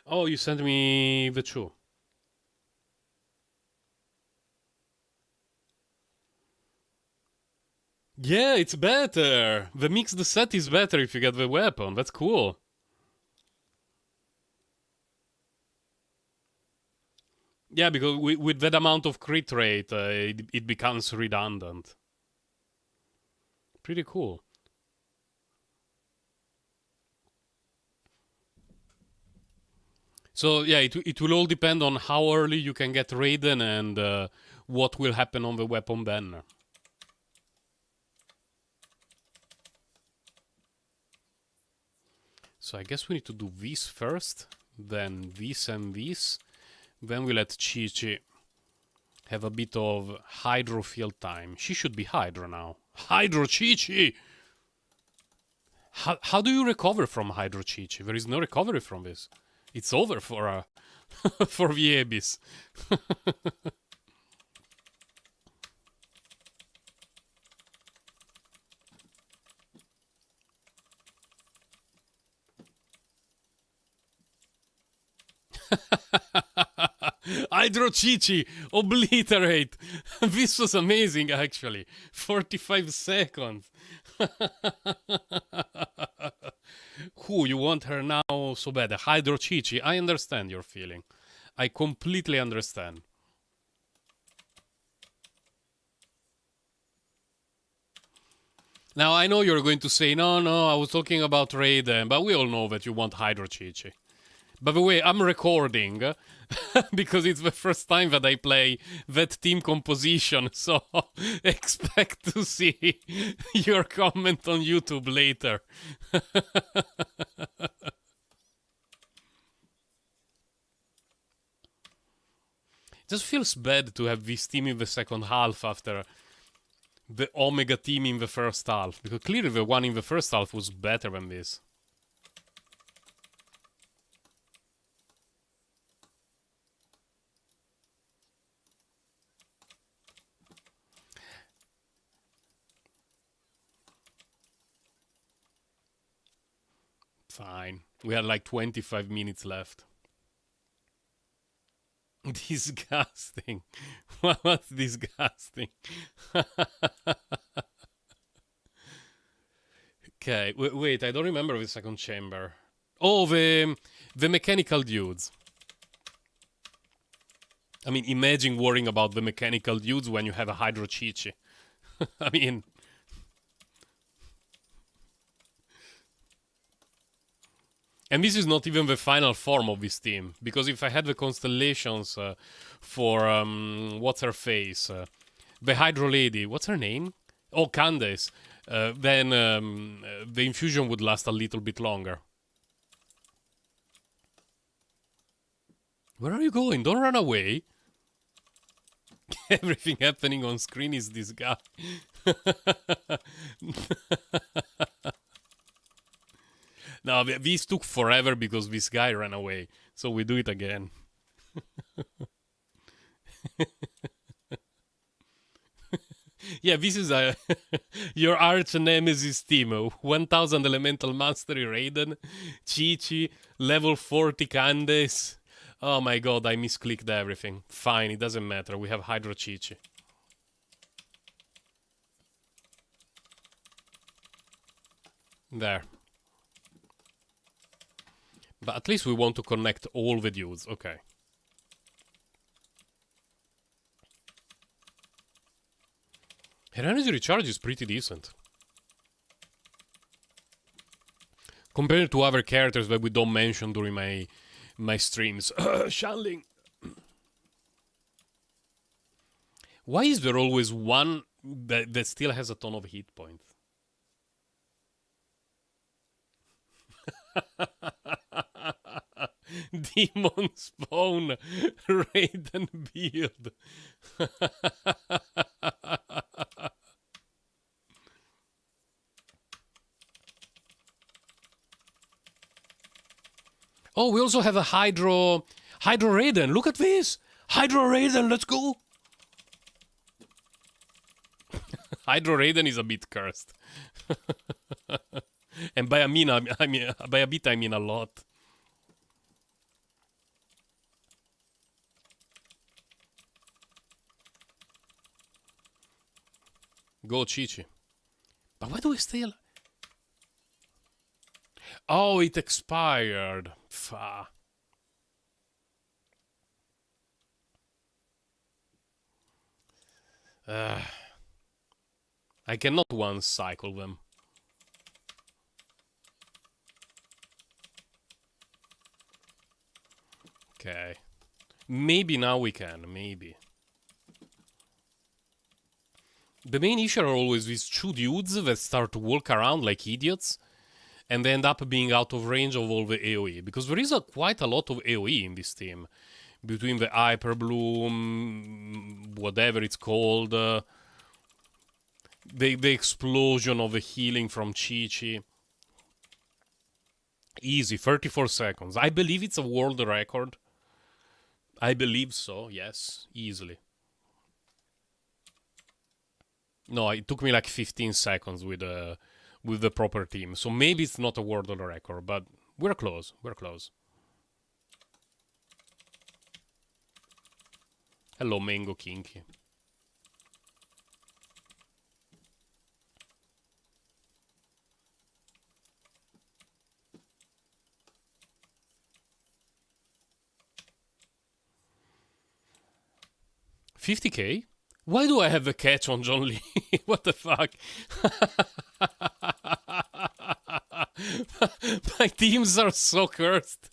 Oh, you sent me the two. Yeah, it's better. The mixed set is better if you get the weapon. That's cool. Yeah, because with that amount of crit rate, it becomes redundant. Pretty cool. So yeah, it will all depend on how early you can get Raiden and what will happen on the weapon banner. So I guess we need to do this first, then this and this. Then we let Chi-Chi have a bit of Hydro field time. She should be Hydro now. Hydro Chi-Chi! How do you recover from Hydro Chi-Chi? There is no recovery from this. It's over for for the Abyss. Hydro Chi-Chi, obliterate. This was amazing, actually. 45 seconds. Who, you want her now so bad? Hydro Chi-Chi, I understand your feeling. I completely understand. Now, I know you're going to say, no, I was talking about Raiden, but we all know that you want Hydro Chi-Chi. By the way, I'm recording because it's the first time that I play that team composition, so expect to see your comment on YouTube later. It just feels bad to have this team in the second half after the Omega team in the first half, because clearly the one in the first half was better than this. Fine. We had like 25 minutes left. Disgusting. What's disgusting? Okay, wait, I don't remember the second chamber. Oh, the mechanical dudes. I mean, imagine worrying about the mechanical dudes when you have a Hydro Chichi. I mean, and this is not even the final form of this team, because if I had the constellations for what's her face, the Hydro Lady, what's her name? Oh, Candace. Then the infusion would last a little bit longer. Where are you going? Don't run away. Everything happening on screen is this guy. No, this took forever because this guy ran away. So we do it again. Yeah, this is your arch nemesis team. 1000 Elemental Mastery Raiden, Chi-Chi, level 40 Candace. Oh my god, I misclicked everything. Fine, it doesn't matter. We have Hydro Chi-Chi. There. But at least we want to connect all the dudes. Okay. Her energy recharge is pretty decent. Compared to other characters that we don't mention during my streams. Shanling. Why is there always one that still has a ton of hit points? Demon Spawn Raiden Beard. Oh, we also have a Hydro Raiden. Look at this. Hydro Raiden, let's go. Hydro Raiden is a bit cursed. And by a bit I mean a lot. Go Chi-Chi. But why do we still? Oh, it expired. Fa. I cannot one cycle them. Okay. Maybe now we can. Maybe. The main issue are always these two dudes that start to walk around like idiots and they end up being out of range of all the AoE. Because there is quite a lot of AoE in this team. Between the Hyper Bloom, whatever it's called, the explosion of the healing from Chi-Chi. Easy, 34 seconds. I believe it's a world record. I believe so, yes, easily. No, it took me like 15 seconds with the proper team. So maybe it's not a world record, but we're close. We're close. Hello, Mango Kinky. $50K? Why do I have a catch on John Lee? What the fuck? My teams are so cursed.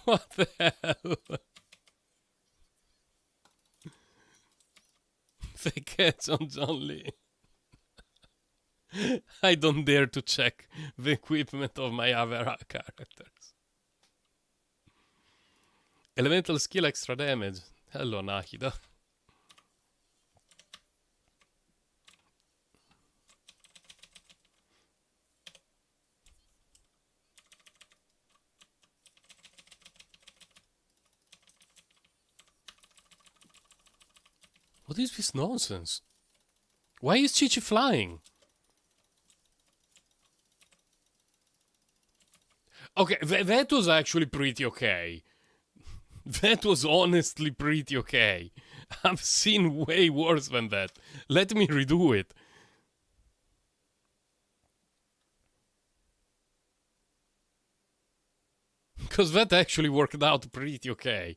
What the hell? The catch on John Lee. I don't dare to check the equipment of my other characters. Elemental skill extra damage. Hello, Nahida. What is this nonsense? Why is Chi-Chi flying? Okay, that was actually pretty okay. That was honestly pretty okay. I've seen way worse than that. Let me redo it. Because that actually worked out pretty okay.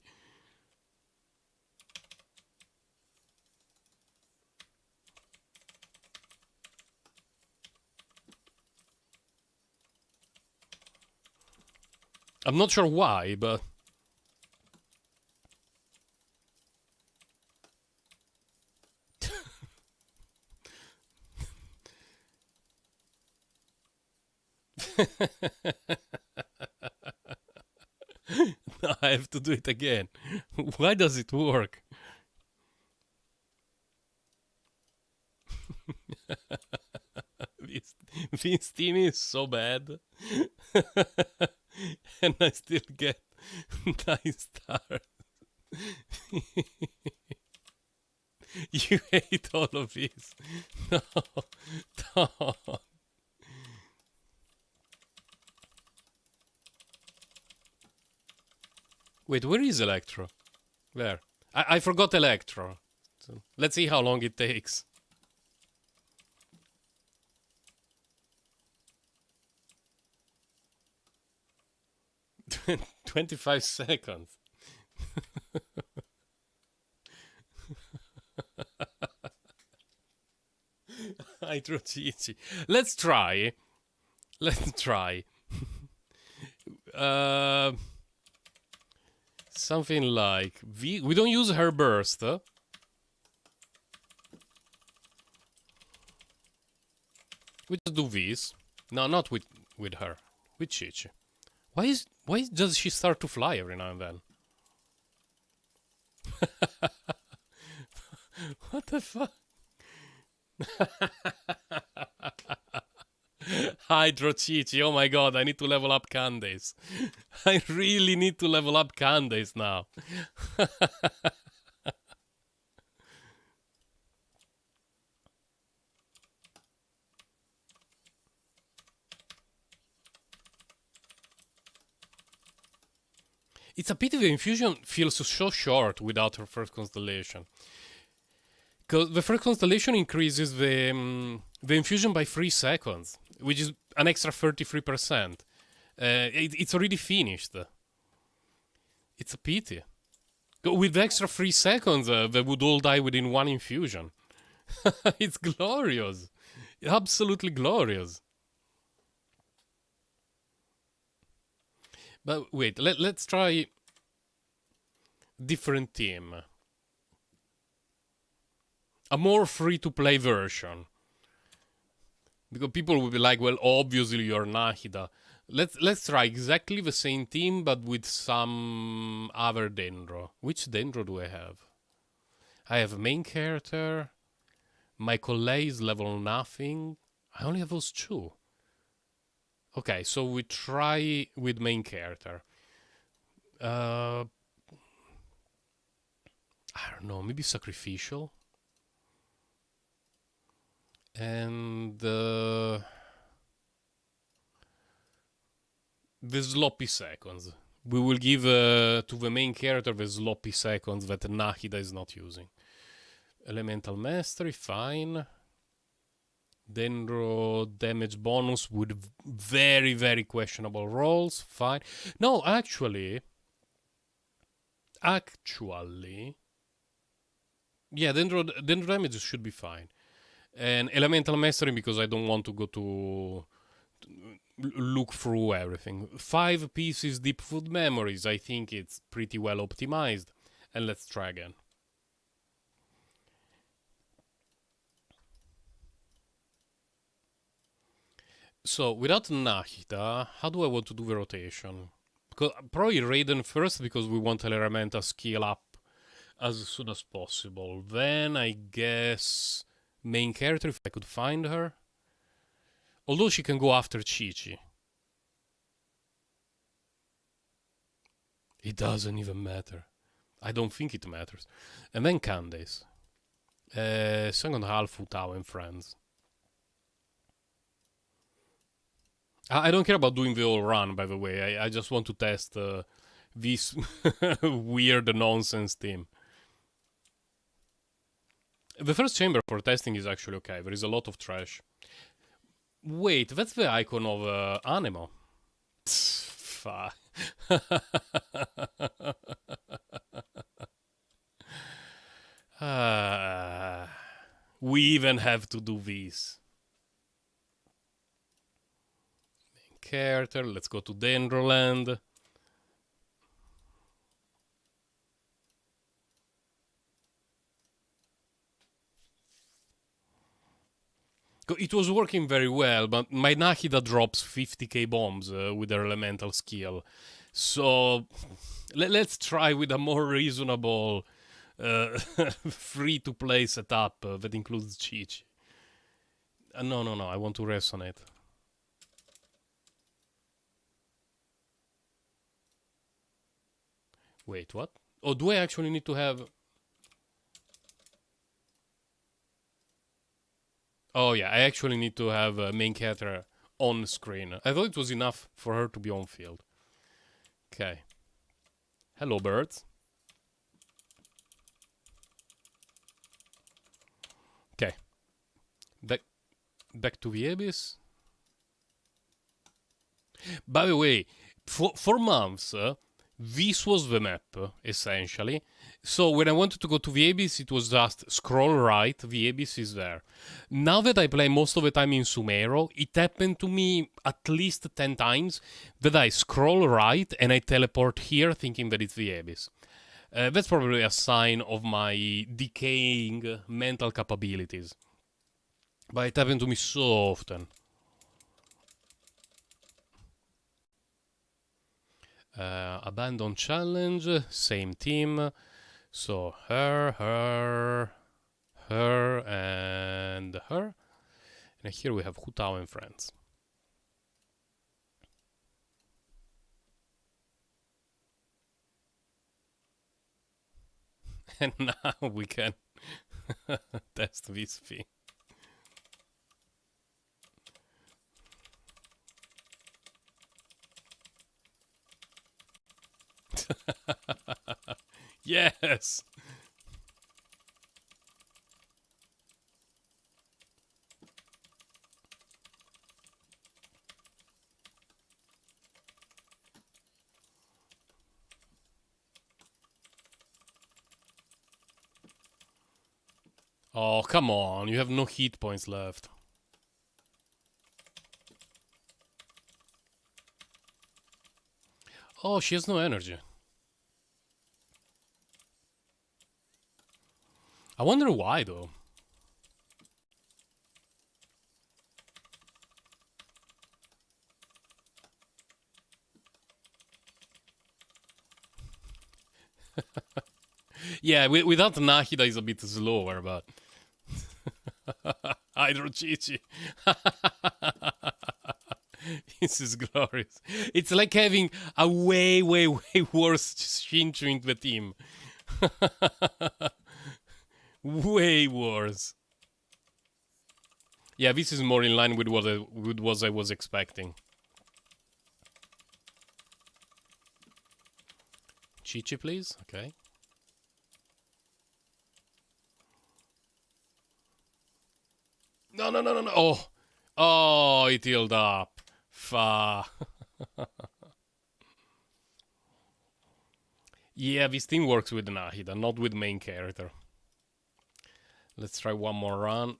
I'm not sure why, but... No, I have to do it again. Why does it work? This team is so bad. And I still get 9 stars. You hate all of this. No, don't. Wait, where is Electro? Where? I forgot Electro. So let's see how long it takes. 25 seconds. Hydro Chichi. Let's try. Let's try. uh, something like we don't use her burst. We just do this. No, not with her. With Chichi. Why does she start to fly every now and then? What the fuck? Hydro Chichi, oh my god, I need to level up Candace. I really need to level up Candace now. It's a pity the infusion feels so short without her first constellation. Because the first constellation increases the infusion by 3 seconds, which is an extra 33%. It's already finished. It's a pity. With the extra 3 seconds, they would all die within 1 infusion. It's glorious. Absolutely glorious. But wait, let's try different team. A more free-to-play version. Because people will be like, well, obviously you're Nahida. Let's try exactly the same team, but with some other Dendro. Which Dendro do I have? I have a main character. My Collei is level nothing. I only have those 2. Okay, so we try with main character. I don't know, maybe sacrificial. And the sloppy seconds. We will give to the main character the sloppy seconds that Nahida is not using. Elemental Mastery, fine. Dendro damage bonus with very, very questionable rolls, fine. No, actually, yeah, Dendro damage should be fine. And Elemental Mastery because I don't want to go to look through everything. 5 pieces deep food memories. I think it's pretty well optimized. And let's try again. So without Nahida, how do I want to do the rotation? Because probably Raiden first because we want Elemental skill up as soon as possible. Then I guess main character if I could find her. Although she can go after Chi-Chi. It doesn't even matter. I don't think it matters. And then Candace. Second half Futao and friends. I don't care about doing the whole run, by the way. I just want to test this weird nonsense team. The first chamber for testing is actually okay. There is a lot of trash. Wait, that's the icon of Anemo. Fuck. We even have to do this. Character, let's go to Dendroland. It was working very well, but my Nahida drops 50k bombs with her elemental skill. So let's try with a more reasonable free-to-play setup that includes Chi-Chi. No, I want to resonate. Wait, what? Oh, do I actually need to have... Oh yeah, I actually need to have a main character on screen. I thought it was enough for her to be on field. Okay. Hello, birds. Okay. Back to the abyss. By the way, for months, this was the map, essentially. So when I wanted to go to the abyss, it was just scroll right, the abyss is there. Now that I play most of the time in Sumeru, it happened to me at least 10 times that I scroll right and I teleport here thinking that it's the abyss. That's probably a sign of my decaying mental capabilities. But it happened to me so often. Abandon challenge, same team. So her, and her. And here we have Hu Tao and friends. And now we can test this thing. Yes! Oh, come on, you have no hit points left. Oh, she has no energy. I wonder why, though. Yeah, without Nahida is a bit slower, but... Hydro Chichi. This is glorious. It's like having a way worse Shinchu in the team. Way worse. Yeah, this is more in line with what I was expecting. Chichi, please. Okay. No. Oh, it healed up. Yeah, this thing works with Nahida, not with main character. Let's try one more run.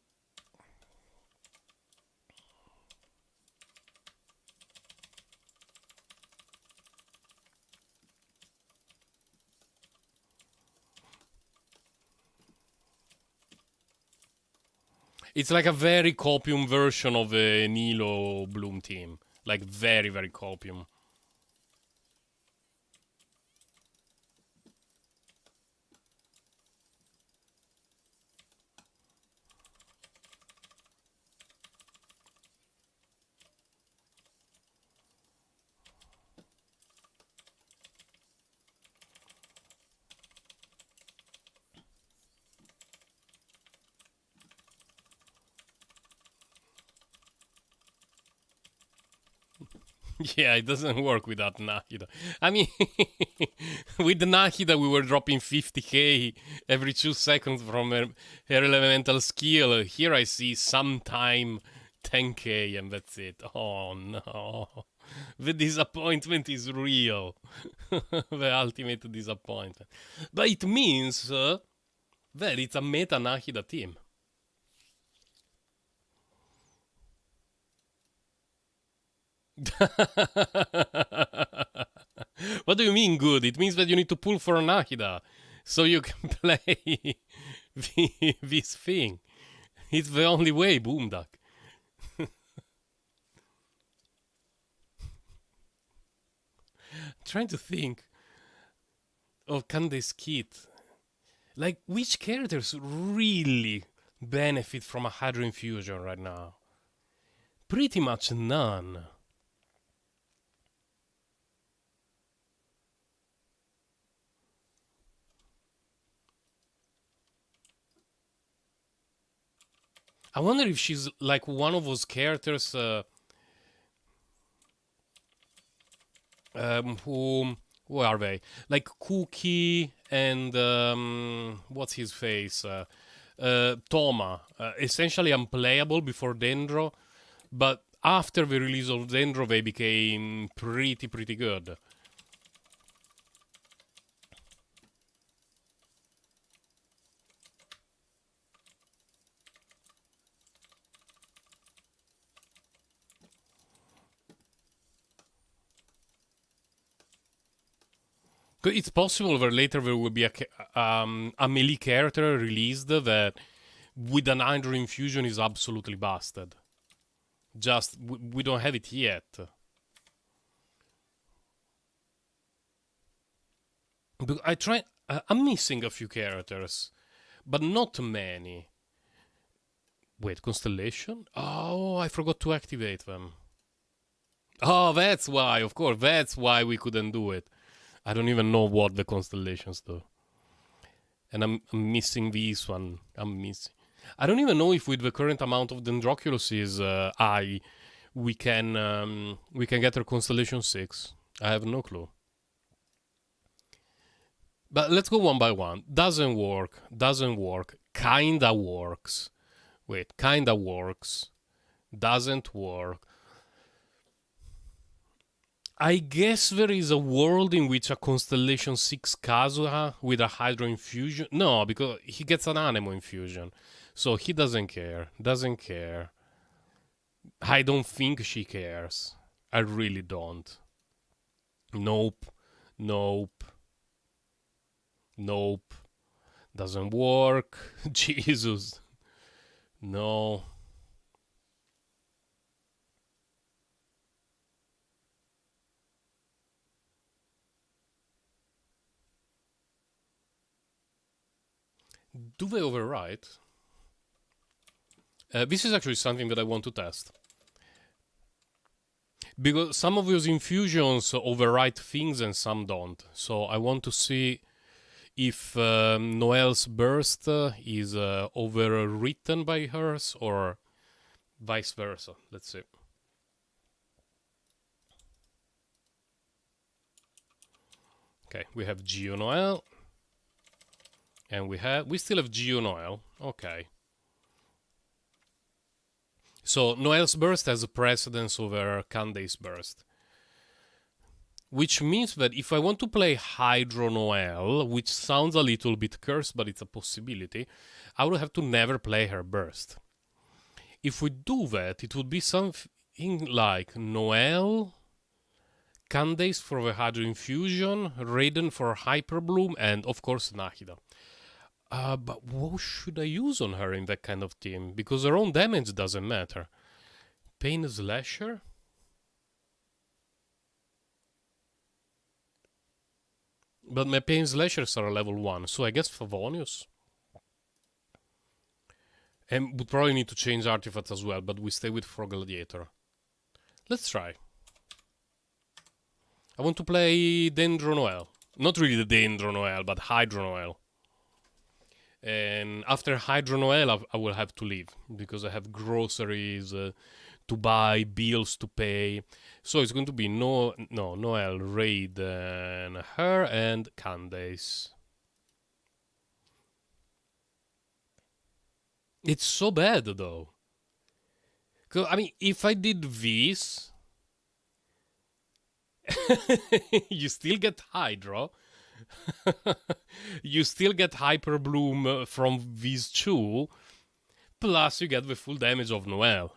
It's like a very copium version of a Nilo Bloom team. Like very copium. Yeah, it doesn't work without Nahida. I mean, with Nahida, we were dropping 50k every 2 seconds from her elemental skill. Here I see sometime 10k, and that's it. Oh no. The disappointment is real. The ultimate disappointment. But it means that it's a meta Nahida team. What do you mean good? It means that you need to pull for Nahida so you can play this thing. It's the only way, Boomduck. Trying to think of Candace Kit. Like, which characters really benefit from a Hydro Infusion right now? Pretty much none. I wonder if she's like one of those characters who are they? Like Cookie and what's his face? Toma. Essentially unplayable before Dendro, but after the release of Dendro, they became pretty good. It's possible that later there will be a melee character released that with an Hydro Infusion is absolutely busted. Just, we don't have it yet. But I'm missing a few characters, but not many. Wait, Constellation? Oh, I forgot to activate them. Oh, that's why, of course, that's why we couldn't do it. I don't even know what the constellations do. And I'm missing this one. I don't even know if with the current amount of Dendroculus we can get our Constellation 6. I have no clue. But let's go one by one. Doesn't work. Kinda works. Wait, kinda works. Doesn't work. I guess there is a world in which a Constellation 6 Kazuha with a Hydro Infusion... No, because he gets an Anemo Infusion. So he doesn't care. I don't think she cares. I really don't. Nope. Doesn't work. Jesus. No. Do they overwrite? This is actually something that I want to test. Because some of those infusions overwrite things and some don't. So I want to see if Noelle's burst is overwritten by hers or vice versa. Let's see. Okay, we have Geo Noelle. And we still have Geo Noelle. Okay. So Noelle's burst has a precedence over Candace's burst. Which means that if I want to play Hydro Noelle, which sounds a little bit cursed, but it's a possibility, I will have to never play her burst. If we do that, it would be something like Noelle, Candace for the Hydro Infusion, Raiden for Hyper Bloom, and of course Nahida. But what should I use on her in that kind of team? Because her own damage doesn't matter. Pain Slasher? But my Pain Slashers are level 1, so I guess Favonius. And would probably need to change artifacts as well, but we stay with Frog Gladiator. Let's try. I want to play Dendro Noelle. Not really the Dendro Noelle, but Hydro Noelle. And after Hydro Noelle, I will have to leave because I have groceries to buy, bills to pay. So it's going to be Noelle, Raiden, her, and Candace. It's so bad though. 'Cause, I mean, if I did this, you still get Hydra. You still get Hyper Bloom from these two. Plus, you get the full damage of Noelle.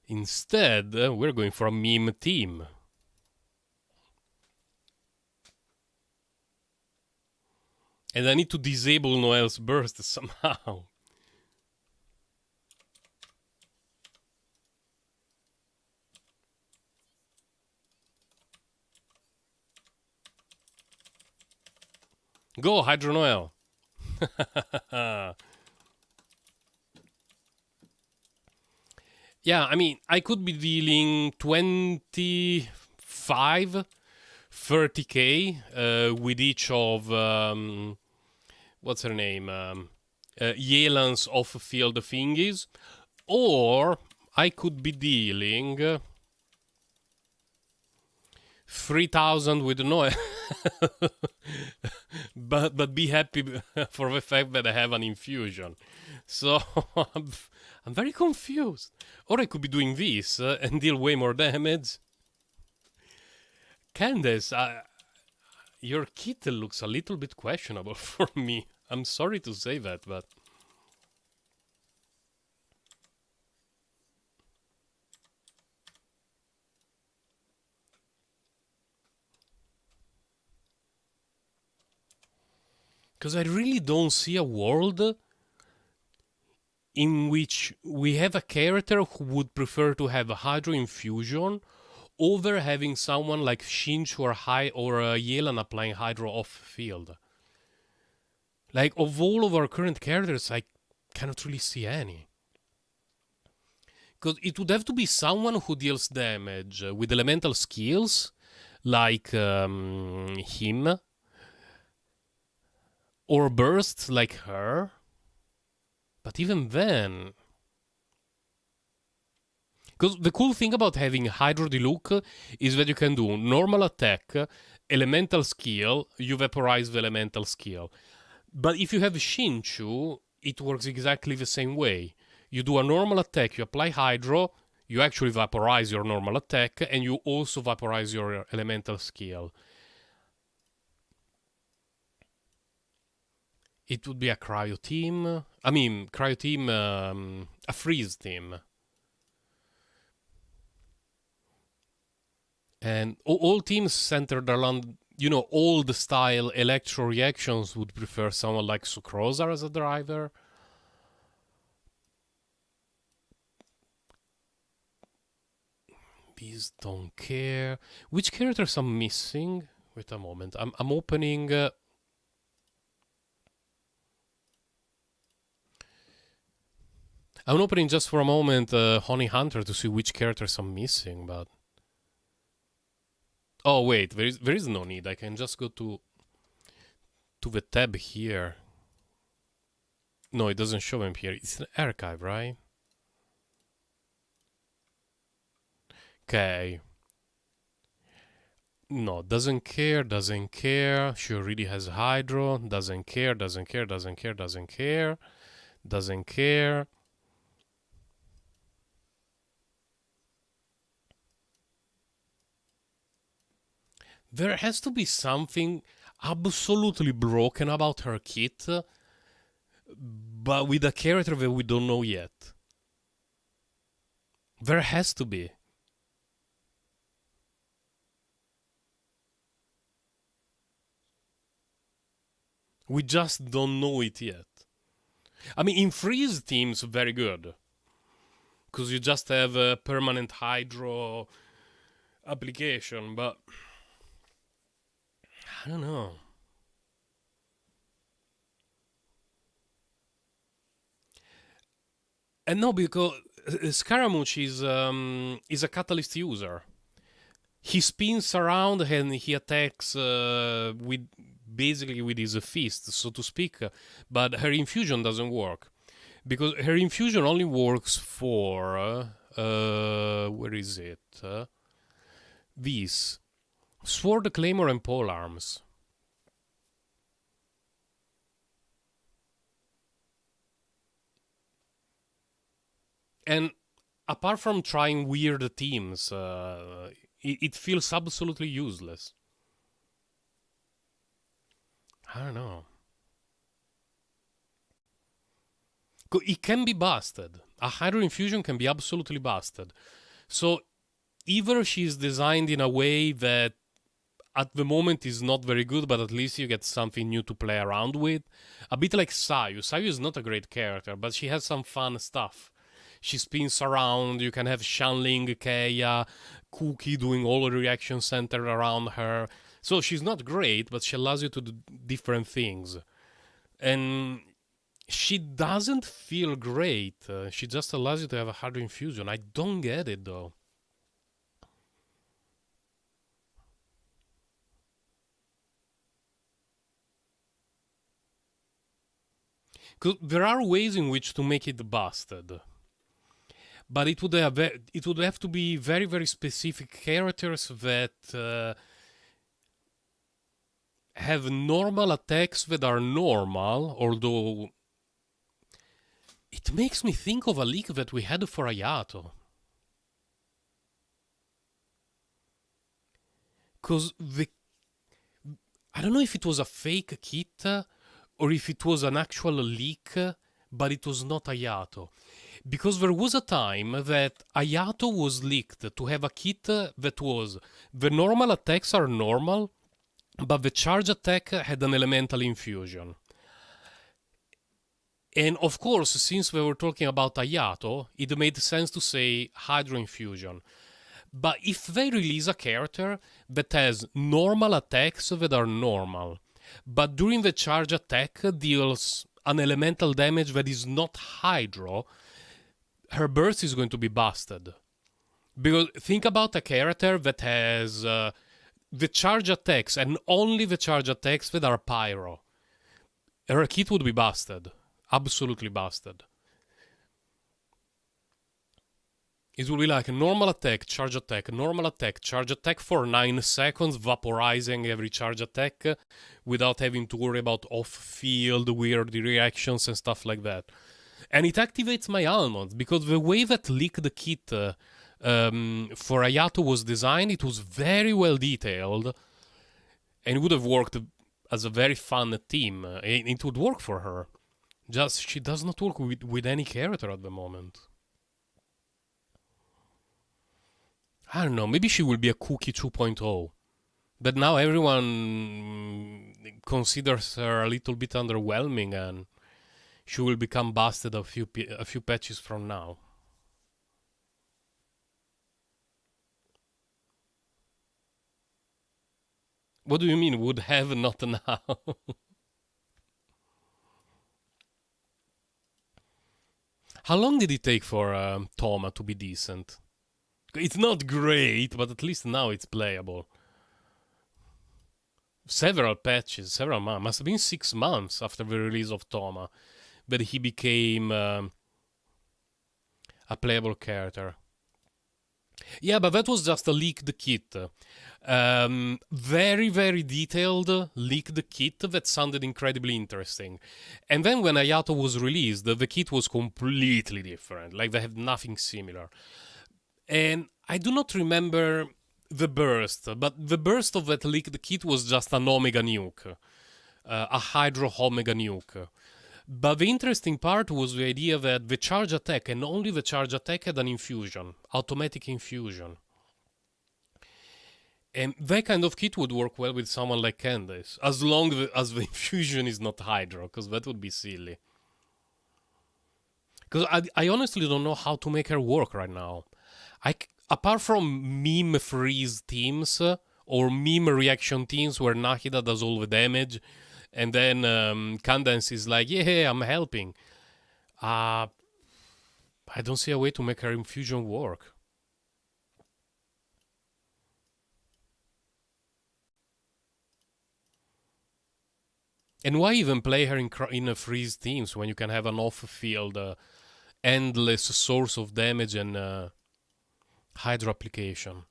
Instead, we're going for a meme team. And I need to disable Noelle's burst somehow. Go, Hydro Noelle. Yeah, I mean, I could be dealing 25, 30k with each of, what's her name? Yelan's off-field thingies. Or I could be dealing 3,000 with Noelle. but be happy for the fact that I have an infusion. So I'm very confused. Or I could be doing this and deal way more damage. Candace, your kit looks a little bit questionable for me. I'm sorry to say that, but... Because I really don't see a world in which we have a character who would prefer to have a Hydro Infusion over having someone like Shinchu or Yelan applying Hydro off field. Like, of all of our current characters, I cannot really see any. Because it would have to be someone who deals damage with elemental skills, like him, or bursts like her. But even then... Because the cool thing about having Hydro Diluc is that you can do normal attack, elemental skill, you vaporize the elemental skill. But if you have Shinchu, it works exactly the same way. You do a normal attack, you apply Hydro, you actually vaporize your normal attack, and you also vaporize your elemental skill. It would be a cryo team. I mean, cryo team, a freeze team. And all teams centered around, you know, old style electro reactions would prefer someone like Sucrosar as a driver. These don't care. Which characters I'm missing? Wait a moment. I'm opening... I'm opening just for a moment Honey Hunter to see which characters I'm missing, but... Oh wait, there is no need. I can just go to the tab here. No, it doesn't show them here. It's an archive, right? Okay. No, doesn't care, doesn't care. She already has Hydro. Doesn't care, doesn't care, doesn't care, doesn't care. Doesn't care. There has to be something absolutely broken about her kit, but with a character that we don't know yet. There has to be. We just don't know it yet. I mean, in freeze teams, very good. Because you just have a permanent Hydro application, but... I don't know. And no, because Scaramouche is a catalyst user. He spins around and he attacks with basically with his fist, so to speak. But her infusion doesn't work because her infusion only works for Where is it? These. Sword, Claymore, and Polearms. And apart from trying weird themes, it feels absolutely useless. I don't know. It can be busted. A Hydro Infusion can be absolutely busted. So either she's designed in a way that at the moment is not very good, but at least you get something new to play around with. A bit like Sayu. Sayu is not a great character, but she has some fun stuff. She spins around, you can have Shanling, Kaya, Cookie doing all the reactions centered around her. So she's not great, but she allows you to do different things. And she doesn't feel great. She just allows you to have a Hydro Infusion. I don't get it though. Because there are ways in which to make it busted, but it would have to be very very specific characters that have normal attacks that are normal. Although it makes me think of a leak that we had for Ayato. Because I don't know if it was a fake kit or if it was an actual leak, but it was not Ayato. Because there was a time that Ayato was leaked to have a kit that was the normal attacks are normal, but the charge attack had an elemental infusion. And of course, since we were talking about Ayato, it made sense to say Hydro Infusion. But if they release a character that has normal attacks that are normal, but during the charge attack deals an elemental damage that is not Hydro, her burst is going to be busted. Because think about a character that has the charge attacks and only the charge attacks that are Pyro. Her kit would be busted. Absolutely busted. It will be like a normal attack, normal attack, charge attack for 9 seconds, vaporizing every charge attack without having to worry about off-field weird reactions and stuff like that. And it activates my almonds, because the way that Leak the Kit for Ayato was designed, it was very well detailed, and it would have worked as a very fun team. It would work for her. Just, she does not work with any character at the moment. I don't know, maybe she will be a Cookie 2.0. But now everyone considers her a little bit underwhelming, and she will become busted a few patches from now. What do you mean, would have, not now? How long did it take for Toma to be decent? It's not great, but at least now it's playable. Several patches, several months. Must have been 6 months after the release of Toma that he became a playable character. Yeah, but that was just a leaked kit. Very, very detailed leaked kit that sounded incredibly interesting. And then when Ayato was released, the kit was completely different. Like, they had nothing similar. And I do not remember the burst, but the burst of that leaked kit was just an Omega nuke. A Hydro Omega nuke. But the interesting part was the idea that the charge attack, and only the charge attack, had an infusion. Automatic infusion. And that kind of kit would work well with someone like Candace, as long as the infusion is not Hydro, because that would be silly. Because I honestly don't know how to make her work right now. Apart from meme freeze teams or meme reaction teams where Nahida does all the damage, and then Candace is like, yeah, I'm helping. I don't see a way to make her infusion work. And why even play her in a freeze teams when you can have an off-field endless source of damage and Hydro application.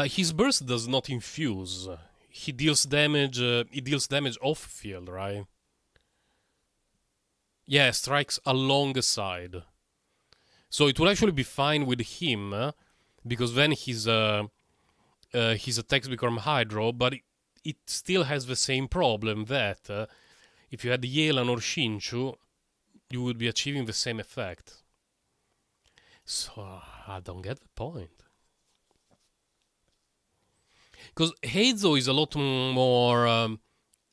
His burst does not infuse. He deals damage. He deals damage off field, right? Yeah, strikes along the side. So it will actually be fine with him because then his attacks become hydro, but it still has the same problem that if you had Yelan or Shinchu, you would be achieving the same effect. So I don't get the point. Because Heizo is a lot more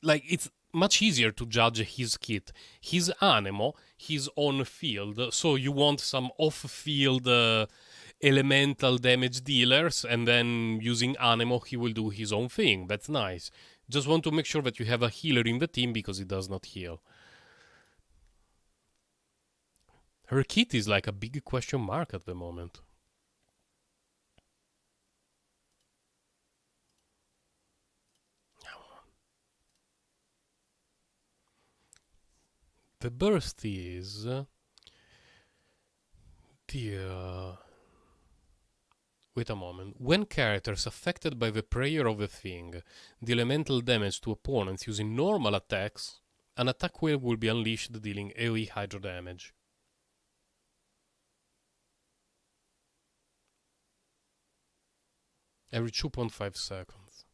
like it's much easier to judge his kit. He's Anemo, he's on field, so you want some off field elemental damage dealers, and then using Anemo, he will do his own thing. That's nice. Just want to make sure that you have a healer in the team because he does not heal. Her kit is like a big question mark at the moment. The burst is wait a moment. When characters affected by the prayer of the thing deal elemental damage to opponents using normal attacks, an attack wave will be unleashed dealing AoE hydro damage. Every 2.5 seconds.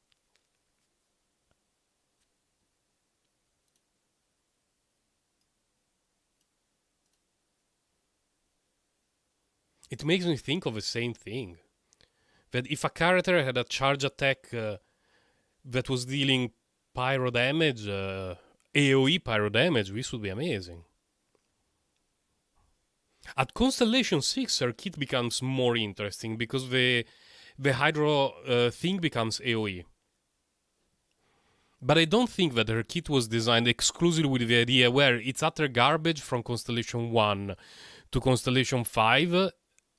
It makes me think of the same thing. That if a character had a charge attack that was dealing pyro damage, AoE pyro damage, this would be amazing. At Constellation 6, her kit becomes more interesting because the Hydro thing becomes AoE. But I don't think that her kit was designed exclusively with the idea where it's utter garbage from Constellation 1 to Constellation 5,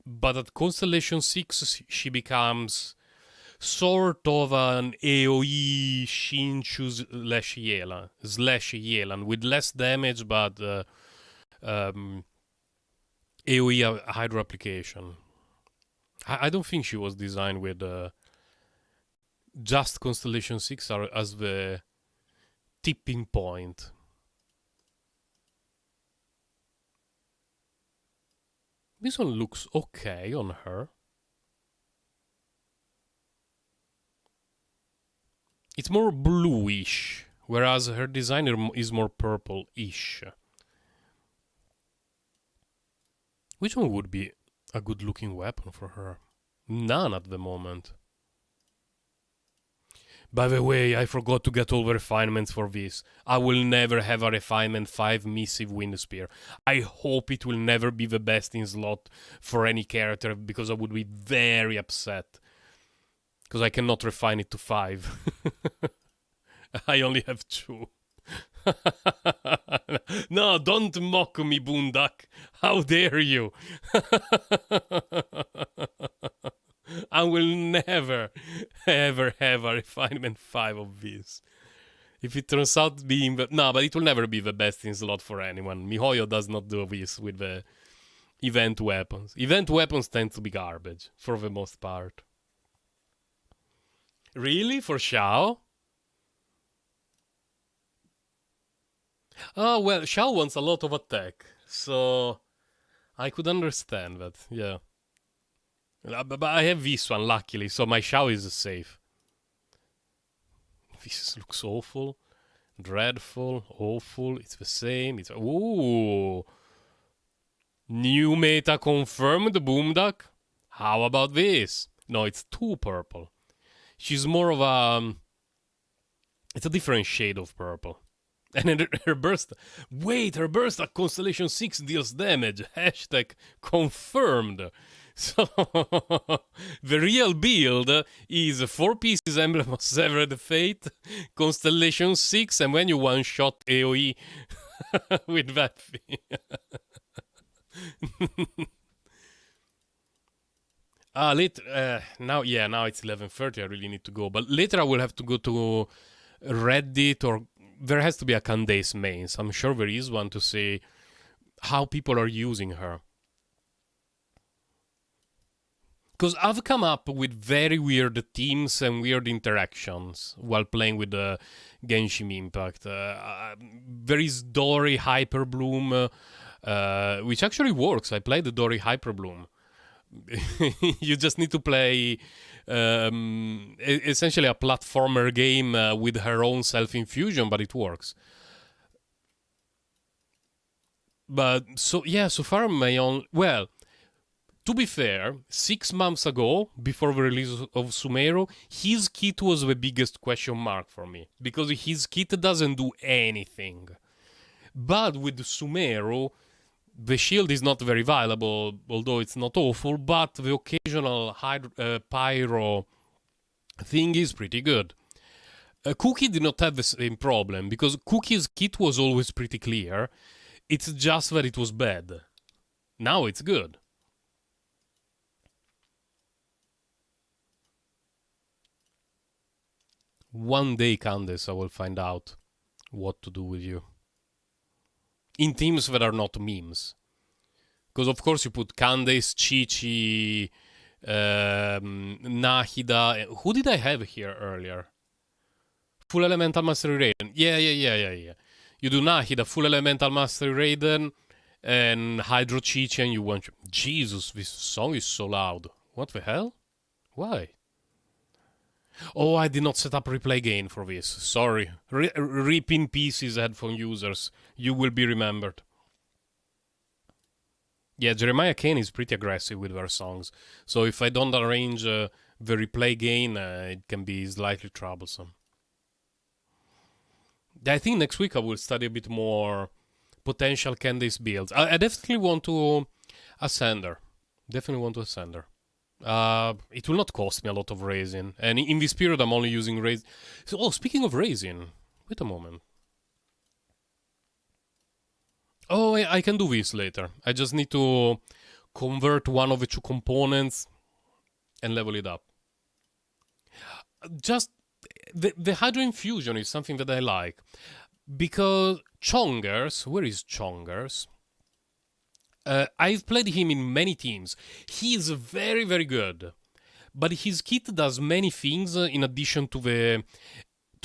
but at Constellation 6 she becomes sort of an AoE Shinchu slash Yelan with less damage but AoE Hydro application. I don't think she was designed with just Constellation 6 as the tipping point. This one looks okay on her. It's more bluish, whereas her designer is more purple-ish. Which one would be a good looking weapon for her? None at the moment. By the way, I forgot to get all the refinements for this. I will never have a refinement 5 missive wind spear. I hope it will never be the best in slot for any character because I would be very upset. Because I cannot refine it to 5. I only have 2. No, don't mock me, Boondak. How dare you? I will never, ever have a refinement 5 of this. If it turns out being no, but it will never be the best in slot for anyone. MiHoYo does not do this with the event weapons. Event weapons tend to be garbage, for the most part. Really? For Xiao? Oh, well, Xiao wants a lot of attack, so I could understand that, yeah. But I have this one, luckily, so my Xiao is safe. This looks awful. Dreadful. Awful. It's the same. It's... Ooh. New meta confirmed, Boomduck. How about this? No, it's too purple. She's more of a... It's a different shade of purple. And her burst... Wait, her burst at Constellation 6 deals damage. Hashtag confirmed. So, the real build is 4 pieces Emblem of Severed Fate, Constellation 6, and when you one-shot AoE with that thing. Now it's 11:30, I really need to go. But later I will have to go to Reddit, or there has to be a Candace mains. I'm sure there is one to say how people are using her. Because I've come up with very weird themes and weird interactions while playing with the Genshin Impact. There is Dory Hyperbloom, which actually works. I played the Dory Hyperbloom. You just need to play essentially a platformer game with her own self-infusion, but it works. But so yeah, so far my own to be fair, 6 months ago, before the release of Sumeru, his kit was the biggest question mark for me. Because his kit doesn't do anything. But with Sumeru, the shield is not very valuable, although it's not awful, but the occasional pyro thing is pretty good. Cookie did not have the same problem, because Cookie's kit was always pretty clear. It's just that it was bad. Now it's good. One day, Candace, I will find out what to do with you. In teams that are not memes. Because, of course, you put Candace, Chi-Chi, Nahida. Who did I have here earlier? Full Elemental Mastery Raiden. Yeah. You do Nahida, Full Elemental Mastery Raiden, and Hydro Chi-Chi, and you want... Jesus, this song is so loud. What the hell? Why? Oh, I did not set up replay gain for this. Sorry. Rip in pieces, headphone users. You will be remembered. Yeah, Jeremiah Kane is pretty aggressive with their songs. So if I don't arrange the replay gain, it can be slightly troublesome. I think next week I will study a bit more potential Candace builds. I definitely want to ascend her. It will not cost me a lot of resin. And in this period, I'm only using resin. So, speaking of resin, wait a moment. Oh, I can do this later. I just need to convert one of the two components and level it up. Just the Hydro Infusion is something that I like. Because Chongers, where is Chongers? I've played him in many teams. He is very, very good. But his kit does many things in addition to the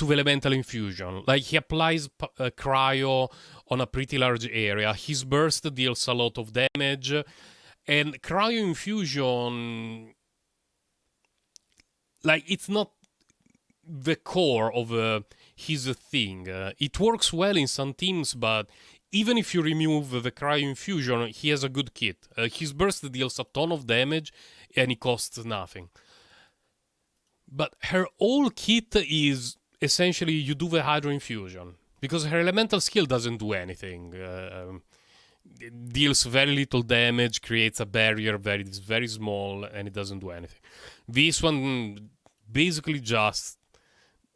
elemental infusion. Like he applies cryo on a pretty large area. His burst deals a lot of damage. And cryo infusion, like it's not the core of his thing. It works well in some teams, but even if you remove the cryo infusion, he has a good kit. His burst deals a ton of damage and it costs nothing. But her whole kit is essentially you do the hydro infusion. Because her elemental skill doesn't do anything. It deals very little damage, creates a barrier that is very small, and it doesn't do anything. This one basically just,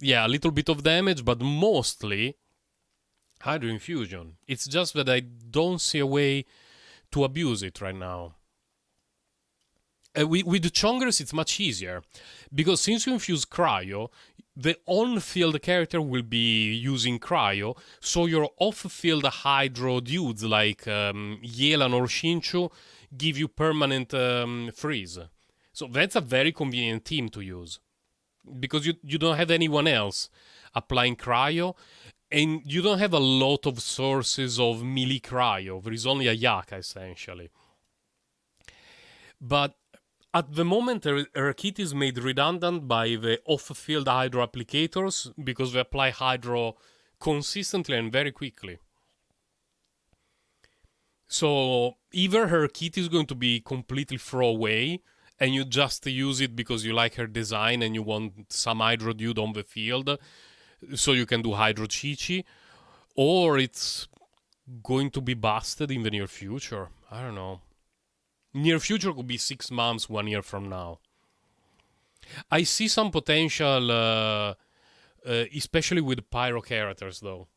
a little bit of damage, but mostly Hydro Infusion. It's just that I don't see a way to abuse it right now. With the Chongers, it's much easier. Because since you infuse Cryo, the on-field character will be using Cryo, so your off-field Hydro dudes like Yelan or Shinchu give you permanent freeze. So that's a very convenient team to use. Because you don't have anyone else applying Cryo, and you don't have a lot of sources of melee cryo. There is only a Yaka, essentially. But at the moment, her kit is made redundant by the off-field hydro applicators because they apply hydro consistently and very quickly. So either her kit is going to be completely throwaway and you just use it because you like her design and you want some hydro dude on the field, so you can do Hydro Chi-Chi, or it's going to be busted in the near future. I don't know. Near future could be 6 months, 1 year from now. I see some potential, especially with pyro characters, though.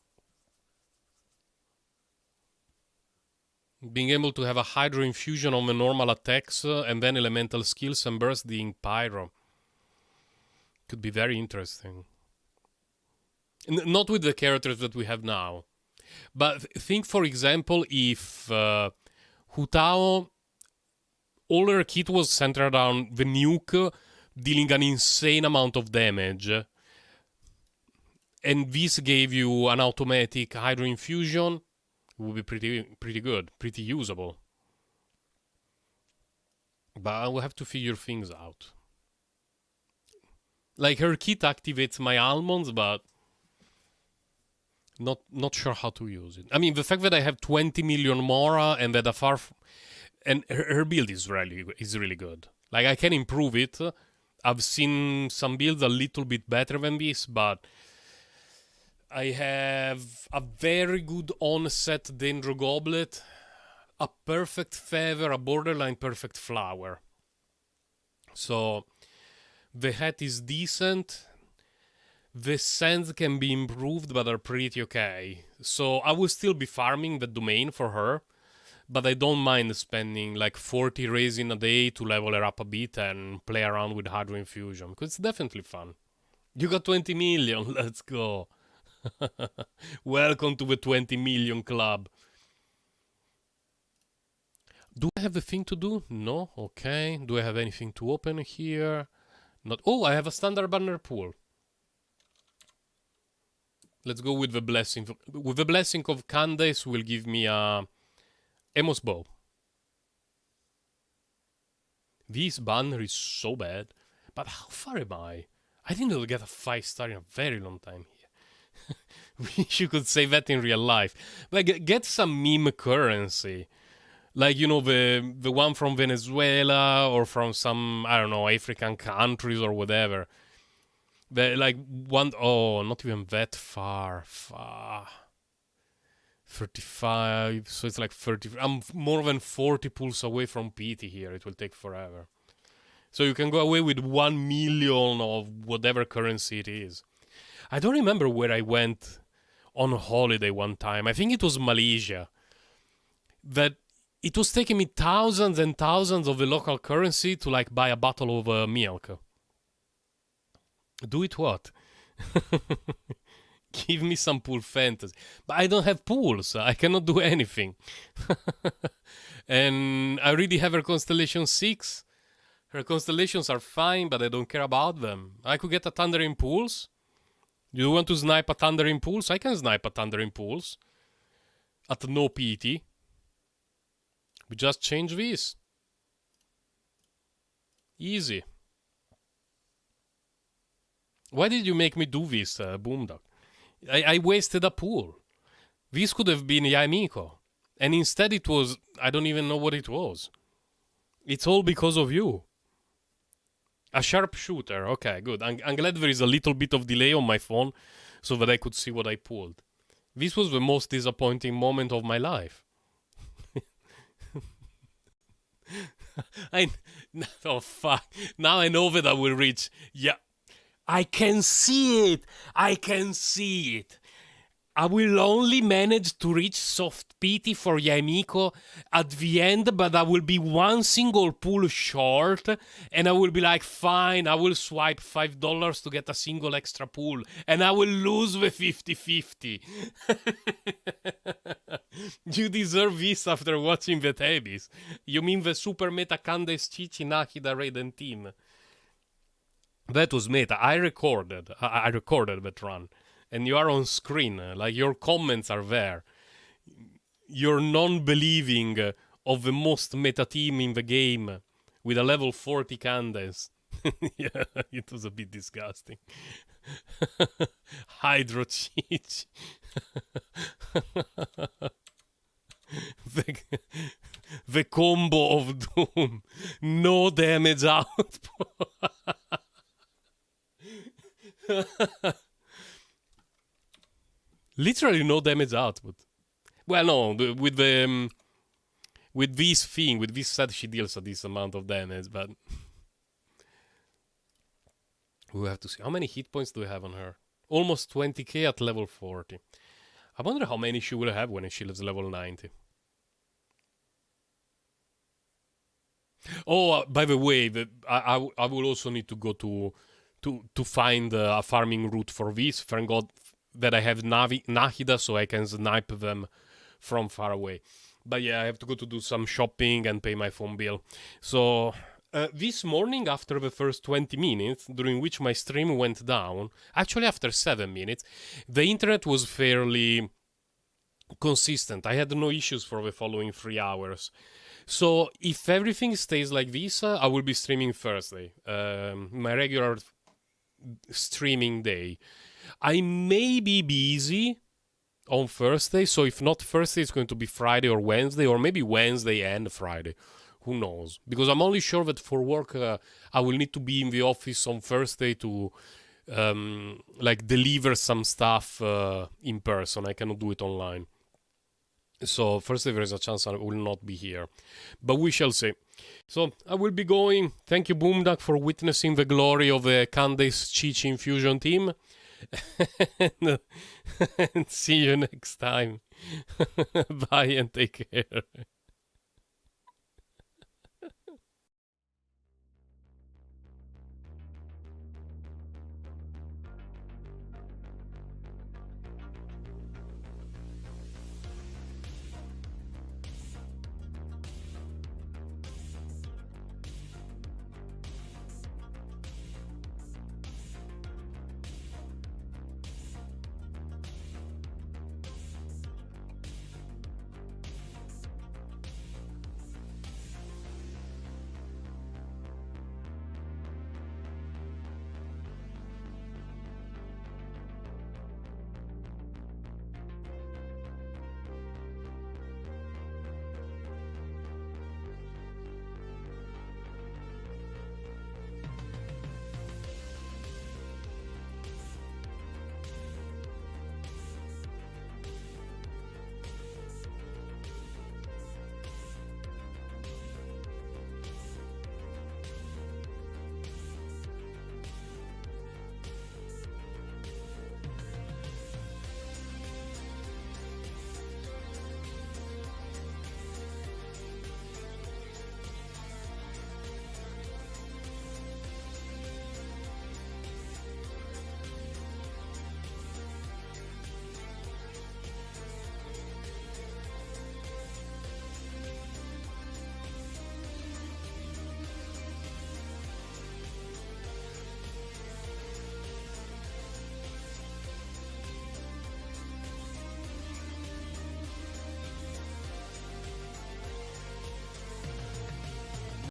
Being able to have a Hydro Infusion on the normal attacks and then elemental skills and burst being pyro could be very interesting. Not with the characters that we have now. But think, for example, if Hu Tao, all her kit was centered on the nuke dealing an insane amount of damage, and this gave you an automatic Hydro Infusion, it would be pretty good, pretty usable. But I will have to figure things out. Like, her kit activates my almonds, but not sure how to use it. I mean, the fact that I have 20 million Mora and that and her build is really good. Like, I can improve it. I've seen some builds a little bit better than this, but I have a very good onset Dendro Goblet, a perfect feather, a borderline perfect flower. So the hat is decent. The sands can be improved, but are pretty okay. So I will still be farming the domain for her, but I don't mind spending like 40 resin a day to level her up a bit and play around with Hydro Infusion, because it's definitely fun. You got 20 million, let's go. Welcome to the 20 million club. Do I have a thing to do? No? Okay. Do I have anything to open here? Not. Oh, I have a standard banner pool. Let's go with the blessing. With the blessing of Candace will give me a Emos bow. This banner is so bad. But how far am I? I didn't get a 5-star in a very long time here. Wish you could say that in real life. Like, get some meme currency. Like, you know, the one from Venezuela or from some, I don't know, African countries or whatever. Like, not even that far. 35, so it's like 30. I'm more than 40 pulls away from PT here. It will take forever. So you can go away with 1 million of whatever currency it is. I don't remember where I went on holiday one time. I think it was Malaysia. That it was taking me thousands and thousands of the local currency to like buy a bottle of milk. Do it what? Give me some pool fantasy. But I don't have pools. I cannot do anything. And I already have her Constellation 6. Her constellations are fine, but I don't care about them. I could get a Thundering Pulse. You want to snipe a Thundering Pulse? I can snipe a Thundering Pulse. At no PT. We just change this. Easy. Why did you make me do this, Boomdog? I wasted a pool. This could have been Yaimiko. And instead it was... I don't even know what it was. It's all because of you. A sharpshooter. Okay, good. I'm glad there is a little bit of delay on my phone so that I could see what I pulled. This was the most disappointing moment of my life. Oh, fuck. Now I know that I will reach... Yeah. I can see it. I can see it. I will only manage to reach soft PT for Yaimiko at the end, but I will be one single pull short, and I will be like, fine, I will swipe $5 to get a single extra pull, and I will lose the 50-50. You deserve this after watching the Tabis. You mean the Super Meta Candace Chichi Nahida Raiden team? That was meta. I recorded that run. And you are on screen, like your comments are there. You're non-believing of the most meta team in the game with a level 40 Candace. Yeah, it was a bit disgusting. Hydro Cheech. The combo of doom. No damage output. Literally no damage output. Well, no, with this thing, with this set, she deals a decent amount of damage, but we have to see. How many hit points do we have on her? Almost 20k at level 40. I wonder how many she will have when she lives level 90. Oh, by the way, I will also need to go to find a farming route for this. that I have Nahida, so I can snipe them from far away. But yeah, I have to go to do some shopping and pay my phone bill. So this morning, after the first 20 minutes, during which my stream went down, actually after 7 minutes, the internet was fairly consistent. I had no issues for the following 3 hours. So if everything stays like this, I will be streaming Thursday, my regular streaming day. I may be busy on Thursday, so if not Thursday, it's going to be Friday or Wednesday, or maybe Wednesday and Friday. Who knows? Because I'm only sure that for work, I will need to be in the office on Thursday to like deliver some stuff in person. I cannot do it online. So Thursday there is a chance I will not be here, but we shall see. So I will be going. Thank you, Boomduck, for witnessing the glory of the Candace Chichi Infusion team. And see you next time. Bye and take care.